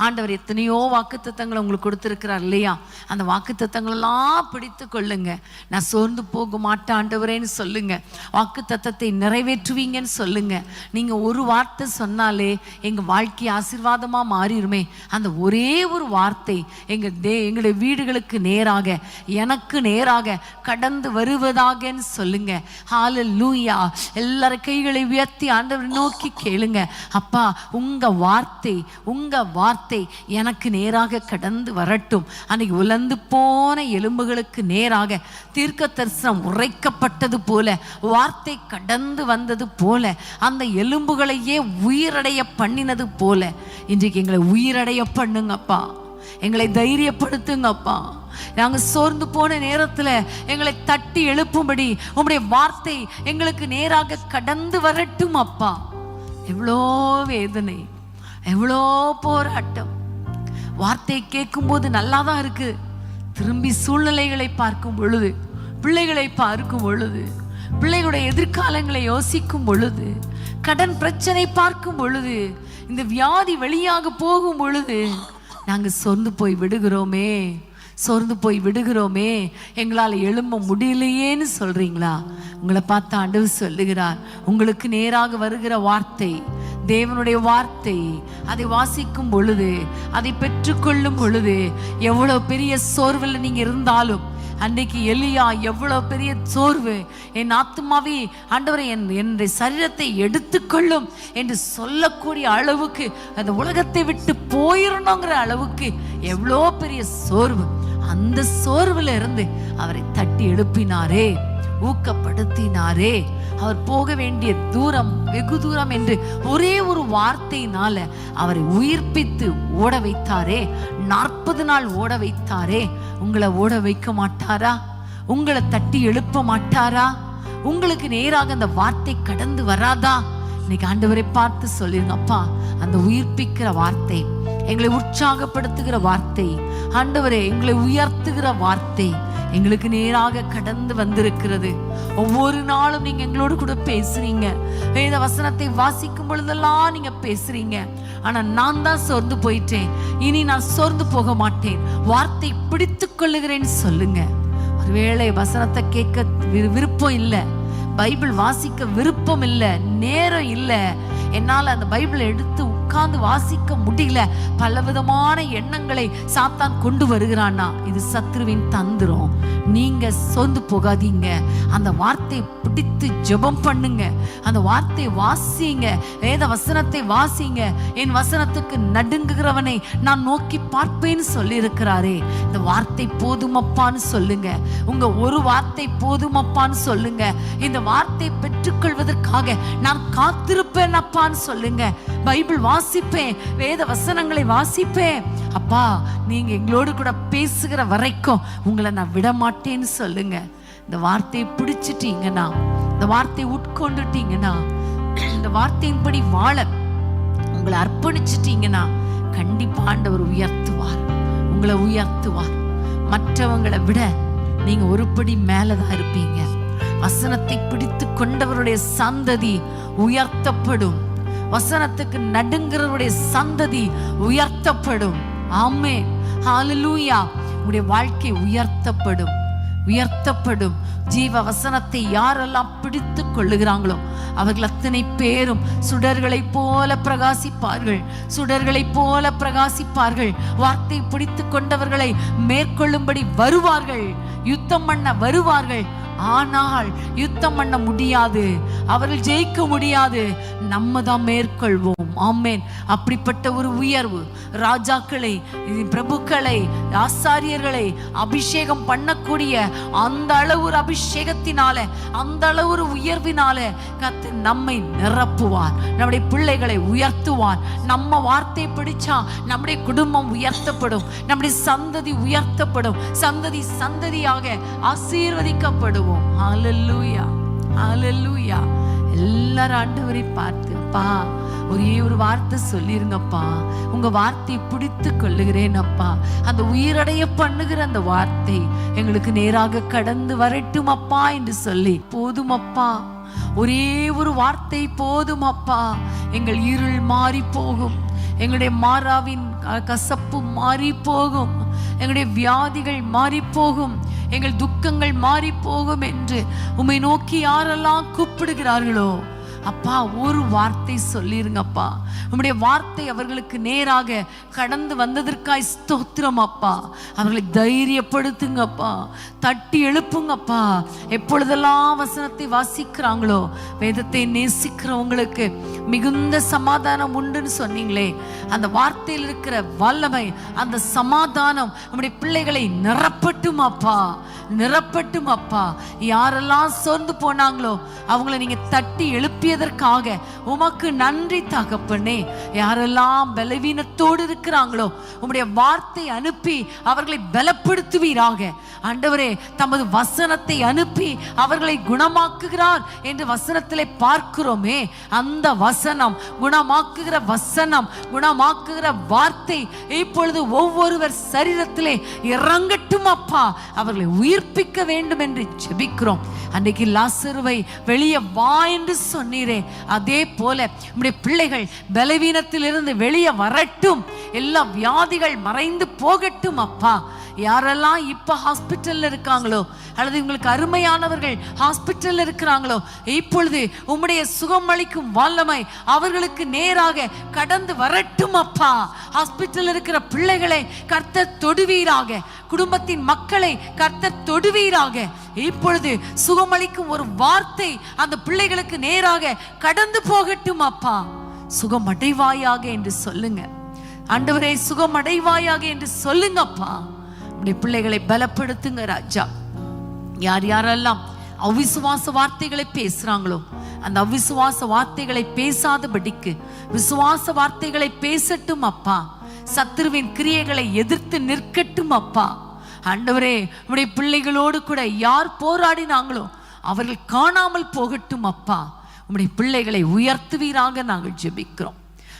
ஆண்டவர் எத்தனையோ வாக்குத்தத்தங்களை உங்களுக்கு கொடுத்துருக்கிறார் இல்லையா? அந்த வாக்குத்தத்தங்களெல்லாம் பிடித்து கொள்ளுங்க. நான் சோர்ந்து போக மாட்டேன் ஆண்டவரேன்னு சொல்லுங்க. வாக்குத்தத்தத்தை நிறைவேற்றுவீங்கன்னு சொல்லுங்க. நீங்க ஒரு வார்த்தை சொன்னாலே எங்க வாழ்க்கை ஆசீர்வாதமா மாறிடுமே. அந்த ஒரே ஒரு வார்த்தை எங்களுடைய வீடுகளுக்கு நேராக, எனக்கு நேராக கடந்து வருவதாகன்னு சொல்லுங்க. ஹல்லேலூயா. எல்லாரும் கைகளை உயர்த்தி ஆண்டவரை நோக்கி கேளுங்க. அப்பா, உங்க வார்த்தை எனக்கு நேராக கடந்து வரட்டும். அன்னைக்கு உலர்ந்து போன எலும்புகளுக்கு நேராக தீர்க்க தரிசனம் உரைக்கப்பட்டது போல, வார்த்தை கடந்து வந்தது போல, அந்த எலும்புகளையே உயிரடைய பண்ணினது போல இன்றைக்கு எங்களை உயிரடைய பண்ணுங்கப்பா. எங்களை தைரியப்படுத்துங்கப்பா. நாங்க சோர்ந்து போன நேரத்துல எங்களை தட்டி எழுப்பும்படி உம்முடைய வார்த்தை எங்களுக்கு நேராக கடந்து வரட்டும் அப்பா. எவ்வளோ வேதனை, எவ்வளோ போராட்டம். வார்த்தை கேட்கும் போது நல்லாதான் இருக்கு. திரும்பி சூழ்நிலைகளை பார்க்கும் பொழுது, பிள்ளைகளை பார்க்கும் பொழுது, பிள்ளைகளுடைய எதிர்காலங்களை யோசிக்கும் பொழுது, கடன் பிரச்சனை பார்க்கும் பொழுது, இந்த வியாதி வெளியாக போகும் பொழுது நாங்க சோர்ந்து போய் விடுகிறோமே, எங்களால் எழும்ப முடியலையேன்னு சொல்றீங்களா? உங்களை பார்த்து ஆண்டவர் சொல்லுகிறார், உங்களுக்கு நேராக வருகிற வார்த்தை, தேவனுடைய வார்த்தை, அதை வாசிக்கும் பொழுது, அதை பெற்றுக்கொள்ளும் பொழுது, எவ்வளவு பெரிய சோர்வில் நீங்க இருந்தாலும், அன்றைக்கு எலியா எவ்வளவு பெரிய சோர்வு, என் ஆத்மாவே ஆண்டவரே என்னுடைய சரீரத்தை எடுத்துக்கொள்ளும் என்று சொல்லக்கூடிய அளவுக்கு, அந்த உலகத்தை விட்டு போயிடணுங்கிற அளவுக்கு எவ்வளோ பெரிய சோர்வு. அந்த சோர்வுல இருந்து அவரை தட்டி எழுப்பினாரே, ஊக்கப்படுத்தினாரே. அவர் போக வேண்டிய தூரம் வெகு தூரம் என்று ஒரே ஒரு வார்த்தையினால அவரை உயிர்ப்பித்து ஓட வைத்தாரே. 40 நாள் ஓட வைத்தாரே. உங்களை ஓட வைக்க மாட்டாரா? உங்களை தட்டி எழுப்ப மாட்டாரா? உங்களுக்கு நேராக அந்த வார்த்தை கடந்து வராதா? இன்னைக்கு ஆண்டவரை பார்த்து சொல்லிருங்க, அப்பா அந்த உயிர்ப்பிக்கிற வார்த்தை, எங்களை உற்சாகப்படுத்துகிற வார்த்தை, ஆண்டவரே எங்களை உயர்த்துகிற வார்த்தை எங்களுக்கு நேராக கடந்து வந்திருக்கிறது. ஒவ்வொரு நாளும் நீங்க எங்களோடு கூட பேசுறீங்க. வேத வசனத்தை வாசிக்கும் பொழுதெல்லாம் நீங்க பேசுறீங்க. ஆனா நான் தான் சோர்ந்து போயிட்டேன், இனி நான் சோர்ந்து போக மாட்டேன், வார்த்தை பிடித்துக் கொள்ளுகிறேன்னு சொல்லுங்க. ஒருவேளை வசனத்தை கேட்க விருப்பம் இல்லை, பைபிள் வாசிக்க விருப்பம் இல்லை, நேரம் இல்லை, என்னால் அந்த பைபிளை எடுத்து உட்கார்ந்து வாசிக்க முடியல, பலவிதமான எண்ணங்களை சாத்தான் கொண்டு வருகிறான்னா இது சத்ருவின் தந்திரம். நீங்க சோர்ந்து போகாதீங்க, அந்த வார்த்தையை பிடித்து ஜெபம் பண்ணுங்க, அந்த வார்த்தையை வாசிங்க, வேத வசனத்தை வாசிங்க. என் வசனத்துக்கு நடுங்குகிறவனை நான் நோக்கி பார்ப்பேன்னு சொல்லி இருக்கிறாரே, இந்த வார்த்தை போதுமப்பான்னு சொல்லுங்க. உங்க ஒரு வார்த்தை போதுமப்பான்னு சொல்லுங்க. இந்த வார்த்தை பெற்றுக்கொள்வதற்காக நான் காத்திருப்பேன் அப்பான்னு சொல்லுங்க. பைபிள் வாசிப்பேன், வேத வசனங்களை வாசிப்பேன். அப்பா நீங்க எங்களோடு கூட பேசுகிற வரைக்கும் உங்களை நான் விட மாட்டேன்னு சொல்லுங்க. இந்த வார்த்தையை பிடிச்சிட்டீங்கன்னா, இந்த வார்த்தையை உட்கொண்டுட்டீங்கன்னா, இந்த வார்த்தையின்படி வாழ உங்களை அர்ப்பணிச்சிட்டீங்கன்னா கண்டிப்பா ஆண்டவர் உயர்த்துவார், உங்களை உயர்த்துவார். மற்றவங்களை விட நீங்க ஒருபடி மேலதான் இருப்பீங்க. வசனத்தை பிடித்து கொண்டவருடைய சந்ததி உயர்த்தப்படும். வசனத்துக்கு நடுங்கிறவருடைய சந்ததி உயர்த்தப்படும். ஆமென், ஹல்லேலூயா. உங்களுடைய வாழ்க்கை உயர்த்தப்படும், உயர்த்தப்படும். ஜீவ வசனத்தை யாரெல்லாம் பிடித்து கொள்ளுகிறாங்களோ அவர்கள் அத்தனை பேரும் சுடர்களை போல பிரகாசிப்பார்கள், சுடர்களை போல பிரகாசிப்பார்கள். வார்த்தை பிடித்து கொண்டவர்களை மேற்கொள்ளும்படி வருவார்கள், யுத்தம் பண்ண வருவார்கள். ஆனால் யுத்தம் பண்ண முடியாது, அவர்கள் ஜெயிக்க முடியாது, நம்ம தான் மேற்கொள்வோம். ஆமென். அப்படிப்பட்ட ஒரு உயர்வு ராஜாக்களை, பிரபுக்களை, ஆசாரியர்களை அபிஷேகம் பண்ணக்கூடிய அந்த அளவு ஒரு அபிஷேகத்தினால, அந்த அளவு ஒரு உயர்வினால கர்த்தர் நம்மை நிரப்புவார், நம்முடைய பிள்ளைகளை உயர்த்துவார். நம்ம வார்த்தை பிடிச்சா நம்முடைய குடும்பம் உயர்த்தப்படும், நம்முடைய சந்ததி உயர்த்தப்படும், சந்ததி சந்ததியாக ஆசீர்வதிக்கப்படுவோம். ஹல்லேலூயா, ஹல்லேலூயா. எல்லாரும் ஆண்டவரை பார்த்து, அப்பா ஒரே ஒரு வார்த்தை சொல்லிருங்கப்பா, உங்க வார்த்தையை பிடித்து கொள்ளுகிறேன் அப்பா, அந்த உயிரடைய பண்ணுகிற அந்த வார்த்தை எங்களுக்கு நேராக கடந்து வரட்டும் அப்பா என்று சொல்லி, போதும் அப்பா, ஒரே ஒரு வார்த்தை போதும் அப்பா. எங்கள் இருள் மாறி போகும், எங்களுடைய மாறாவின் கசப்பு மாறி போகும், எங்களுடைய வியாதிகள் மாறி போகும், எங்கள் துக்கங்கள் மாறி போகும் என்று உம்மை நோக்கி யாரெல்லாம் கூப்பிடுகிறார்களோ அப்பா ஒரு வார்த்தை சொல்லிருங்கப்பா. உம்முடைய வார்த்தை அவர்களுக்கு நேராக கடந்து வந்ததற்காய் ஸ்தோத்திரம் அப்பா. அவர்களை தைரியப்படுத்துங்கப்பா, தட்டி எழுப்புங்கப்பா. எப்பொழுதெல்லாம் வசனத்தை வாசிக்கிறாங்களோ, வேதத்தை நேசிக்கிறவங்களுக்கு மிகுந்த சமாதானம் உண்டுன்னு சொன்னீங்களே, அந்த வார்த்தையில் இருக்கிற வல்லமை, அந்த சமாதானம் நம்முடைய பிள்ளைகளை நிரப்பட்டும் அப்பா, நிரப்பட்டும் அப்பா. யாரெல்லாம் சோர்ந்து போனாங்களோ அவங்களை நீங்க தட்டி எழுப்பியதற்காக உமக்கு நன்றி தகப்பனே. யாரெல்லாம் பலவீனத்தோடு இருக்கிறாங்களோ உம்முடைய வார்த்தை அனுப்பி அவர்களை பலப்படுத்துவீராக. ஆண்டவரே, தமது வசனத்தை அனுப்பி அவர்களை குணமாக்குகிறார் என்று வசனத்திலே பார்க்கிறோமே, அந்த வசனம், குணமாக்குகிற வசனம், குணமாக்குகிற வார்த்தை இப்பொழுது ஒவ்வொருவர் சரீரத்திலே இறங்கட்டும் அப்பா. அவர்களை உயிர்ப்பிக்க வேண்டும் என்று ஜெபிக்கிறோம். அன்றைக்கு லாசருவை வெளியே வா என்று சொன்னீரே, அதே போல நம்முடைய பிள்ளைகள் பலவீனத்திலிருந்து வெளியே வரட்டும், எல்லா வியாதிகள் மறைந்து போகட்டும் அப்பா. யாரெல்லாம் இப்ப ஹாஸ்பிட்டல்ல இருக்காங்களோ அல்லது உங்களுக்கு அருமையானவர்கள் ஹாஸ்பிட்டல்ல இருக்கிறாங்களோ, இப்பொழுது உம்முடைய சுகம் அளிக்கும் வல்லமை அவர்களுக்கு நேராக கடந்து வரட்டும் அப்பா. ஹாஸ்பிட்டல் இருக்கிற பிள்ளைகளை கர்த்தர் தொடுவீராக, குடும்பத்தின் மக்களை கர்த்தர் தொடுவீராக. இப்பொழுது சுகமளிக்கும் ஒரு வார்த்தை அந்த பிள்ளைகளுக்கு நேராக கடந்து போகட்டும் அப்பா. சுகம் அடைவாயாக என்று சொல்லுங்க ஆண்டவரே, சுகம் அடைவாயாக என்று சொல்லுங்க அப்பா. உடைய பிள்ளைகளை பலப்படுத்துங்க ராஜா. யார் யாரெல்லாம் அவிசுவாச வார்த்தைகளை பேசுறாங்களோ அந்த அவிசுவாச வார்த்தைகளை பேசாதபடிக்கு விசுவாச வார்த்தைகளை பேசட்டும் அப்பா. சத்துருவின் கிரியைகளை எதிர்த்து நிற்கட்டும் அப்பா. ஆண்டவரே உம்முடைய பிள்ளைகளோடு கூட யார் போராடினாங்களோ அவர்கள் காணாமல் போகட்டும் அப்பா. உம்முடைய பிள்ளைகளை உயர்த்துவீராக நாங்கள் ஜெபிக்கிறோம்.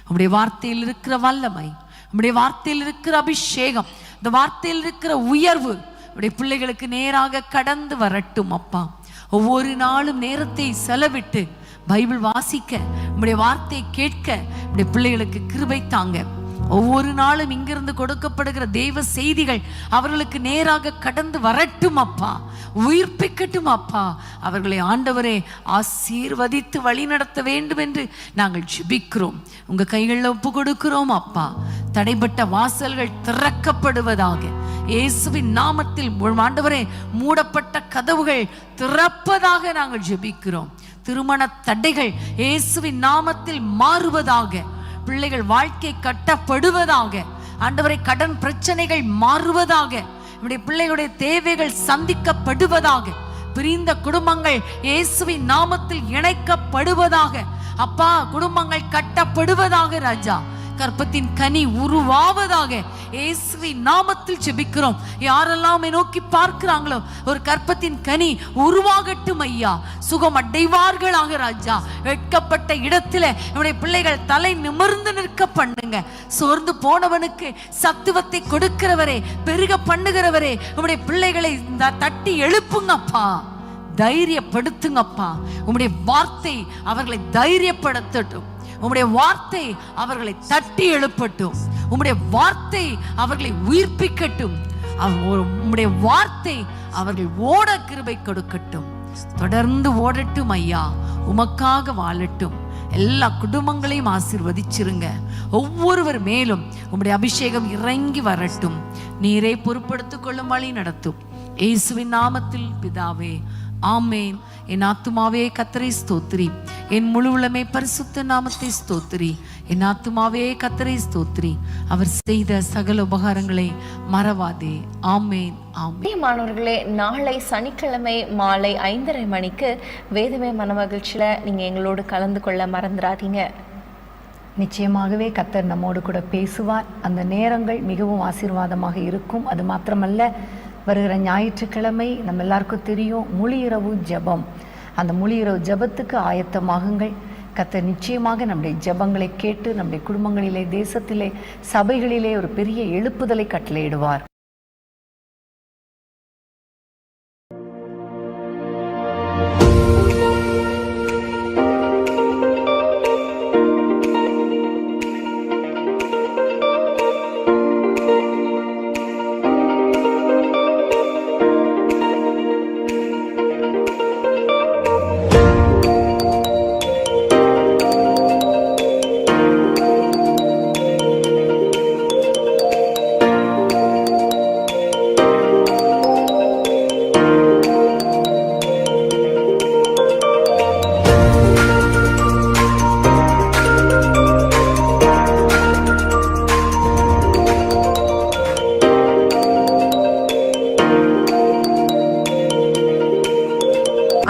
உம்முடைய வார்த்தையில் இருக்கிற வல்லமை, உம்முடைய வார்த்தையில் இருக்கிற அபிஷேகம், இந்த வார்த்தையில் இருக்கிற உயர்வு உம்முடைய பிள்ளைகளுக்கு நேராக கடந்து வரட்டும் அப்பா. ஒவ்வொரு நாளும் நேரத்தை செலவிட்டு பைபிள் வாசிக்க, உம்முடைய வார்த்தையை கேட்க உம்முடைய பிள்ளைகளுக்கு கிருபை தாங்க. ஒவ்வொரு நாளும் இங்கிருந்து கொடுக்கப்படுகிற தெய்வ செய்திகள் அவர்களுக்கு நேராக கடந்து வரட்டும் அப்பா, உயிர்ப்பிக்கட்டும் அப்பா. அவர்களை ஆண்டவரே ஆசீர்வதித்து வழி நடத்த வேண்டும் என்று நாங்கள் ஜெபிக்கிறோம். உங்க கைகளில் ஒப்பு கொடுக்கிறோம் அப்பா. தடைப்பட்ட வாசல்கள் திறக்கப்படுவதாக இயேசுவின் நாமத்தில். ஆண்டவரே மூடப்பட்ட கதவுகள் திறப்பதாக நாங்கள் ஜெபிக்கிறோம். திருமண தடைகள் இயேசுவின் நாமத்தில் மாறுவதாக. பிள்ளைகள் வாழ்க்கை கட்டப்படுவதாக. ஆண்டவரே கடன் பிரச்சனைகள் மாறுவதாக. நம்முடைய பிள்ளைகளுடைய தேவைகள் சந்திக்கப்படுவதாக. பிரிந்த குடும்பங்கள் இயேசுவின் நாமத்தில் இணைக்கப்படுவதாக. அப்பா, குடும்பங்கள் கட்டப்படுவதாக ராஜா. கற்பத்தின் கனி உருவாவதாக இயேசுவின் நாமத்தில் ஜெபிக்கிறோம். யாரெல்லாம் நோக்கி பார்க்கிறாங்களோ ஒரு கற்பத்தின் கனி உருவாகட்டும் ஐயா. சுகம் அடைவார்களாக ராஜா. வெட்கப்பட்ட இடத்துல நம்முடைய பிள்ளைகள் தலை நிமிர்ந்து நிற்க பண்ணுங்க. சோர்ந்து போனவனுக்கு சத்துவத்தை கொடுக்கிறவரே, பெருக பண்ணுகிறவரே, நம்முடைய பிள்ளைகளை தட்டி எழுப்புங்கப்பா, தைரியப்படுத்துங்கப்பா. உம்முடைய வார்த்தை அவர்களை தைரியப்படுத்தட்டும். உம்முடைய வார்த்தை அவர்களை தட்டி எழுப்பட்டும். உம்முடைய வார்த்தை அவர்களை உயிர்ப்பிக்கட்டும். உம்முடைய வார்த்தை அவர்கள் ஓட கிருபை கொடுக்கட்டும். தொடர்ந்து ஓடட்டும் ஐயா. உமக்காக வாழட்டும். எல்லா குடும்பங்களையும் ஆசீர்வதிச்சிருங்க. ஒவ்வொருவர் மேலும் உம்முடைய அபிஷேகம் இறங்கி வரட்டும். நீரே பொறுப்படுத்திக் கொள்ளும் வழி நடத்தும். இயேசுவின் நாமத்தில் பிதாவே, ஆமேன். என் ஆத்துமாவே கர்த்தரை ஸ்தோத்திரி, என் முழு உள்ளமே பரிசுத்த நாமத்தை ஸ்தோத்திரி. என் ஆத்துமாவே கர்த்தரை ஸ்தோத்திரி, அவர் செய்த சகல உபகாரங்களை மறவாதே. ஆமேன், ஆமேன். மாணவர்களே, நாளை சனிக்கிழமை மாலை 5:30 மணிக்கு வேதமே மனமகிழ்ச்சியில் நீங்கள் எங்களோடு கலந்து கொள்ள மறந்துடாதீங்க. நிச்சயமாகவே கர்த்தர் நம்மோடு கூட பேசுவார். அந்த நேரங்கள் மிகவும் ஆசீர்வாதமாக இருக்கும். அது மாத்திரமல்ல, வருகிற ஞாயிற்றுக்கிழமை நம்ம எல்லாருக்கும் தெரியும் முழு இரவு ஜெபம். அந்த முழு இரவு ஜெபத்துக்கு ஆயத்தமாகுங்கள். கர்த்தர் நிச்சயமாக நம்முடைய ஜெபங்களை கேட்டு நம்முடைய குடும்பங்களிலே, தேசத்திலே, சபைகளிலே ஒரு பெரிய எழுப்புதலை கட்டளையிடுவார்.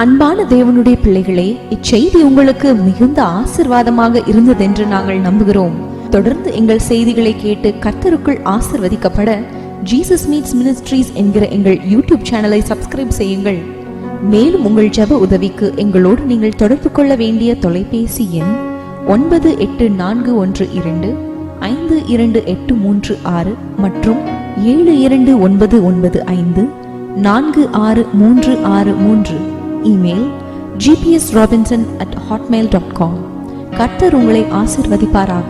அன்பான தேவனுடைய பிள்ளைகளே, இச்செய்தி உங்களுக்கு மிகுந்த ஆசீர்வாதமாக இருந்ததென்று நாங்கள் நம்புகிறோம். தொடர்ந்து எங்கள் செய்திகளை கேட்டு கர்த்தருக்குள் ஆசீர்வதிக்கப்பட ஜீசஸ் மீட்ஸ் மினிஸ்ட்ரீஸ் என்கிற எங்கள் யூடியூப் சேனலை சப்ஸ்கிரைப் செய்யுங்கள். மேலும் உங்கள் ஜெப உதவிக்கு எங்களோடு நீங்கள் தொடர்பு கொள்ள வேண்டிய தொலைபேசி எண் 9842252836 மற்றும் 7299546363. Email gpsrobinson@hotmail.com. கர்த்தர் உங்களை ஆசீர்வதிப்பாராக.